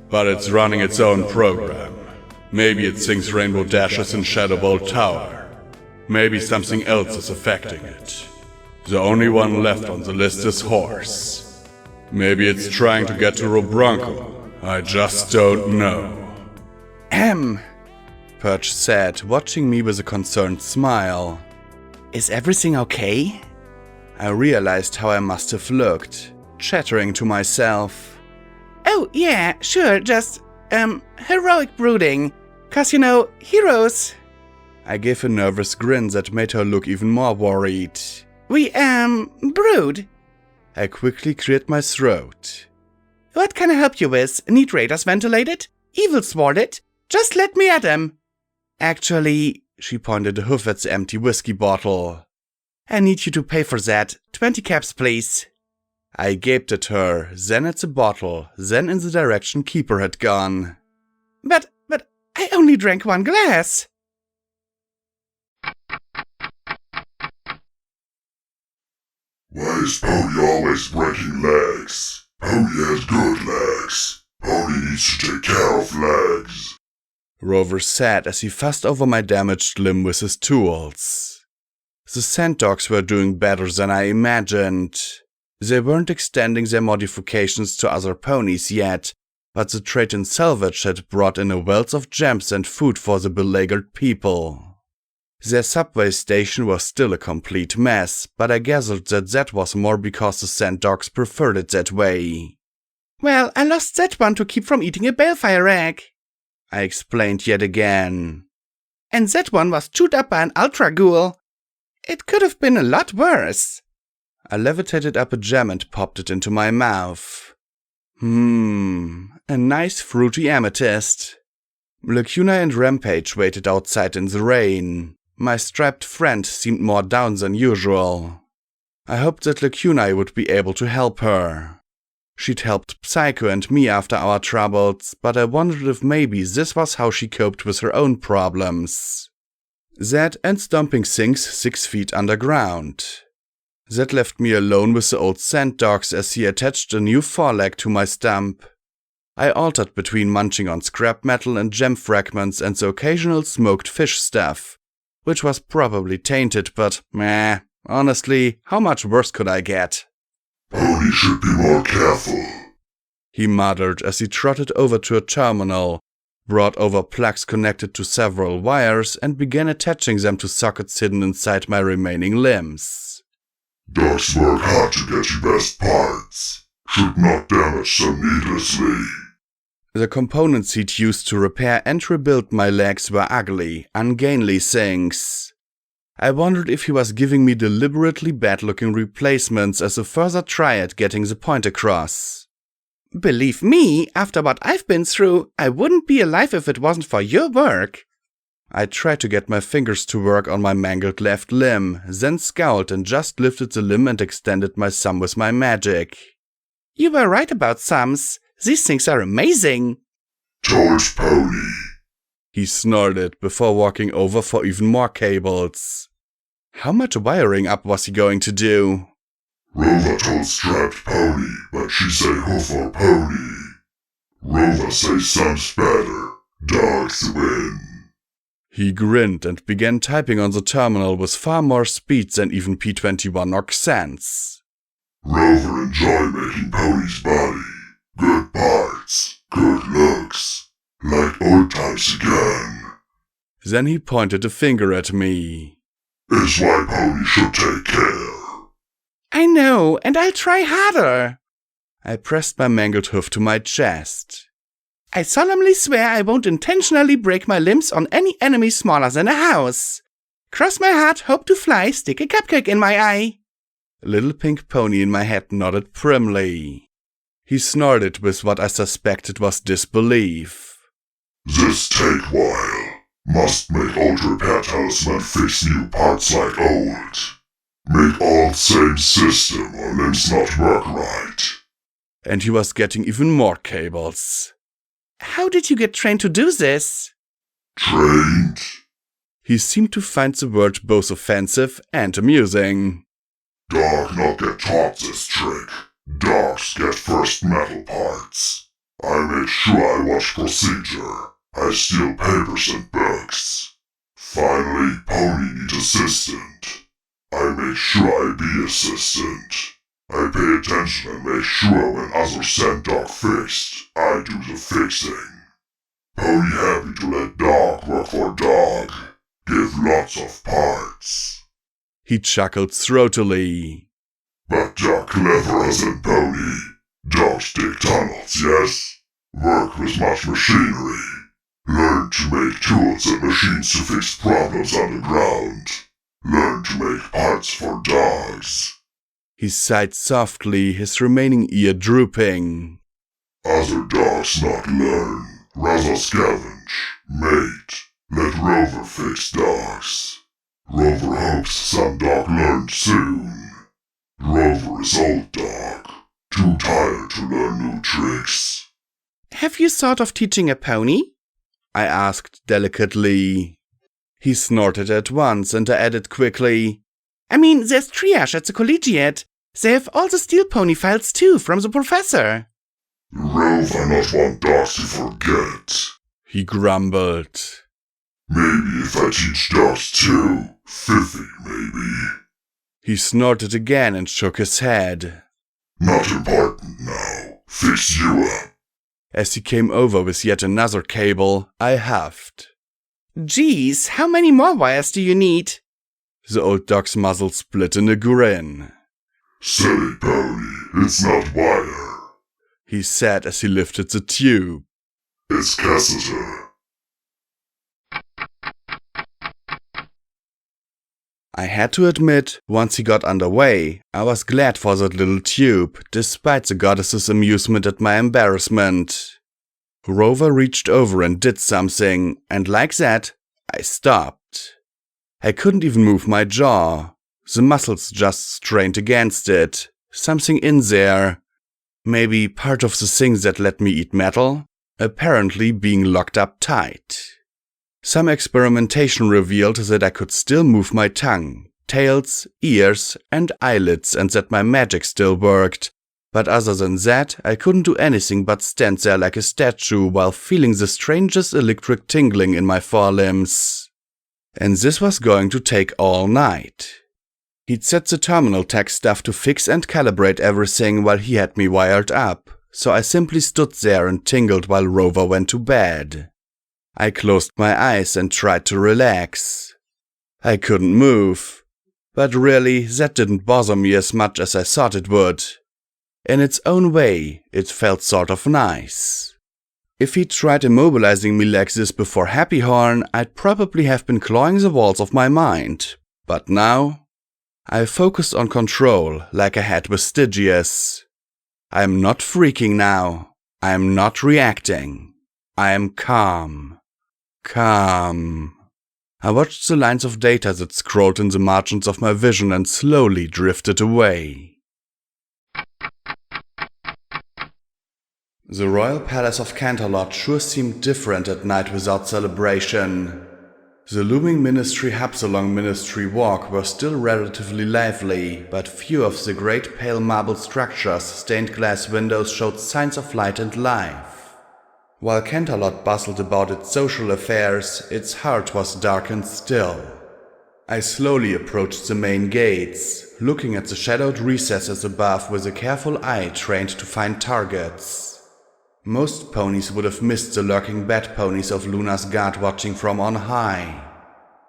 But it's running its own program. Maybe it thinks Rainbow Dash is in Shadowbolt Tower. Maybe something else is affecting it. The only one left on the list is Horse. Maybe it's trying to get to Robronco. I just don't know. Perch said, watching me with a concerned smile. Is everything okay? I realized how I must have looked, chattering to myself. Oh, yeah, sure, just, heroic brooding. 'Cause, you know, heroes. I gave a nervous grin that made her look even more worried. We, brood. I quickly cleared my throat. What can I help you with? Need raiders ventilated? Evil sworded? Just let me at 'em. Actually, she pointed a hoof at the empty whiskey bottle. I need you to pay for that. 20 caps, please. I gaped at her, then at the bottle, then in the direction Keeper had gone. But I only drank one glass. Why is Pony always breaking legs? Pony has good legs. Pony needs to take care of legs. Rover said as he fussed over my damaged limb with his tools. The sand dogs were doing better than I imagined. They weren't extending their modifications to other ponies yet, but the trade in salvage had brought in a wealth of gems and food for the beleaguered people. Their subway station was still a complete mess, but I gathered that was more because the sand dogs preferred it that way. Well, I lost that one to keep from eating a balefire egg, I explained yet again. And that one was chewed up by an ultra ghoul. It could have been a lot worse. I levitated up a gem and popped it into my mouth. A nice fruity amethyst. Lacuna and Rampage waited outside in the rain. My strapped friend seemed more down than usual. I hoped that Lacuna would be able to help her. She'd helped Psycho and me after our troubles, but I wondered if maybe this was how she coped with her own problems. That and stomping things 6 feet underground. That left me alone with the old sand dogs as he attached a new foreleg to my stump. I altered between munching on scrap metal and gem fragments and the occasional smoked fish stuff, which was probably tainted, but meh, honestly, how much worse could I get? Pony should be more careful, he muttered as he trotted over to a terminal, brought over plugs connected to several wires, and began attaching them to sockets hidden inside my remaining limbs. Dogs work hard to get you best parts. Should not damage them needlessly. The components he'd used to repair and rebuild my legs were ugly, ungainly things. I wondered if he was giving me deliberately bad-looking replacements as a further try at getting the point across. Believe me, after what I've been through, I wouldn't be alive if it wasn't for your work. I tried to get my fingers to work on my mangled left limb, then scowled and just lifted the limb and extended my thumb with my magic. You were right about thumbs. These things are amazing. Towards Pony, he snorted before walking over for even more cables. How much wiring up was he going to do? Rover told strapped Pony, but she say hoof or pony. Rover say thumbs better. Dogs win. He grinned and began typing on the terminal with far more speed than even P21 or sense. Rover enjoy making Pony's body. Good parts, good looks, like old times again. Then he pointed a finger at me. Is why Pony should take care. I know, and I'll try harder. I pressed my mangled hoof to my chest. I solemnly swear I won't intentionally break my limbs on any enemy smaller than a house. Cross my heart, hope to fly, stick a cupcake in my eye. A little pink pony in my head nodded primly. He snorted with what I suspected was disbelief. This take while. Must make old repair talisman fix new parts like old. Make all same system or limbs not work right. And he was getting even more cables. How did you get trained to do this? Trained? He seemed to find the word both offensive and amusing. Dog not get taught this trick. Dogs get first metal parts. I made sure I watch procedure. I steal papers and books. Finally, Pony need assistant. I make sure I be assistant. I pay attention and make sure when other send dog fixed, I do the fixing. Pony happy to let dog work for dog. Give lots of parts. He chuckled throatily. But dog cleverer than Pony. Dogs dig tunnels, yes? Work with much machinery. Learn to make tools and machines to fix problems underground. Learn to make parts for dogs. He sighed softly, his remaining ear drooping. Other dogs not learn, rather scavenge, mate. Let Rover fix dogs. Rover hopes some dog learns soon. Rover is old dog, too tired to learn new tricks. Have you thought of teaching a pony? I asked delicately. He snorted at once, and I added quickly, I mean, there's triage at the collegiate. They have all the steel pony files too, from the professor. Rover not want dogs to forget, he grumbled. Maybe if I teach dogs too, 50 maybe. He snorted again and shook his head. Not important now. Fix you up. As he came over with yet another cable, I huffed. Geez, how many more wires do you need? The old dog's muzzle split in a grin. Silly Pony, it's not wire, he said as he lifted the tube. It's catheter. I had to admit, once he got underway, I was glad for that little tube, despite the goddess's amusement at my embarrassment. Rover reached over and did something, and like that, I stopped. I couldn't even move my jaw. The muscles just strained against it. Something in there. Maybe part of the things that let me eat metal? Apparently being locked up tight. Some experimentation revealed that I could still move my tongue, tails, ears, and eyelids, and that my magic still worked. But other than that, I couldn't do anything but stand there like a statue while feeling the strangest electric tingling in my forelimbs. And this was going to take all night. He'd set the terminal tech stuff to fix and calibrate everything while he had me wired up, so I simply stood there and tingled while Rover went to bed. I closed my eyes and tried to relax. I couldn't move, but really that didn't bother me as much as I thought it would. In its own way, it felt sort of nice. If he'd tried immobilizing me like this before Happy Horn, I'd probably have been clawing the walls of my mind. But now, I focused on control like I had with Stygius. I'm not freaking now. I'm not reacting. I am calm. Calm. I watched the lines of data that scrolled in the margins of my vision and slowly drifted away. The royal palace of Canterlot sure seemed different at night without celebration. The looming ministry hubs along Ministry Walk were still relatively lively, but few of the great pale marble structures' stained glass windows showed signs of light and life. While Canterlot bustled about its social affairs, its heart was dark and still. I slowly approached the main gates, looking at the shadowed recesses above with a careful eye trained to find targets. Most ponies would have missed the lurking bat ponies of Luna's guard watching from on high.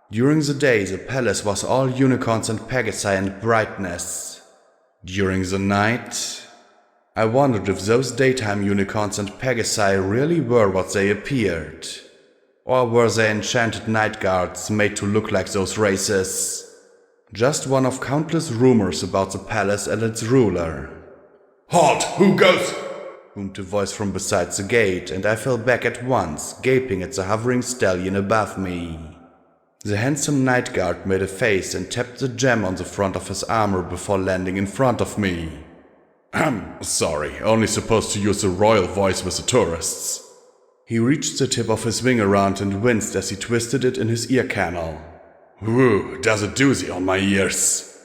During the day, the palace was all unicorns and pegasi and brightness. During the night, I wondered if those daytime unicorns and pegasi really were what they appeared. Or were they enchanted night guards made to look like those races? Just one of countless rumors about the palace and its ruler. Halt! Who goes? Boomed a voice from beside the gate, and I fell back at once, gaping at the hovering stallion above me. The handsome night guard made a face and tapped the gem on the front of his armor before landing in front of me. Sorry, only supposed to use the royal voice with the tourists. He reached the tip of his wing around and winced as he twisted it in his ear canal. Ooh, does a doozy on my ears.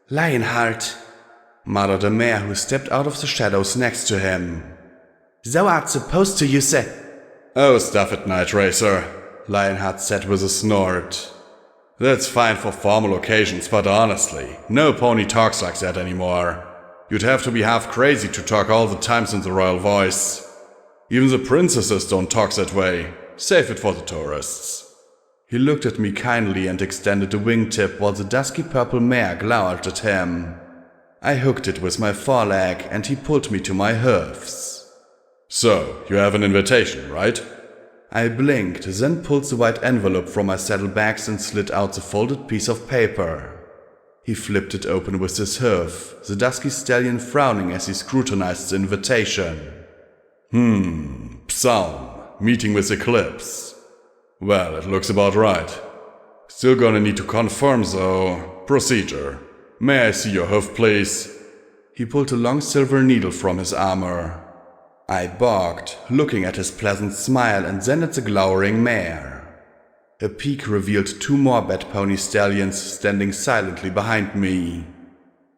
Lionheart, muttered a mare who stepped out of the shadows next to him. Thou art supposed to use it. Oh, stuff it, Night Racer, Lionheart said with a snort. That's fine for formal occasions, but honestly, no pony talks like that anymore. You'd have to be half crazy to talk all the times in the royal voice. Even the princesses don't talk that way. Save it for the tourists. He looked at me kindly and extended a wingtip while the dusky purple mare glowered at him. I hooked it with my foreleg and he pulled me to my hoofs. So, you have an invitation, right? I blinked, then pulled the white envelope from my saddlebags and slid out the folded piece of paper. He flipped it open with his hoof, the dusky stallion frowning as he scrutinized the invitation. Psalm, meeting with Eclipse. Well, it looks about right. Still gonna need to confirm though. Procedure. May I see your hoof, please? He pulled a long silver needle from his armor. I balked, looking at his pleasant smile and then at the glowering mare. A peak revealed two more bat pony stallions standing silently behind me.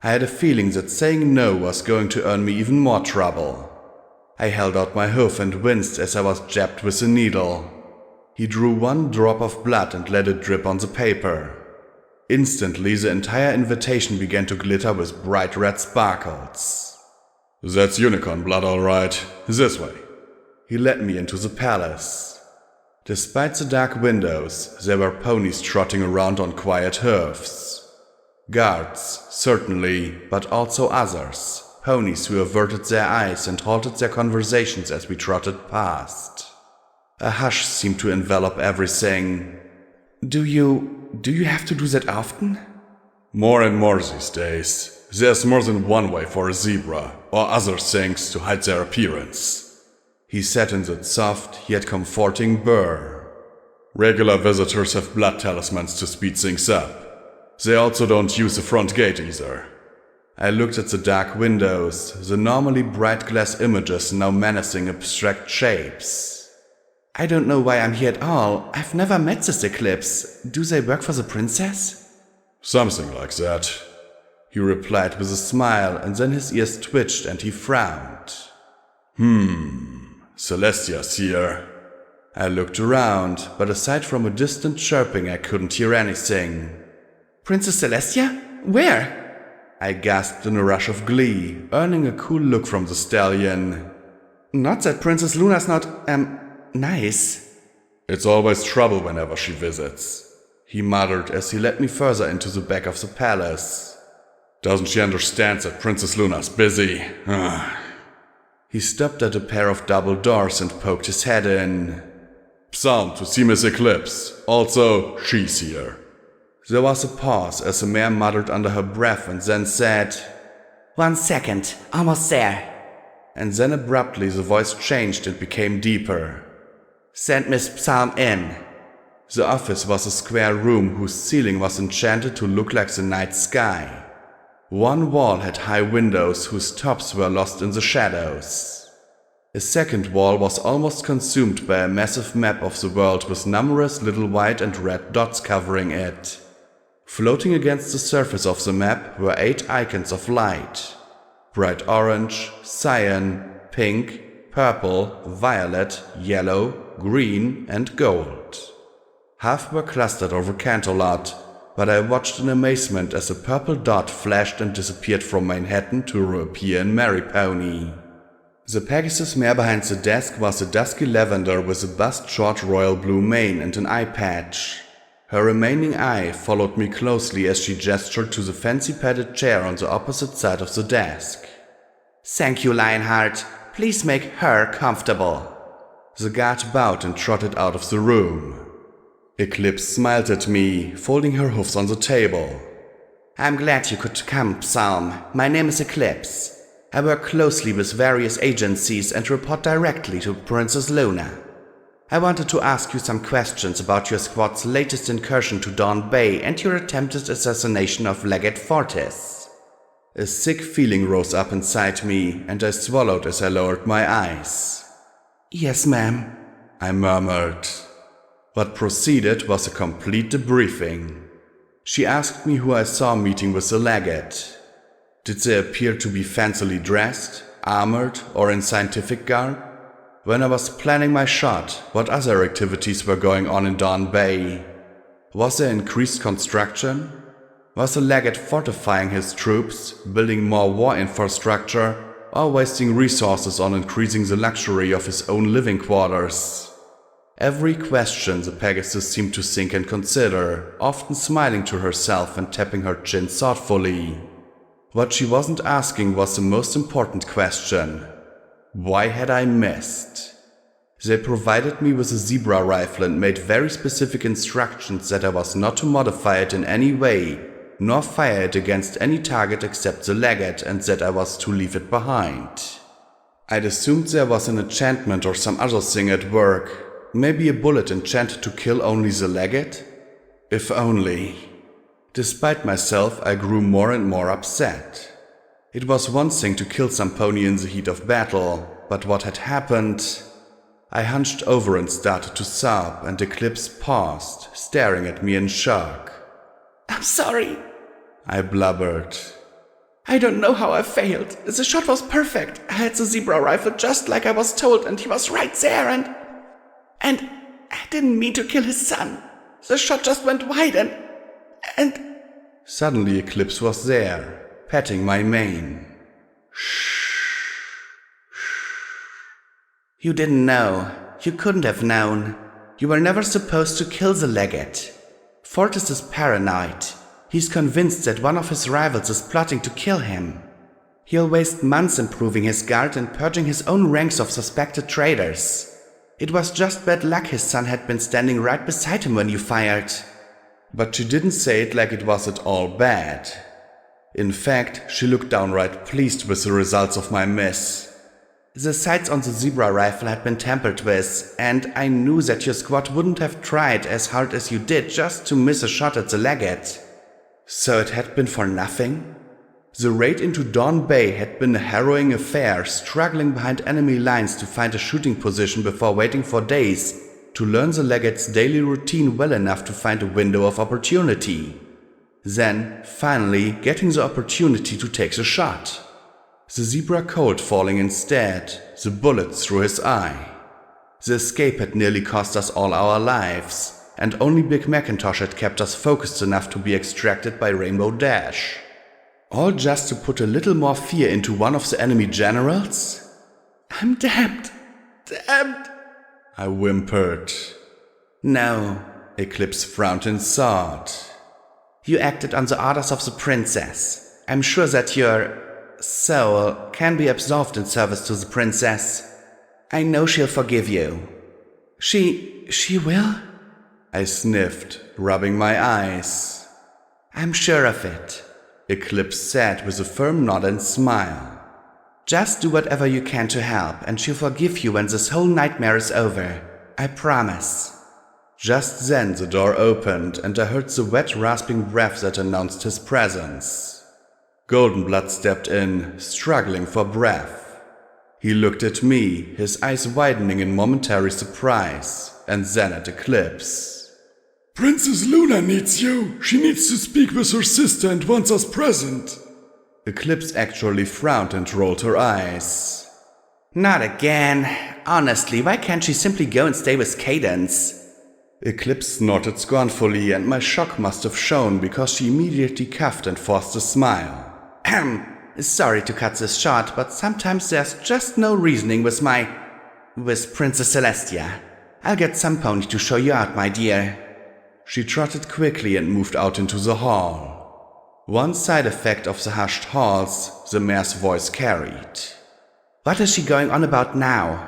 I had a feeling that saying no was going to earn me even more trouble. I held out my hoof and winced as I was jabbed with the needle. He drew one drop of blood and let it drip on the paper. Instantly, the entire invitation began to glitter with bright red sparkles. That's unicorn blood, all right. This way. He led me into the palace. Despite the dark windows, there were ponies trotting around on quiet hoofs. Guards, certainly, but also others. Ponies who averted their eyes and halted their conversations as we trotted past. A hush seemed to envelop everything. Do you have to do that often? More and more these days, there's more than one way for a zebra or other things to hide their appearance, he said in that soft yet comforting burr. Regular visitors have blood talismans to speed things up. They also don't use the front gate either. I looked at the dark windows, the normally bright glass images now menacing abstract shapes. I don't know why I'm here at all. I've never met this Eclipse. Do they work for the princess? Something like that, he replied with a smile, and then his ears twitched and he frowned. Celestia's here. I looked around, but aside from a distant chirping, I couldn't hear anything. Princess Celestia? Where? I gasped in a rush of glee, earning a cool look from the stallion. Not that Princess Luna's not, nice. It's always trouble whenever she visits, he muttered as he led me further into the back of the palace. Doesn't she understand that Princess Luna's busy? He stopped at a pair of double doors and poked his head in. Psalm to see Miss Eclipse. Also, she's here. There was a pause as the mare muttered under her breath and then said, 1 second, almost there. And then abruptly the voice changed and became deeper. Send Miss Psalm in. The office was a square room whose ceiling was enchanted to look like the night sky. One wall had high windows whose tops were lost in the shadows. A second wall was almost consumed by a massive map of the world with numerous little white and red dots covering it. Floating against the surface of the map were 8 icons of light: bright orange, cyan, pink, purple, violet, yellow, green, and gold. Half were clustered over Canterlot, but I watched in amazement as a purple dot flashed and disappeared from Manhattan to reappear in Marypony. The Pegasus mare behind the desk was a dusky lavender with a bust short royal blue mane and an eye patch. Her remaining eye followed me closely as she gestured to the fancy padded chair on the opposite side of the desk. Thank you, Lionheart. Please make her comfortable. The guard bowed and trotted out of the room. Eclipse smiled at me, folding her hoofs on the table. I'm glad you could come, Psalm. My name is Eclipse. I work closely with various agencies and report directly to Princess Luna. I wanted to ask you some questions about your squad's latest incursion to Dawn Bay and your attempted assassination of Legate Fortis. A sick feeling rose up inside me, and I swallowed as I lowered my eyes. Yes, ma'am, I murmured. What proceeded was a complete debriefing. She asked me who I saw meeting with the legate. Did they appear to be fancily dressed, armored, or in scientific garb? When I was planning my shot, what other activities were going on in Dawn Bay? Was there increased construction? Was the legate fortifying his troops, building more war infrastructure, or wasting resources on increasing the luxury of his own living quarters? Every question the Pegasus seemed to think and consider, often smiling to herself and tapping her chin thoughtfully. What she wasn't asking was the most important question. Why had I missed? They provided me with a zebra rifle and made very specific instructions that I was not to modify it in any way, nor fire it against any target except the legate, and that I was to leave it behind. I'd assumed there was an enchantment or some other thing at work, maybe a bullet enchanted to kill only the legate? If only. Despite myself, I grew more and more upset. It was one thing to kill some pony in the heat of battle, but what had happened? I hunched over and started to sob, and Eclipse paused, staring at me in shock. I'm sorry, I blubbered. I don't know how I failed. The shot was perfect. I had the zebra rifle just like I was told, and he was right there, and I didn't mean to kill his son. The shot just went wide, and... Suddenly Eclipse was there, patting my mane. You didn't know. You couldn't have known. You were never supposed to kill the legate. Fortis is paranoid. He's convinced that one of his rivals is plotting to kill him. He'll waste months improving his guard and purging his own ranks of suspected traitors. It was just bad luck his son had been standing right beside him when you fired. But she didn't say it like it was at all bad. In fact, she looked downright pleased with the results of my miss. The sights on the zebra rifle had been tampered with, and I knew that your squad wouldn't have tried as hard as you did just to miss a shot at the Legate. So it had been for nothing? The raid into Dawn Bay had been a harrowing affair, struggling behind enemy lines to find a shooting position before waiting for days to learn the Legate's daily routine well enough to find a window of opportunity. Then, finally, getting the opportunity to take the shot. The zebra cold falling instead, the bullet through his eye. The escape had nearly cost us all our lives, and only Big Macintosh had kept us focused enough to be extracted by Rainbow Dash. All just to put a little more fear into one of the enemy generals? I'm damned. Damned. I whimpered. No, Eclipse frowned in thought. You acted on the orders of the princess. I'm sure that your soul can be absolved in service to the princess. I know she'll forgive you. She will? I sniffed, rubbing my eyes. I'm sure of it, Eclipse said with a firm nod and smile. Just do whatever you can to help, and she'll forgive you when this whole nightmare is over. I promise. Just then the door opened, and I heard the wet, rasping breath that announced his presence. Goldenblood stepped in, struggling for breath. He looked at me, his eyes widening in momentary surprise, and then at Eclipse. Princess Luna needs you. She needs to speak with her sister and wants us present. Eclipse actually frowned and rolled her eyes. Not again. Honestly, why can't she simply go and stay with Cadence? Eclipse snorted scornfully, and my shock must have shown because she immediately coughed and forced a smile. Sorry to cut this short, but sometimes there's just no reasoning with Princess Celestia. I'll get some pony to show you out, my dear. She trotted quickly and moved out into the hall. One side effect of the hushed halls, the mare's voice carried. What is she going on about now?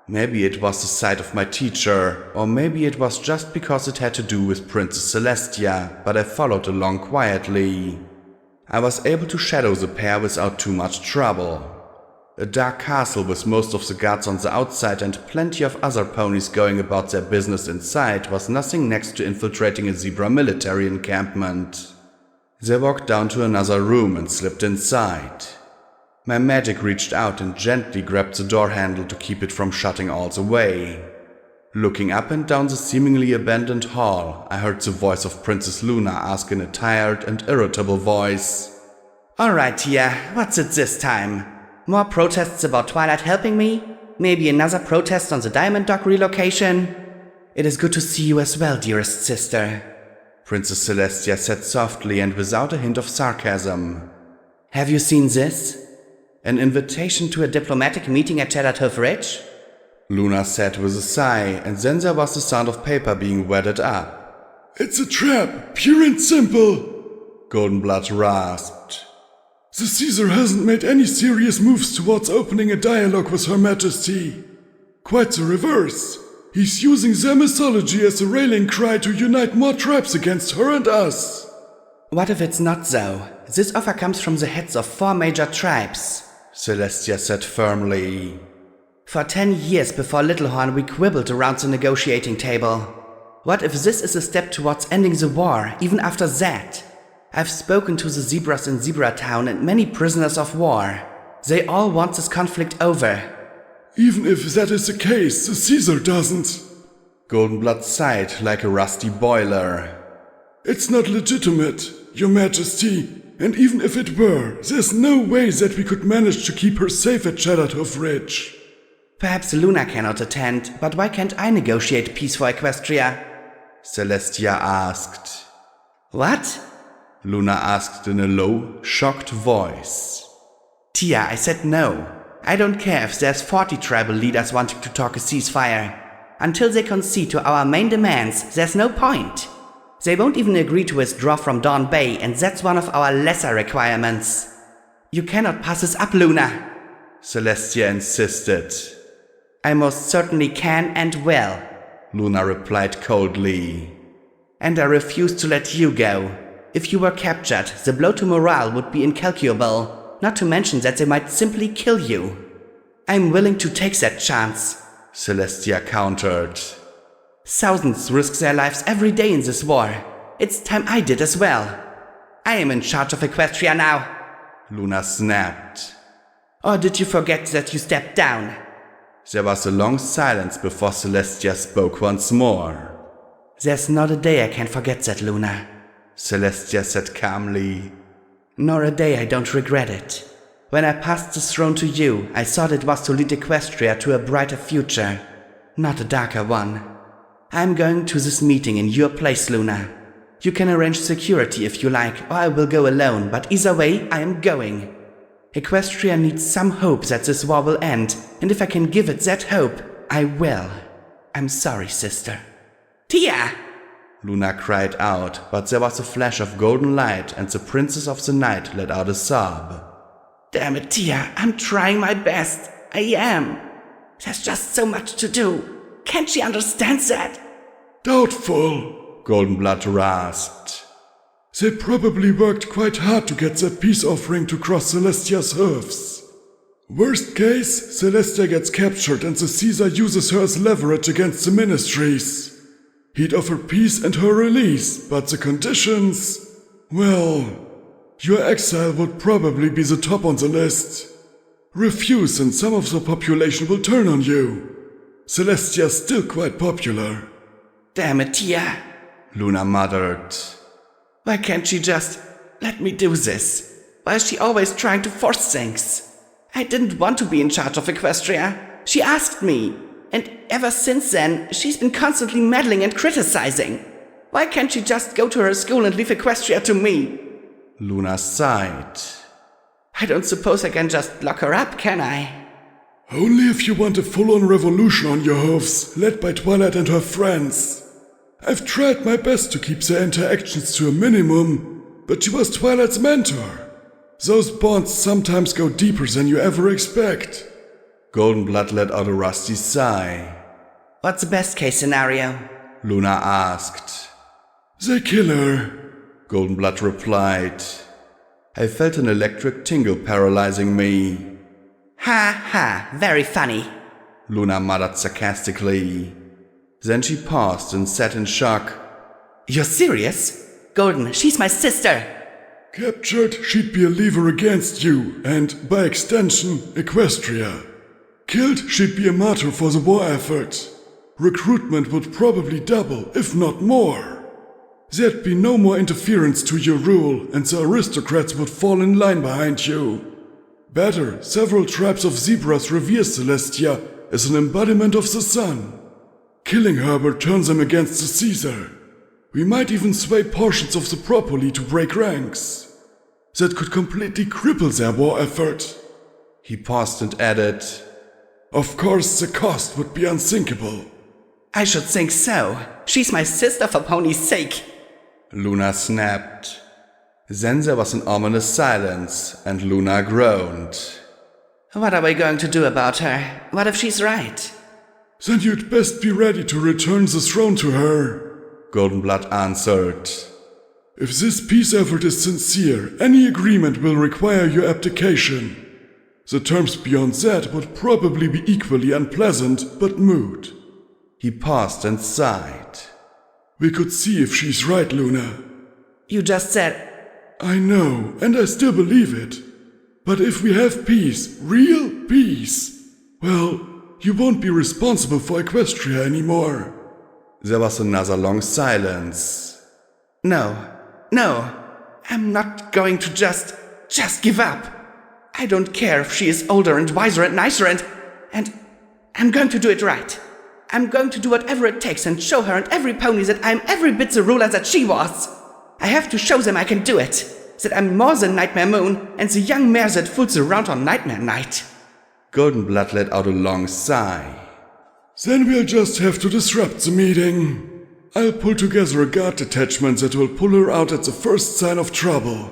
Maybe it was the sight of my teacher, or maybe it was just because it had to do with Princess Celestia, but I followed along quietly. I was able to shadow the pair without too much trouble. A dark castle with most of the guards on the outside and plenty of other ponies going about their business inside was nothing next to infiltrating a zebra military encampment. They walked down to another room and slipped inside. My magic reached out and gently grabbed the door handle to keep it from shutting all the way. Looking up and down the seemingly abandoned hall, I heard the voice of Princess Luna ask in a tired and irritable voice. Alright, Tia, what's it this time? More protests about Twilight helping me? Maybe another protest on the Diamond Dog relocation? It is good to see you as well, dearest sister, Princess Celestia said softly and without a hint of sarcasm. Have you seen this? An invitation to a diplomatic meeting at Cheddar Ridge? Luna said with a sigh, and then there was the sound of paper being wadded up. It's a trap, pure and simple, Goldenblood rasped. The Caesar hasn't made any serious moves towards opening a dialogue with Her Majesty. Quite the reverse. He's using their mythology as a rallying cry to unite more tribes against her and us. What if it's not so? This offer comes from the heads of 4 major tribes, Celestia said firmly. For 10 years before Littlehorn we quibbled around the negotiating table. What if this is a step towards ending the war, even after that? I've spoken to the zebras in Zebra Town and many prisoners of war. They all want this conflict over. Even if that is the case, the Caesar doesn't. Goldenblood sighed like a rusty boiler. It's not legitimate, Your Majesty, and even if it were, there's no way that we could manage to keep her safe at Shadowtooth Ridge. Perhaps Luna cannot attend, but why can't I negotiate peace for Equestria? Celestia asked. What? Luna asked in a low, shocked voice. Tia, I said no. I don't care if there's 40 tribal leaders wanting to talk a ceasefire. Until they concede to our main demands, there's no point. They won't even agree to withdraw from Dawn Bay, and that's one of our lesser requirements. You cannot pass this up, Luna, Celestia insisted. I most certainly can and will, Luna replied coldly. And I refuse to let you go. If you were captured, the blow to morale would be incalculable, not to mention that they might simply kill you. I'm willing to take that chance, Celestia countered. Thousands risk their lives every day in this war. It's time I did as well. I am in charge of Equestria now. Luna snapped. Or did you forget that you stepped down? There was a long silence before Celestia spoke once more. There's not a day I can forget that, Luna, Celestia said calmly. Nor a day I don't regret it. When I passed the throne to you, I thought it was to lead Equestria to a brighter future, not a darker one. I'm going to this meeting in your place, Luna. You can arrange security if you like, or I will go alone, but either way, I am going. Equestria needs some hope that this war will end, and if I can give it that hope, I will. I'm sorry, sister. Tia! Luna cried out, but there was a flash of golden light and the Princess of the Night let out a sob. Damn it, Tia, I'm trying my best. I am. There's just so much to do. Can't she understand that? Doubtful, Goldenblood rasped. They probably worked quite hard to get their peace offering to cross Celestia's hooves. Worst case, Celestia gets captured and the Caesar uses her as leverage against the ministries. He'd offer peace and her release, but the conditions... Well, your exile would probably be the top on the list. Refuse and some of the population will turn on you. Celestia's still quite popular. Damn it, Tia, Luna muttered. Why can't she just let me do this? Why is she always trying to force things? I didn't want to be in charge of Equestria. She asked me. And ever since then, she's been constantly meddling and criticizing. Why can't she just go to her school and leave Equestria to me? Luna sighed. I don't suppose I can just lock her up, can I? Only if you want a full-on revolution on your hooves, led by Twilight and her friends. I've tried my best to keep their interactions to a minimum, but she was Twilight's mentor. Those bonds sometimes go deeper than you ever expect. Goldenblood let out a rusty sigh. What's the best case scenario? Luna asked. They kill her, Goldenblood replied. I felt an electric tingle paralyzing me. Ha ha, very funny, Luna muttered sarcastically. Then she paused and said in shock. You're serious? Golden, she's my sister. Captured, she'd be a lever against you, and, by extension, Equestria. Killed, she'd be a martyr for the war effort. Recruitment would probably double, if not more. There'd be no more interference to your rule, and the aristocrats would fall in line behind you. Better, several tribes of zebras revere Celestia as an embodiment of the sun. Killing her will turn them against the Caesar. We might even sway portions of the Propoly to break ranks. That could completely cripple their war effort. He paused and added, Of course, the cost would be unthinkable. I should think so. She's my sister for pony's sake. Luna snapped. Then there was an ominous silence, and Luna groaned. What are we going to do about her? What if she's right? Then you'd best be ready to return the throne to her, Goldenblood answered. If this peace effort is sincere, any agreement will require your abdication. The terms beyond that would probably be equally unpleasant, but moot. He paused and sighed. We could see if she's right, Luna. You just said... I know, and I still believe it. But if we have peace, real peace, well, you won't be responsible for Equestria anymore. There was another long silence. No, I'm not going to just give up. I don't care if she is older and wiser and nicer and I'm going to do it right. I'm going to do whatever it takes and show her and every pony that I'm every bit the ruler that she was. I have to show them I can do it. That I'm more than Nightmare Moon and the young mare that fools around on Nightmare Night. Goldenblood let out a long sigh. Then we'll just have to disrupt the meeting. I'll pull together a guard detachment that will pull her out at the first sign of trouble.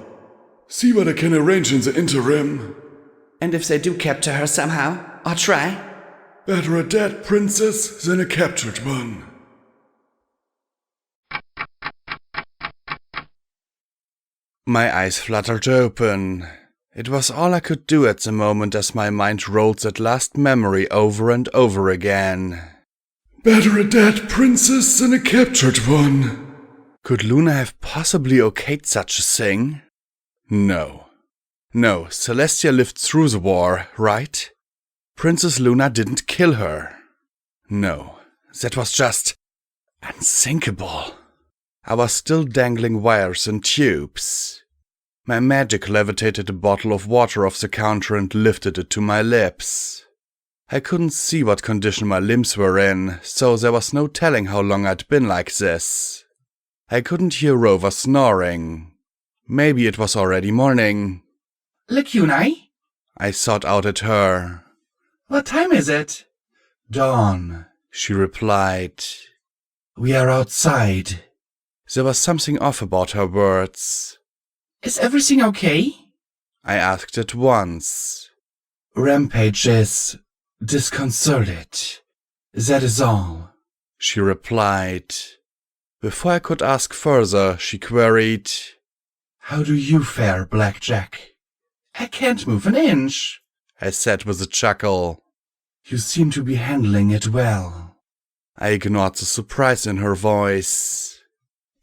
See what I can arrange in the interim. And if they do capture her somehow, or try? Better a dead princess than a captured one. My eyes fluttered open. It was all I could do at the moment as my mind rolled that last memory over and over again. Better a dead princess than a captured one. Could Luna have possibly okayed such a thing? No. No, Celestia lived through the war, right? Princess Luna didn't kill her. No, that was just unthinkable. I was still dangling wires and tubes. My magic levitated a bottle of water off the counter and lifted it to my lips. I couldn't see what condition my limbs were in, so there was no telling how long I'd been like this. I couldn't hear Rover snoring. Maybe it was already morning. Lacunai? I thought out at her. What time is it? Dawn, She replied. we are outside. There was something off about her words. Is everything okay? I asked at once. Rampage is disconcerted. That is all. She replied. Before I could ask further, she queried, How do you fare, Blackjack? I can't move an inch. I said with a chuckle. You seem to be handling it well. I ignored the surprise in her voice.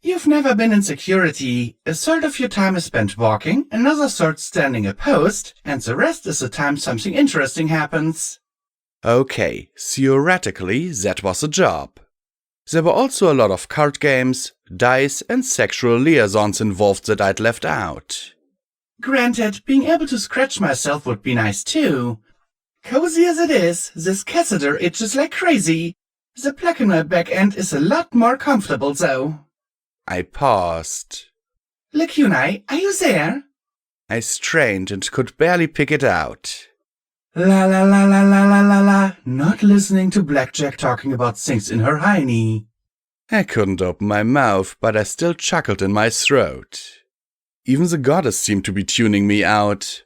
You've never been in security. A third of your time is spent walking, another third standing a post, and the rest is the time something interesting happens. Okay, theoretically, that was a job. There were also a lot of card games, dice, and sexual liaisons involved that I'd left out. Granted, being able to scratch myself would be nice too. Cozy as it is, this catheter itches like crazy. The plug in my back end is a lot more comfortable though. I paused. Lacunai, are you there? I strained and could barely pick it out. La la la la la la la la. Not listening to Blackjack talking about things in her hiney. I couldn't open my mouth, but I still chuckled in my throat. Even the goddess seemed to be tuning me out.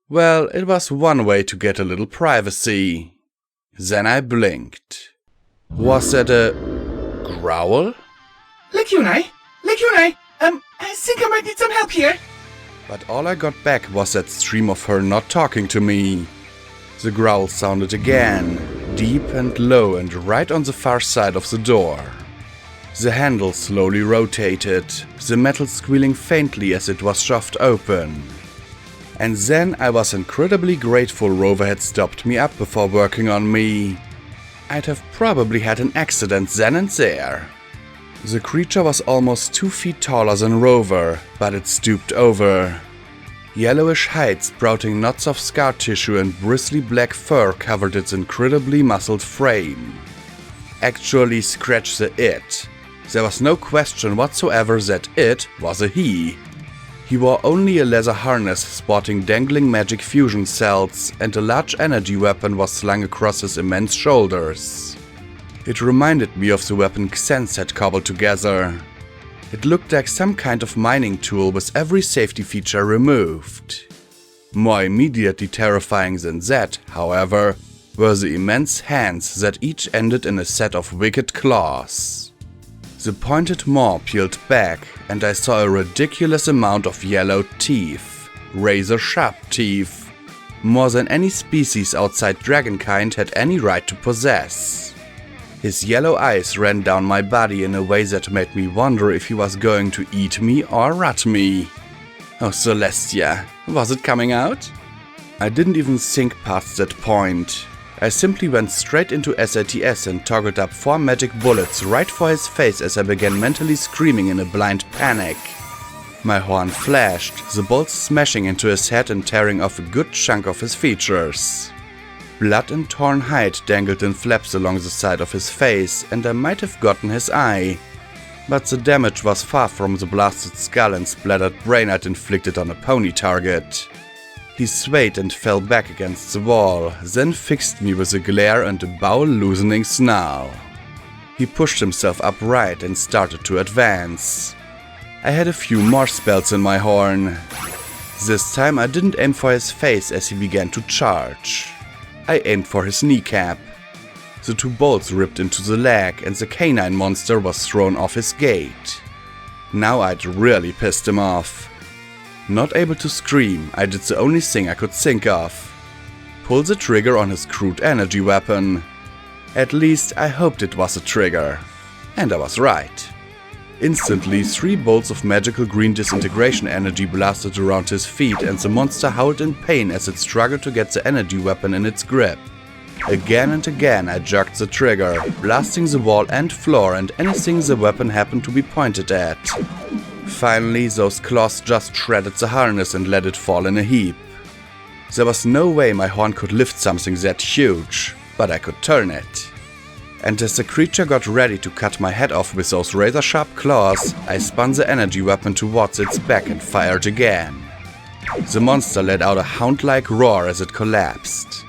Well, it was one way to get a little privacy. Then I blinked. Was that a growl? Lacunai? Lacunai? I think I might need some help here. But all I got back was that stream of her not talking to me. The growl sounded again, deep and low and right on the far side of the door. The handle slowly rotated, the metal squealing faintly as it was shoved open. And then I was incredibly grateful Rover had stopped me up before working on me. I'd have probably had an accident then and there. The creature was almost 2 feet taller than Rover, but it stooped over. Yellowish hide sprouting knots of scar tissue and bristly black fur covered its incredibly muscled frame. Actually, scratch the it. There was no question whatsoever that it was a he. He wore only a leather harness sporting dangling magic fusion cells, and a large energy weapon was slung across his immense shoulders. It reminded me of the weapon Xen's had cobbled together. It looked like some kind of mining tool with every safety feature removed. More immediately terrifying than that, however, were the immense hands that each ended in a set of wicked claws. The pointed maw peeled back, and I saw a ridiculous amount of yellow teeth, razor-sharp teeth, more than any species outside dragonkind had any right to possess. His yellow eyes ran down my body in a way that made me wonder if he was going to eat me or rat me. Oh, Celestia, was it coming out? I didn't even think past that point. I simply went straight into SATS and toggled up 4 magic bullets right for his face as I began mentally screaming in a blind panic. My horn flashed, the bolts smashing into his head and tearing off a good chunk of his features. Blood and torn hide dangled in flaps along the side of his face, and I might have gotten his eye. But the damage was far from the blasted skull and splattered brain I'd inflicted on a pony target. He swayed and fell back against the wall, then fixed me with a glare and a bowel-loosening snarl. He pushed himself upright and started to advance. I had a few more spells in my horn. This time I didn't aim for his face as he began to charge. I aimed for his kneecap. The 2 bolts ripped into the leg and the canine monster was thrown off his gate. Now I'd really pissed him off. Not able to scream, I did the only thing I could think of. Pull the trigger on his crude energy weapon. At least I hoped it was a trigger. And I was right. Instantly, 3 bolts of magical green disintegration energy blasted around his feet and the monster howled in pain as it struggled to get the energy weapon in its grip. Again and again I jerked the trigger, blasting the wall and floor and anything the weapon happened to be pointed at. Finally, those claws just shredded the harness and let it fall in a heap. There was no way my horn could lift something that huge, but I could turn it. And as the creature got ready to cut my head off with those razor-sharp claws, I spun the energy weapon towards its back and fired again. The monster let out a hound-like roar as it collapsed.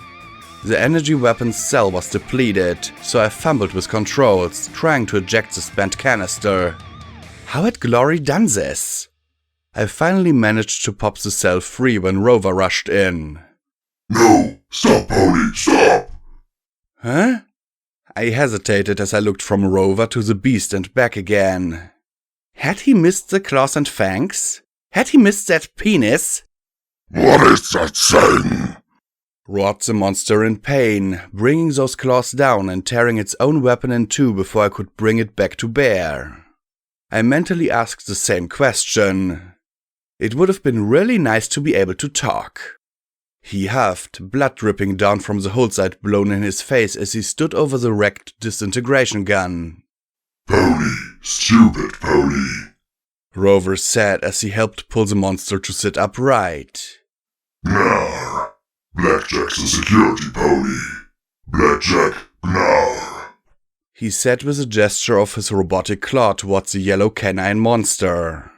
The energy weapon's cell was depleted, so I fumbled with controls, trying to eject the spent canister. How had Glory done this? I finally managed to pop the cell free when Rover rushed in. No! Stop, Pony! Stop! Huh? I hesitated as I looked from Rover to the beast and back again. Had he missed the claws and fangs? Had he missed that penis? What is that thing? Roared the monster in pain, bringing those claws down and tearing its own weapon in two before I could bring it back to bear. I mentally asked the same question. It would have been really nice to be able to talk. He huffed, blood dripping down from the holes I'd blown in his face as he stood over the wrecked disintegration gun. Pony, stupid pony. Rover said as he helped pull the monster to sit upright. Gnar. Blackjack's a security pony. Blackjack, gnar. He said with a gesture of his robotic claw towards the yellow canine monster.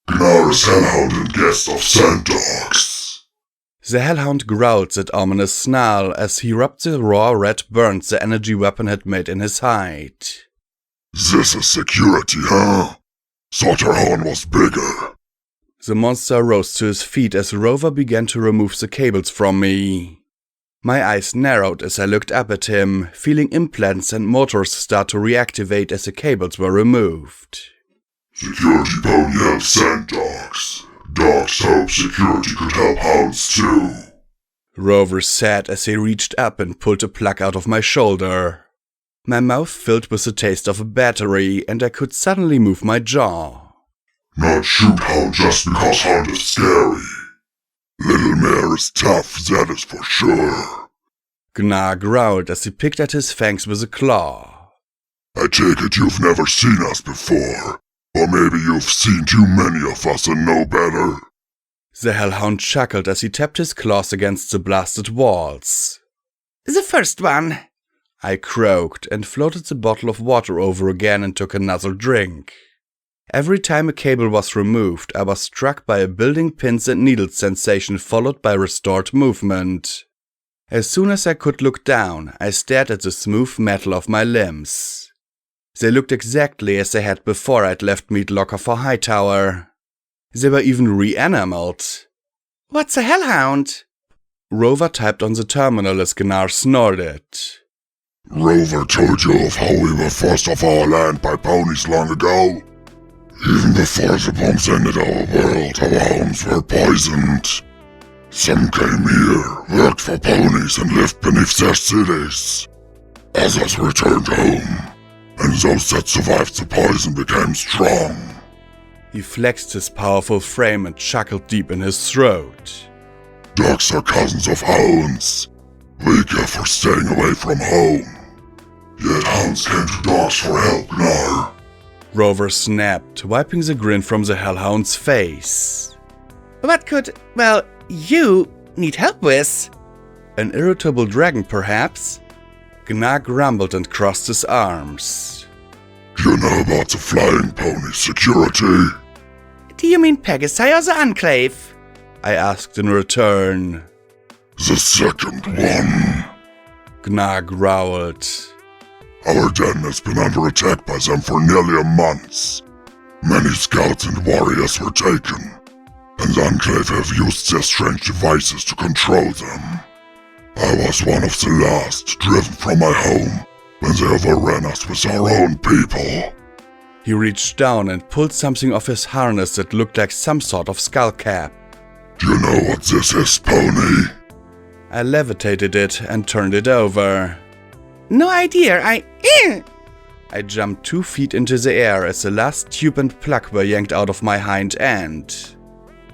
Gnar is hellhound and guest of sand dogs. The hellhound growled that ominous snarl as he rubbed the raw red burns the energy weapon had made in his hide. This is security, huh? Thought your horn was bigger. The monster rose to his feet as Rover began to remove the cables from me. My eyes narrowed as I looked up at him, feeling implants and motors start to reactivate as the cables were removed. Security pony helps sand dogs. Dogs hope security could help hounds too. Rover said as he reached up and pulled a plug out of my shoulder. My mouth filled with the taste of a battery and I could suddenly move my jaw. Not shoot hound just because hound is scary. Little mare is tough, that is for sure. Gnar growled as he picked at his fangs with a claw. I take it you've never seen us before. Or maybe you've seen too many of us and know better. The hellhound chuckled as he tapped his claws against the blasted walls. The first one, I croaked and floated the bottle of water over again and took another drink. Every time a cable was removed, I was struck by a building pins and needles sensation followed by restored movement. As soon as I could look down, I stared at the smooth metal of my limbs. They looked exactly as they had before I'd left Meat Locker for Hightower. They were even re-enameled. What's a hellhound? Rover typed on the terminal as Gnar snorted. Rover told you of how we were forced off our land by ponies long ago. Even before the bombs ended our world, our homes were poisoned. Some came here, worked for ponies and lived beneath their cities. Others returned home. And those that survived the poison became strong. He flexed his powerful frame and chuckled deep in his throat. Dogs are cousins of hounds, weaker for staying away from home. Yet hounds came to dogs for help, Gnar. Rover snapped, wiping the grin from the hellhound's face. What could, you need help with? An irritable dragon, perhaps? Gnar grumbled and crossed his arms. You know about the flying pony security? Do you mean Pegasi or the Enclave? I asked in return. The second one. Gnar growled. Our den has been under attack by them for nearly a month. Many scouts and warriors were taken, and the Enclave have used their strange devices to control them. I was one of the last, driven from my home, when they overran us with our own people. He reached down and pulled something off his harness that looked like some sort of skull cap. Do you know what this is, pony? I levitated it and turned it over. No idea, I jumped 2 feet into the air as the last tube and plug were yanked out of my hind end.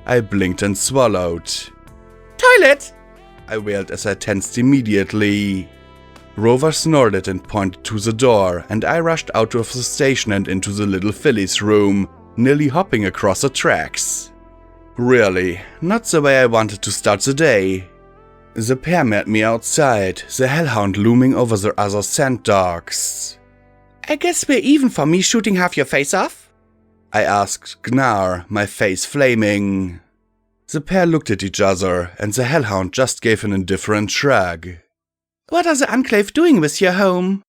I blinked and swallowed. Toilet! I wailed as I tensed immediately. Rover snorted and pointed to the door, and I rushed out of the station and into the little filly's room, nearly hopping across the tracks. Really, not the way I wanted to start the day. The pair met me outside, the hellhound looming over the other scent dogs. I guess we're even for me shooting half your face off? I asked Gnar, my face flaming. The pair looked at each other, and the hellhound just gave an indifferent shrug. What are the Enclave doing with your home?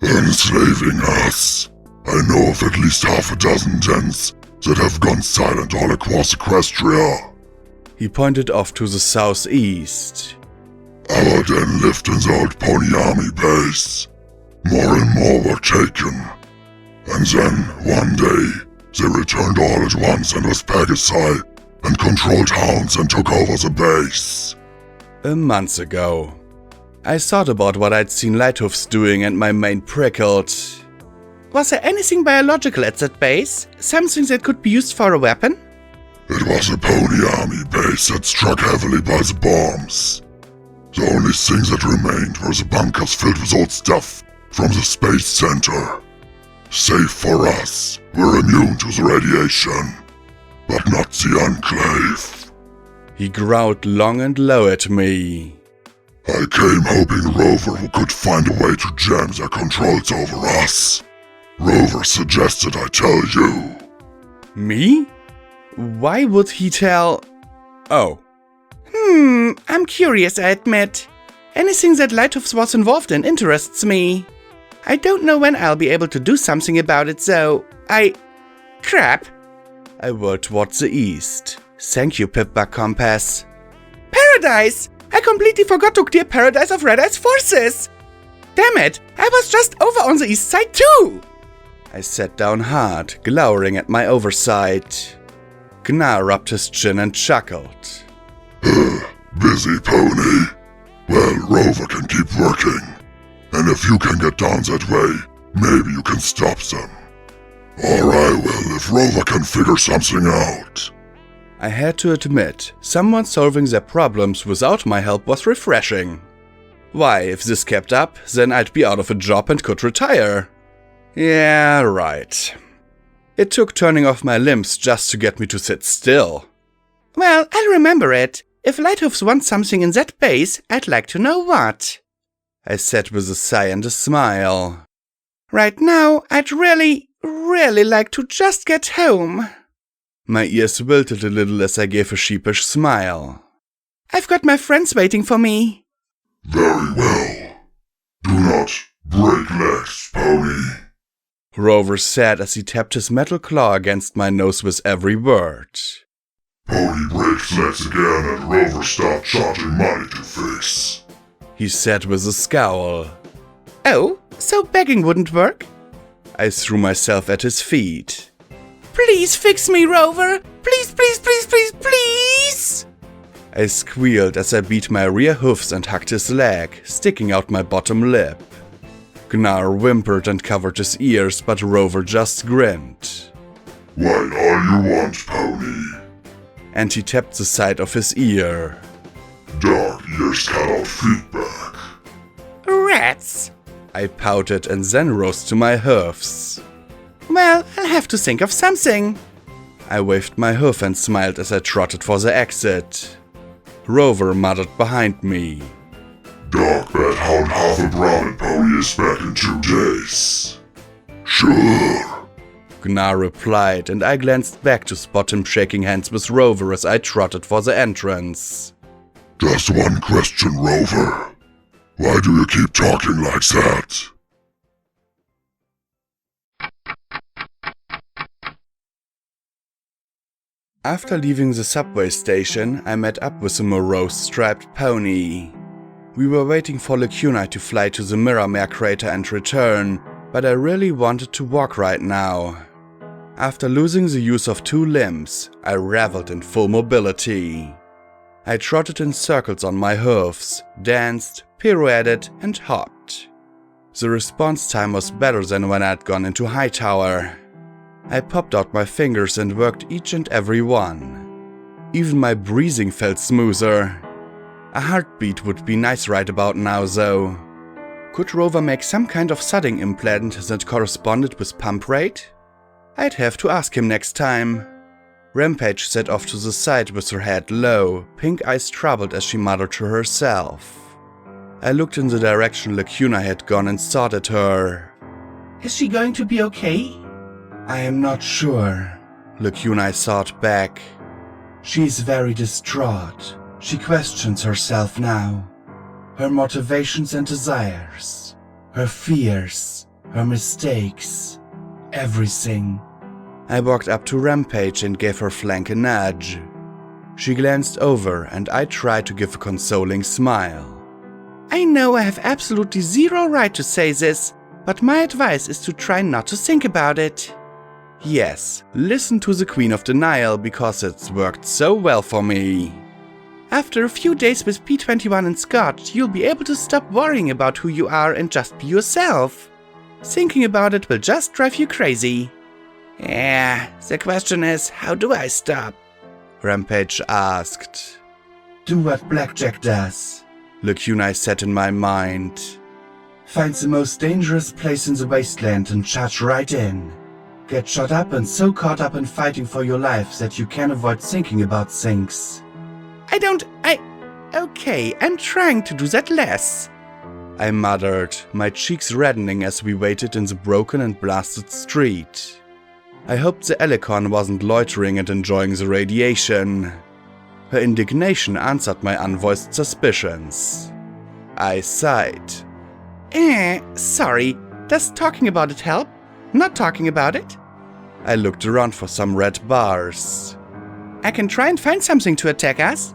Enslaving us. I know of at least half a dozen dens that have gone silent all across Equestria. He pointed off to the southeast. Our den lived in the old Pony Army base. More and more were taken. And then, one day, they returned all at once and with Pegasi, and controlled hounds and took over the base. A month ago. I thought about what I'd seen Lighthoofs doing and my mane prickled. Was there anything biological at that base? Something that could be used for a weapon? It was a Pony Army base that struck heavily by the bombs. The only thing that remained were the bunkers filled with old stuff from the space center. Safe for us, we're immune to the radiation, but not the Enclave. He growled long and low at me. I came hoping Rover could find a way to jam their controls over us. Rover suggested I tell you. Me? Why would he tell... Oh. I'm curious, I admit. Anything that Lighthoofs was involved in interests me. I don't know when I'll be able to do something about it, so crap. I whirled towards the east. Thank you, Pipbug Compass. Paradise! I completely forgot to clear Paradise of Red Eye's forces! Damn it, I was just over on the east side too! I sat down hard, glowering at my oversight. Gnar rubbed his chin and chuckled. Busy, pony. Well, Rover can keep working. And if you can get down that way, maybe you can stop them. Or I will if Rover can figure something out. I had to admit, someone solving their problems without my help was refreshing. Why, if this kept up, then I'd be out of a job and could retire. Yeah, right. It took turning off my limbs just to get me to sit still. Well, I'll remember it. If Lighthoofs want something in that base, I'd like to know what. I said with a sigh and a smile. Right now, I'd really like to just get home. My ears wilted a little as I gave a sheepish smile. I've got my friends waiting for me. Very well. Do not break legs, pony. Rover said as he tapped his metal claw against my nose with every word. Pony breaks legs again and Rover starts charging money to fix. He said with a scowl. Oh, so begging wouldn't work? I threw myself at his feet. Please fix me, Rover! Please, please, please, please, please! I squealed as I beat my rear hoofs and hugged his leg, sticking out my bottom lip. Gnar whimpered and covered his ears, but Rover just grinned. Whine all you want, pony. And he tapped the side of his ear. Dog ears cut out feedback. Rats! I pouted and then rose to my hoofs. Well, I'll have to think of something. I waved my hoof and smiled as I trotted for the exit. Rover muttered behind me. Dog bet hound half a brown pony is back in 2 days. Sure. Gnar replied, and I glanced back to spot him shaking hands with Rover as I trotted for the entrance. Just one question, Rover. Why do you keep talking like that? After leaving the subway station, I met up with a morose striped pony. We were waiting for Lacuna to fly to the Mirrormare crater and return, but I really wanted to walk right now. After losing the use of 2 limbs, I reveled in full mobility. I trotted in circles on my hooves, danced, pirouetted, and hopped. The response time was better than when I'd gone into Hightower. I popped out my fingers and worked each and every one. Even my breathing felt smoother. A heartbeat would be nice right about now, though. Could Rover make some kind of thudding implant that corresponded with pump rate? I'd have to ask him next time. Rampage sat off to the side with her head low, pink eyes troubled as she muttered to herself. I looked in the direction Lacuna had gone and thought at her. Is she going to be okay? I am not sure. Lacuna thought back. She's very distraught. She questions herself now. Her motivations and desires. Her fears. Her mistakes. Everything. I walked up to Rampage and gave her flank a nudge. She glanced over and I tried to give a consoling smile. I know I have absolutely zero right to say this, but my advice is to try not to think about it. Yes, listen to the Queen of Denial because it's worked so well for me. After a few days with P21 and Scott, you'll be able to stop worrying about who you are and just be yourself. Thinking about it will just drive you crazy. Yeah, the question is, how do I stop? Rampage asked. Do what Blackjack does. Lacuna said in my mind. Find the most dangerous place in the wasteland and charge right in. Get shot up and so caught up in fighting for your life that you can't avoid thinking about things. Okay, I'm trying to do that less. I muttered, my cheeks reddening as we waited in the broken and blasted street. I hoped the Elecon wasn't loitering and enjoying the radiation. Her indignation answered my unvoiced suspicions. I sighed. Sorry. Does talking about it help? Not talking about it? I looked around for some red bars. I can try and find something to attack us.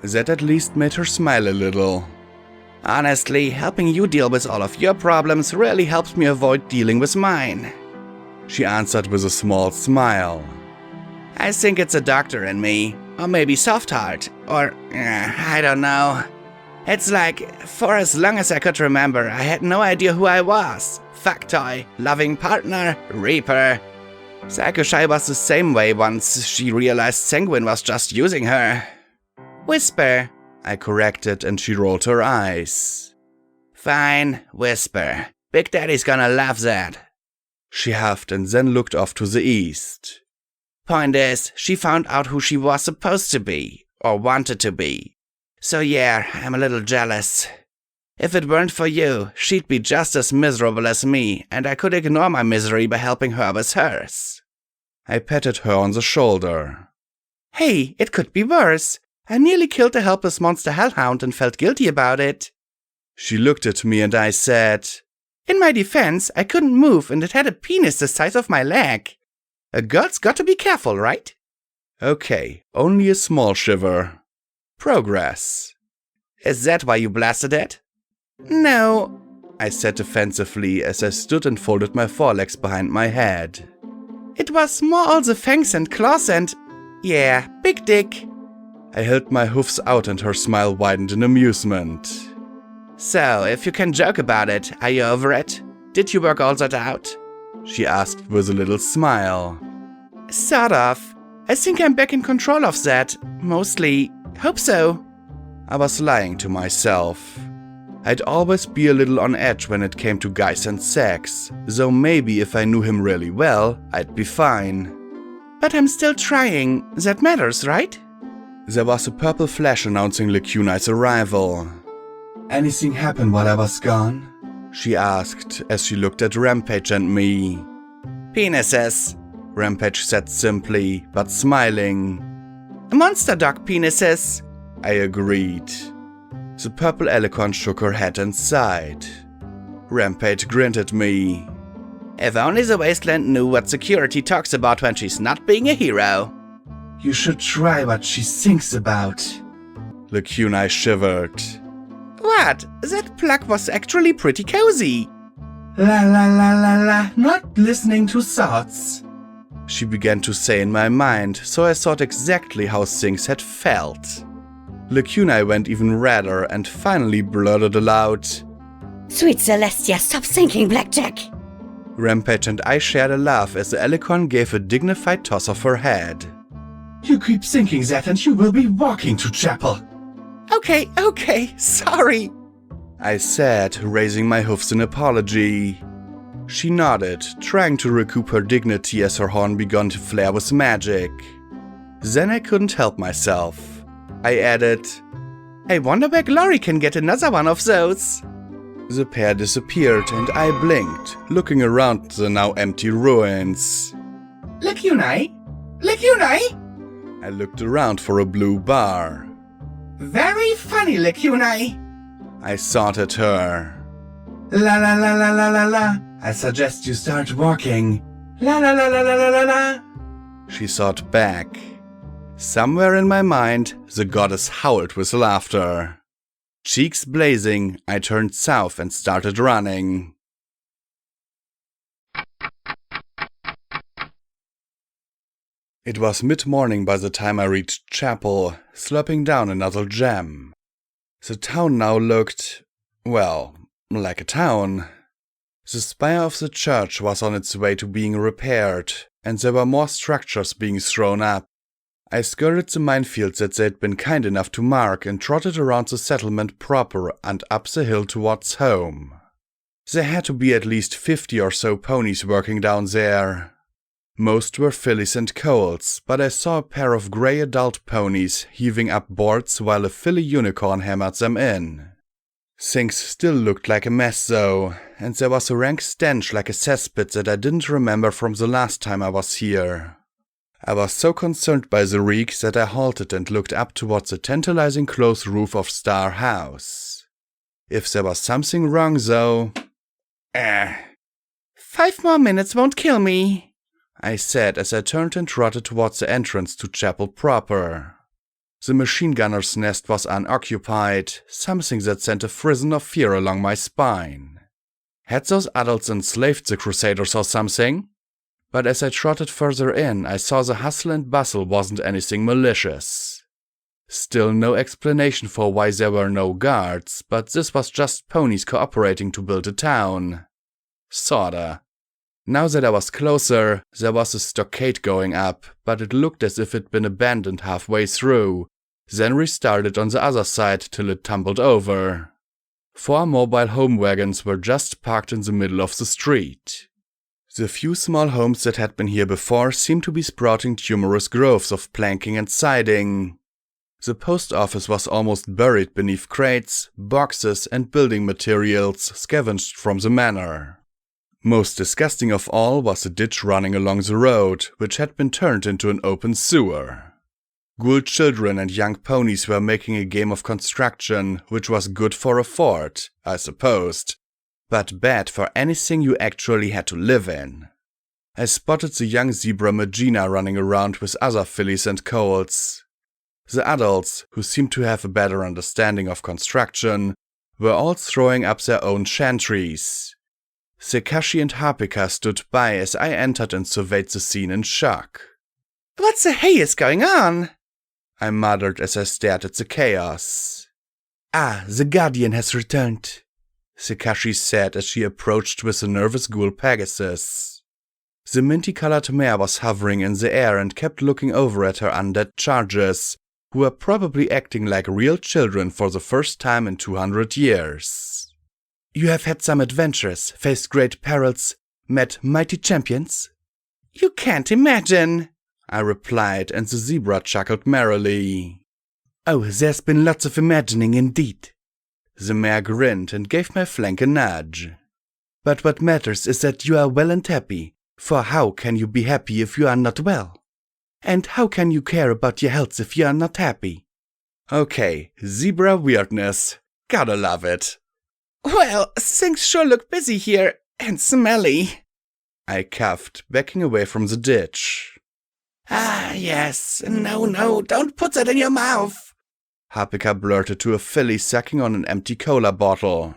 That at least made her smile a little. Honestly, helping you deal with all of your problems really helps me avoid dealing with mine. She answered with a small smile. I think it's a doctor in me, or maybe soft heart, or I don't know. It's like, for as long as I could remember, I had no idea who I was. Factoid, loving partner, reaper. Psycho Shy was the same way once she realized Sanguine was just using her. Whisper, I corrected and she rolled her eyes. Fine, whisper. Big Daddy's gonna love that. She huffed and then looked off to the east. Point is, she found out who she was supposed to be, or wanted to be. So yeah, I'm a little jealous. If it weren't for you, she'd be just as miserable as me, and I could ignore my misery by helping her with hers. I patted her on the shoulder. Hey, it could be worse. I nearly killed a helpless monster hellhound and felt guilty about it. She looked at me and I said, In my defense, I couldn't move and it had a penis the size of my leg. A girl's got to be careful, right? Okay, only a small shiver. Progress. Is that why you blasted it? No, I said defensively as I stood and folded my forelegs behind my head. It was more all the fangs and claws and... yeah, big dick. I held my hoofs out and her smile widened in amusement. So, if you can joke about it, are you over it? Did you work all that out? She asked with a little smile. Sort of. I think I'm back in control of that. Mostly. Hope so. I was lying to myself. I'd always be a little on edge when it came to guys and sex, though maybe if I knew him really well, I'd be fine. But I'm still trying. That matters, right? There was a purple flash announcing Lacuna's arrival. Anything happened while I was gone? She asked as she looked at Rampage and me. Penises, Rampage said simply, but smiling. Monster dog penises, I agreed. The purple Elecon shook her head and sighed. Rampage grinned at me. If only the Wasteland knew what security talks about when she's not being a hero. You should try what she thinks about. Lacuna shivered. What? That plug was actually pretty cozy. La la la la la, not listening to thoughts. She began to say in my mind, so I thought exactly how things had felt. Lacuna went even redder and finally blurted aloud, Sweet Celestia, stop thinking, Blackjack! Rampage and I shared a laugh as the Alicorn gave a dignified toss of her head. You keep thinking that and you will be walking to chapel. Okay, sorry. I said, raising my hoofs in apology. She nodded, trying to recoup her dignity as her horn began to flare with magic. Then I couldn't help myself. I added, I wonder where Glory can get another one of those. The pair disappeared and I blinked, looking around the now empty ruins. Lacunai? Lacunai? I looked around for a blue bar. Very funny, Lacunai. I thought at her. La la la la la la la. I suggest you start walking. La la la la la la la la. She thought back. Somewhere in my mind, the goddess howled with laughter. Cheeks blazing, I turned south and started running. It was mid-morning by the time I reached chapel, slurping down another gem. The town now looked, well, like a town. The spire of the church was on its way to being repaired, and there were more structures being thrown up. I skirted the minefields that they'd been kind enough to mark and trotted around the settlement proper and up the hill towards home. There had to be at least 50 or so ponies working down there. Most were fillies and coals, but I saw a pair of grey adult ponies heaving up boards while a filly unicorn hammered them in. Things still looked like a mess though, and there was a rank stench like a cesspit that I didn't remember from the last time I was here. I was so concerned by the reek that I halted and looked up towards the tantalizing close roof of Star House. If there was something wrong though... 5 more minutes won't kill me, I said as I turned and trotted towards the entrance to chapel proper. The machine gunner's nest was unoccupied, something that sent a frisson of fear along my spine. Had those adults enslaved the Crusaders or something? But as I trotted further in, I saw the hustle and bustle wasn't anything malicious. Still no explanation for why there were no guards, but this was just ponies cooperating to build a town. Sorta. Now that I was closer, there was a stockade going up, but it looked as if it'd been abandoned halfway through, then restarted on the other side till it tumbled over. 4 mobile home wagons were just parked in the middle of the street. The few small homes that had been here before seemed to be sprouting tumorous growths of planking and siding. The post office was almost buried beneath crates, boxes, and building materials scavenged from the manor. Most disgusting of all was a ditch running along the road, which had been turned into an open sewer. Ghoul children and young ponies were making a game of construction, which was good for a fort, I supposed, but bad for anything you actually had to live in. I spotted the young zebra Magina running around with other fillies and coals. The adults, who seemed to have a better understanding of construction, were all throwing up their own chantries. Sekashi and Harpika stood by as I entered and surveyed the scene in shock. What the hey is going on? I muttered as I stared at the chaos. Ah, the Guardian has returned, Sekashi said as she approached with the nervous ghoul Pegasus. The minty-colored mare was hovering in the air and kept looking over at her undead charges, who were probably acting like real children for the first time in 200 years. You have had some adventures, faced great perils, met mighty champions? You can't imagine, I replied, and the zebra chuckled merrily. Oh, there's been lots of imagining indeed. The mare grinned and gave my flank a nudge. But what matters is that you are well and happy, for how can you be happy if you are not well? And how can you care about your health if you are not happy? Okay, zebra weirdness. Gotta love it. Well, things sure look busy here, and smelly. I coughed, backing away from the ditch. Ah, yes. No, don't put that in your mouth. Harpika blurted to a filly sucking on an empty cola bottle.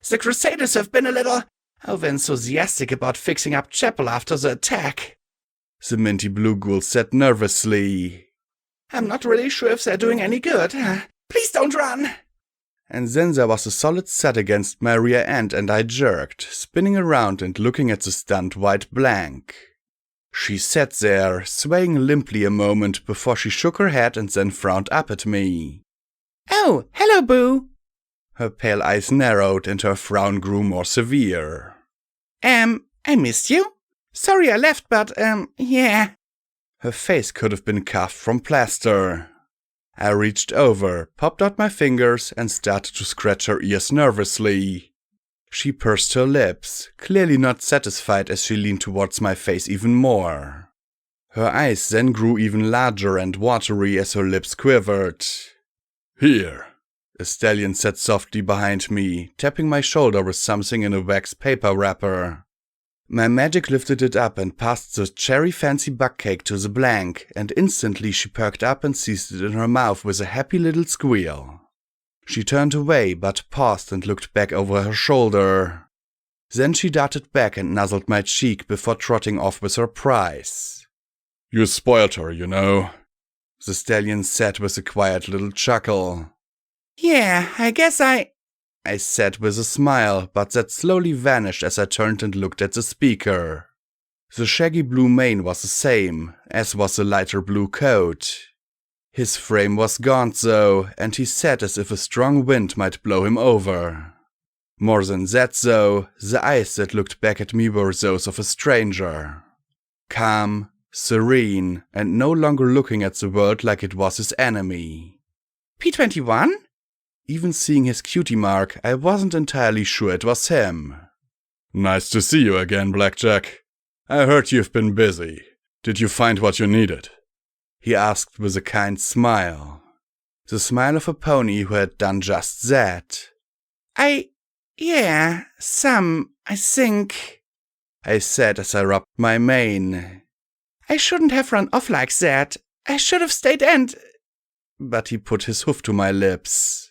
The Crusaders have been a little over-enthusiastic about fixing up chapel after the attack. The minty blue ghoul said nervously. I'm not really sure if they're doing any good. Please don't run. And then there was a solid set against my rear end and I jerked, spinning around and looking at the stunned white blank. She sat there, swaying limply a moment before she shook her head and then frowned up at me. Oh, hello, Boo. Her pale eyes narrowed and her frown grew more severe. I missed you? Sorry I left, but, yeah. Her face could have been carved from plaster. I reached over, popped out my fingers, and started to scratch her ears nervously. She pursed her lips, clearly not satisfied as she leaned towards my face even more. Her eyes then grew even larger and watery as her lips quivered. Here, a stallion said softly behind me, tapping my shoulder with something in a wax paper wrapper. My magic lifted it up and passed the cherry fancy bug cake to the blank, and instantly she perked up and seized it in her mouth with a happy little squeal. She turned away, but paused and looked back over her shoulder. Then she darted back and nuzzled my cheek before trotting off with her prize. You spoiled her, you know, the stallion said with a quiet little chuckle. Yeah, I guess I said with a smile, but that slowly vanished as I turned and looked at the speaker. The shaggy blue mane was the same, as was the lighter blue coat. His frame was gaunt though, and he sat as if a strong wind might blow him over. More than that though, the eyes that looked back at me were those of a stranger. Calm, serene, and no longer looking at the world like it was his enemy. P21? Even seeing his cutie mark, I wasn't entirely sure it was him. Nice to see you again, Blackjack. I heard you've been busy. Did you find what you needed? He asked with a kind smile. The smile of a pony who had done just that. Yeah, I think, I said as I rubbed my mane. I shouldn't have run off like that. I should have stayed and... But he put his hoof to my lips.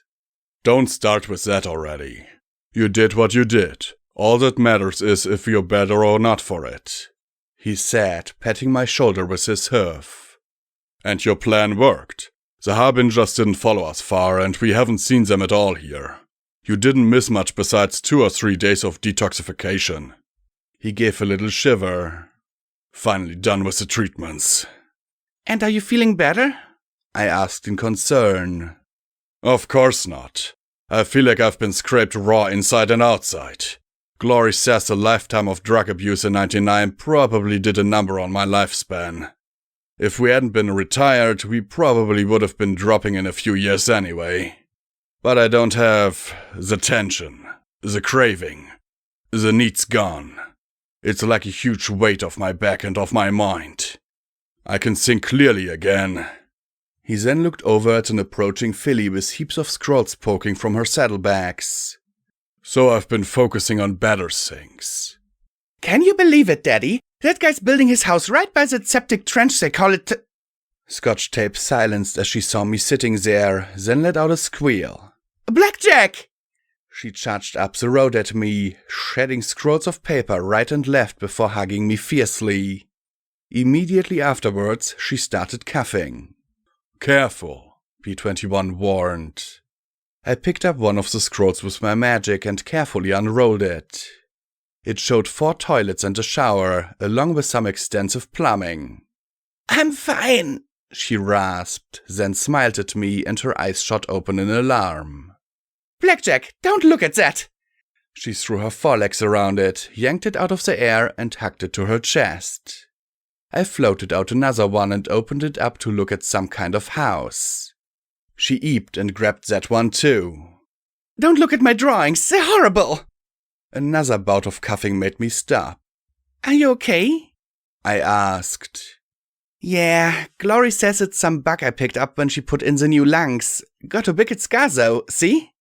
Don't start with that already. You did what you did. All that matters is if you're better or not for it, he said, patting my shoulder with his hoof. And your plan worked. The Harbingers didn't follow us far, and we haven't seen them at all here. You didn't miss much besides 2 or 3 days of detoxification. He gave a little shiver. Finally done with the treatments. And are you feeling better? I asked in concern. Of course not. I feel like I've been scraped raw inside and outside. Glory says a lifetime of drug abuse in 99 probably did a number on my lifespan. If we hadn't been retired, we probably would have been dropping in a few years anyway. But I don't have the tension, the craving. The need's gone. It's like a huge weight off my back and off my mind. I can think clearly again. He then looked over at an approaching filly with heaps of scrolls poking from her saddlebags. So I've been focusing on better things. Can you believe it, Daddy? That guy's building his house right by that septic trench they call it. Scotch Tape silenced as she saw me sitting there, then let out a squeal. Blackjack! She charged up the road at me, shedding scrolls of paper right and left before hugging me fiercely. Immediately afterwards, she started coughing. Careful, P21 warned. I picked up one of the scrolls with my magic and carefully unrolled it. It showed 4 toilets and a shower, along with some extensive plumbing. I'm fine, she rasped, then smiled at me and her eyes shot open in alarm. Blackjack, don't look at that! She threw her forelegs around it, yanked it out of the air and hugged it to her chest. I floated out another one and opened it up to look at some kind of house. She eeped and grabbed that one too. Don't look at my drawings, they're horrible! Another bout of coughing made me stop. Are you okay? I asked. Yeah, Glory says it's some bug I picked up when she put in the new lungs. Got a wicked scar though, see?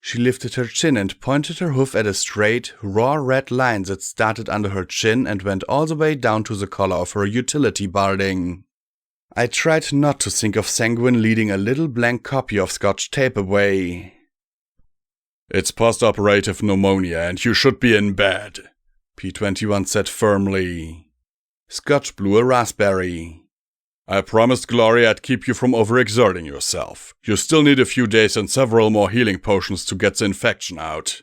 She lifted her chin and pointed her hoof at a straight, raw red line that started under her chin and went all the way down to the collar of her utility barding. I tried not to think of Sanguine leading a little blank copy of Scotch Tape away. It's post-operative pneumonia and you should be in bed, P21 said firmly. Scotch blew a raspberry. I promised Glory I'd keep you from overexerting yourself. You still need a few days and several more healing potions to get the infection out.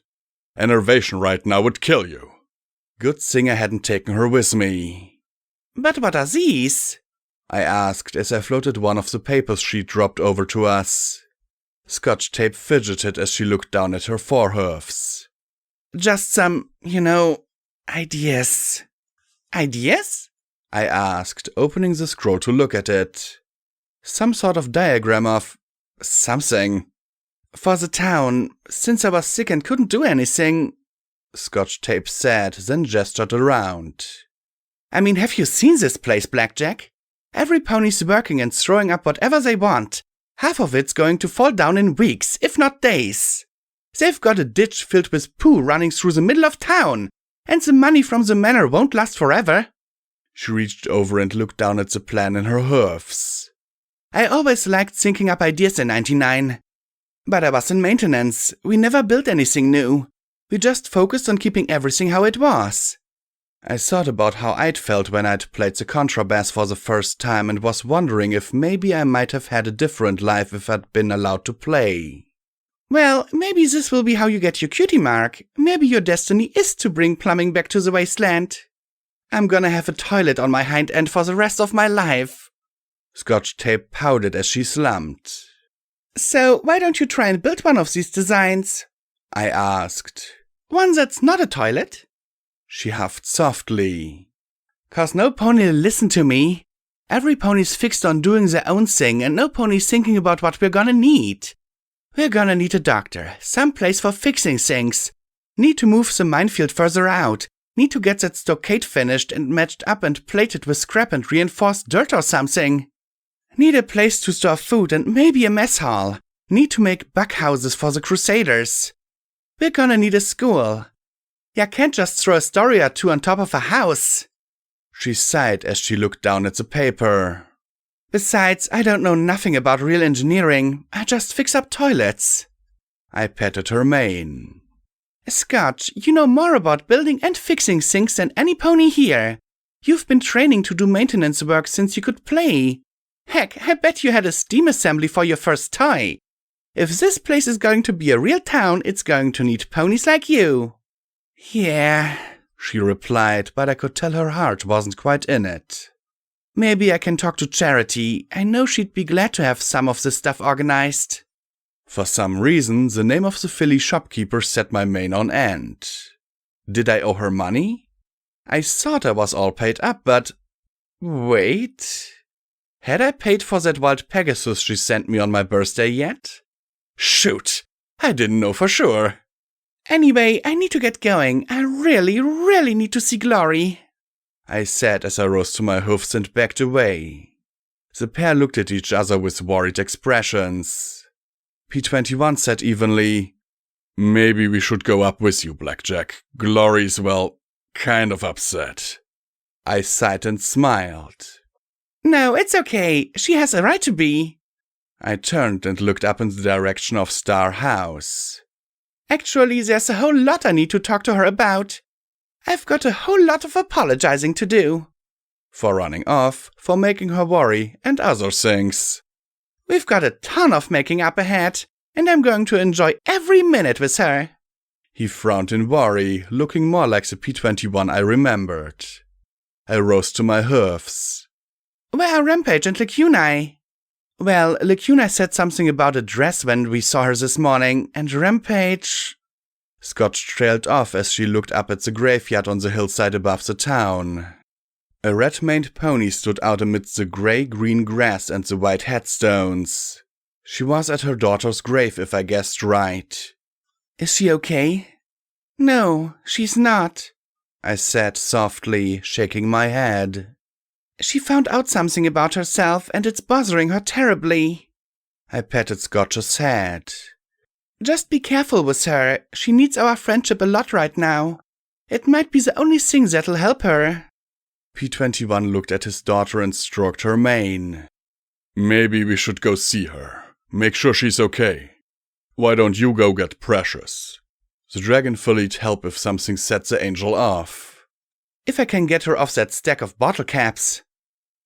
Enervation right now would kill you. Good thing I hadn't taken her with me. But what are these? I asked as I floated one of the papers she dropped over to us. Scotch Tape fidgeted as she looked down at her forehoofs. Just some, ideas. Ideas? I asked, opening the scroll to look at it. Some sort of diagram of something. For the town, since I was sick and couldn't do anything, Scotch Tape said, then gestured around. I mean, have you seen this place, Blackjack? Every pony's working and throwing up whatever they want. Half of it's going to fall down in weeks, if not days. They've got a ditch filled with poo running through the middle of town, and the money from the manor won't last forever. She reached over and looked down at the plan in her hoofs. I always liked thinking up ideas in 99. But I was in maintenance. We never built anything new. We just focused on keeping everything how it was. I thought about how I'd felt when I'd played the contrabass for the first time and was wondering if maybe I might have had a different life if I'd been allowed to play. Well, maybe this will be how you get your cutie mark. Maybe your destiny is to bring plumbing back to the wasteland. I'm gonna have a toilet on my hind end for the rest of my life. Scotch Tape pouted as she slumped. So why don't you try and build one of these designs? I asked. One that's not a toilet? She huffed softly. 'Cause no pony'll listen to me. Every pony's fixed on doing their own thing and no pony's thinking about what we're gonna need. We're gonna need a doctor, some place for fixing things. Need to move the minefield further out. Need to get that stockade finished and matched up and plated with scrap and reinforced dirt or something. Need a place to store food and maybe a mess hall. Need to make bug houses for the Crusaders. We're gonna need a school. Ya can't just throw a story or two on top of a house. She sighed as she looked down at the paper. Besides, I don't know nothing about real engineering. I just fix up toilets. I patted her mane. Scotch, you know more about building and fixing things than any pony here. You've been training to do maintenance work since you could play. Heck, I bet you had a steam assembly for your first toy. If this place is going to be a real town, it's going to need ponies like you. Yeah, she replied, but I could tell her heart wasn't quite in it. Maybe I can talk to Charity. I know she'd be glad to have some of this stuff organized. For some reason, the name of the filly shopkeeper set my mane on end. Did I owe her money? I thought I was all paid up, but... Wait... Had I paid for that wild Pegasus she sent me on my birthday yet? Shoot! I didn't know for sure. Anyway, I need to get going. I really need to see Glory, I said as I rose to my hoofs and backed away. The pair looked at each other with worried expressions. P21 said evenly, "Maybe we should go up with you, Blackjack. Glory's, well, kind of upset." I sighed and smiled. No, it's okay. She has a right to be. I turned and looked up in the direction of Star House. Actually, there's a whole lot I need to talk to her about. I've got a whole lot of apologizing to do. For running off, for making her worry, and other things. We've got a ton of making up ahead, and I'm going to enjoy every minute with her. He frowned in worry, looking more like the P21 I remembered. I rose to my hoofs. Where are Rampage and Lacunai? Well, Lacunai said something about a dress when we saw her this morning, and Rampage... Scotch trailed off as she looked up at the graveyard on the hillside above the town. A red-maned pony stood out amidst the grey-green grass and the white headstones. She was at her daughter's grave, if I guessed right. Is she okay? No, she's not, I said softly, shaking my head. She found out something about herself, and it's bothering her terribly. I patted Scotch's head. Just be careful with her. She needs our friendship a lot right now. It might be the only thing that'll help her. P21 looked at his daughter and stroked her mane. Maybe we should go see her. Make sure she's okay. Why don't you go get Precious? The dragon filly'd help if something set the angel off. If I can get her off that stack of bottle caps.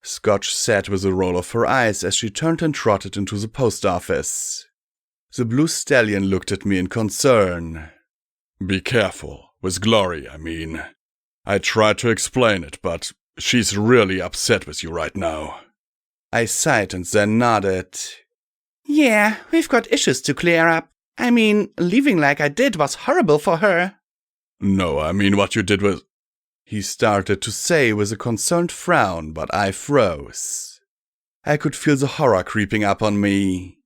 Scotch said with a roll of her eyes as she turned and trotted into the post office. The blue stallion looked at me in concern. Be careful. With Glory, I mean. I tried to explain it, but she's really upset with you right now. I sighed and then nodded. Yeah, we've got issues to clear up. I mean, leaving like I did was horrible for her. No, I mean what you did with... He started to say with a concerned frown, but I froze. I could feel the horror creeping up on me.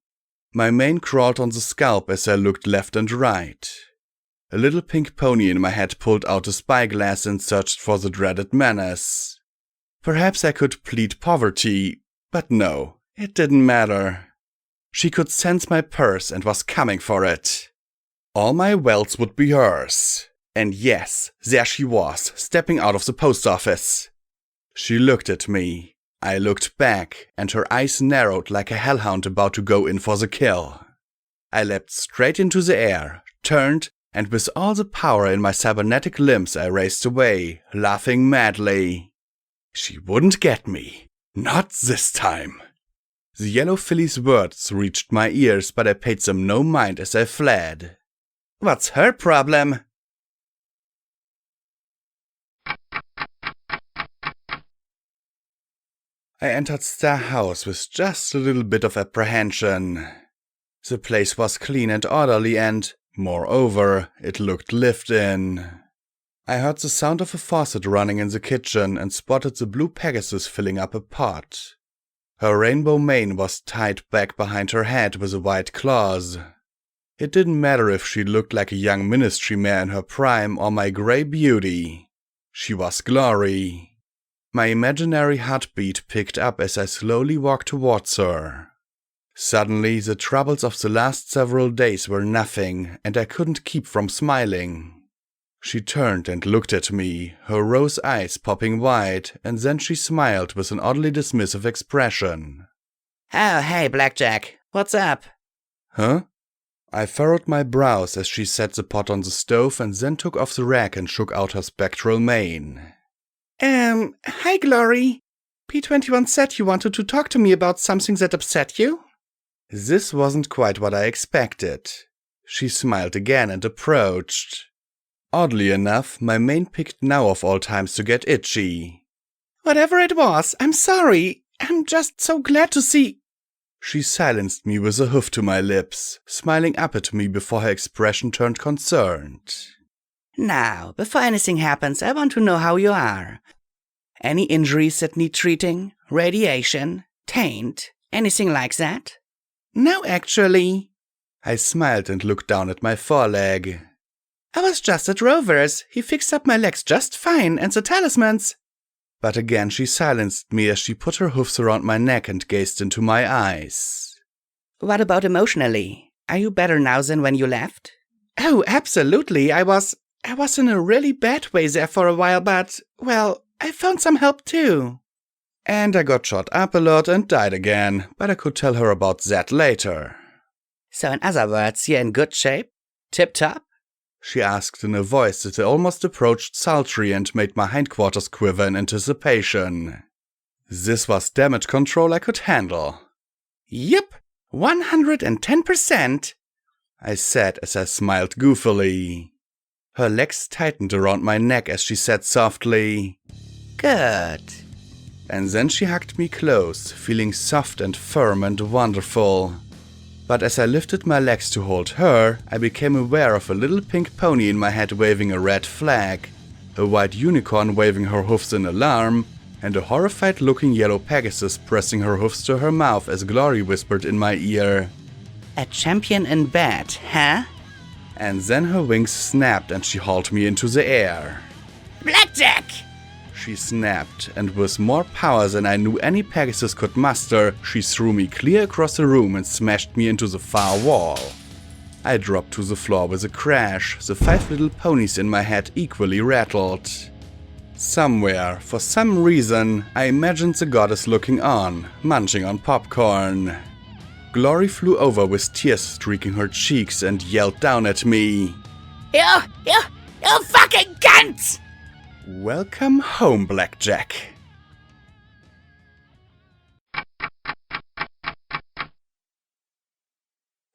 My mane crawled on the scalp as I looked left and right. A little pink pony in my head pulled out a spyglass and searched for the dreaded menace. Perhaps I could plead poverty, but no, it didn't matter. She could sense my purse and was coming for it. All my wealth would be hers. And yes, there she was, stepping out of the post office. She looked at me. I looked back, and her eyes narrowed like a hellhound about to go in for the kill. I leapt straight into the air, turned, and with all the power in my cybernetic limbs I raced away, laughing madly. She wouldn't get me. Not this time. The yellow filly's words reached my ears, but I paid them no mind as I fled. What's her problem? I entered Star House with just a little bit of apprehension. The place was clean and orderly and, moreover, it looked lived in. I heard the sound of a faucet running in the kitchen and spotted the blue Pegasus filling up a pot. Her rainbow mane was tied back behind her head with a white claws. It didn't matter if she looked like a young ministry mare in her prime or my grey beauty. She was Glory. My imaginary heartbeat picked up as I slowly walked towards her. Suddenly, the troubles of the last several days were nothing, and I couldn't keep from smiling. She turned and looked at me, her rose eyes popping wide, and then she smiled with an oddly dismissive expression. Oh, hey, Blackjack. What's up? Huh? I furrowed my brows as she set the pot on the stove and then took off the rack and shook out her spectral mane. Hi, Glory. P21 said you wanted to talk to me about something that upset you? This wasn't quite what I expected. She smiled again and approached. Oddly enough, my mane picked now of all times to get itchy. Whatever it was, I'm sorry. I'm just so glad to see... She silenced me with a hoof to my lips, smiling up at me before her expression turned concerned. Now, before anything happens, I want to know how you are. Any injuries that need treating? Radiation? Taint? Anything like that? No, actually. I smiled and looked down at my foreleg. I was just at Rover's. He fixed up my legs just fine, and the talismans. But again she silenced me as she put her hoofs around my neck and gazed into my eyes. What about emotionally? Are you better now than when you left? Oh, absolutely. I was in a really bad way there for a while, but, well, I found some help too. And I got shot up a lot and died again, but I could tell her about that later. So in other words, you're in good shape? Tip-top? She asked in a voice that almost approached sultry and made my hindquarters quiver in anticipation. This was damage control I could handle. Yep, 110%, I said as I smiled goofily. Her legs tightened around my neck as she said softly, Good. And then she hugged me close, feeling soft and firm and wonderful. But as I lifted my legs to hold her, I became aware of a little pink pony in my head waving a red flag, a white unicorn waving her hoofs in alarm, and a horrified-looking yellow Pegasus pressing her hoofs to her mouth as Glory whispered in my ear, A champion in bed, huh? And then her wings snapped and she hauled me into the air. Blackjack! She snapped, and with more power than I knew any Pegasus could muster, she threw me clear across the room and smashed me into the far wall. I dropped to the floor with a crash, the 5 little ponies in my head equally rattled. Somewhere, for some reason, I imagined the goddess looking on, munching on popcorn. Glory flew over with tears streaking her cheeks and yelled down at me. You fucking cunt! Welcome home, Blackjack.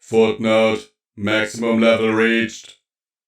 Footnote: maximum level reached.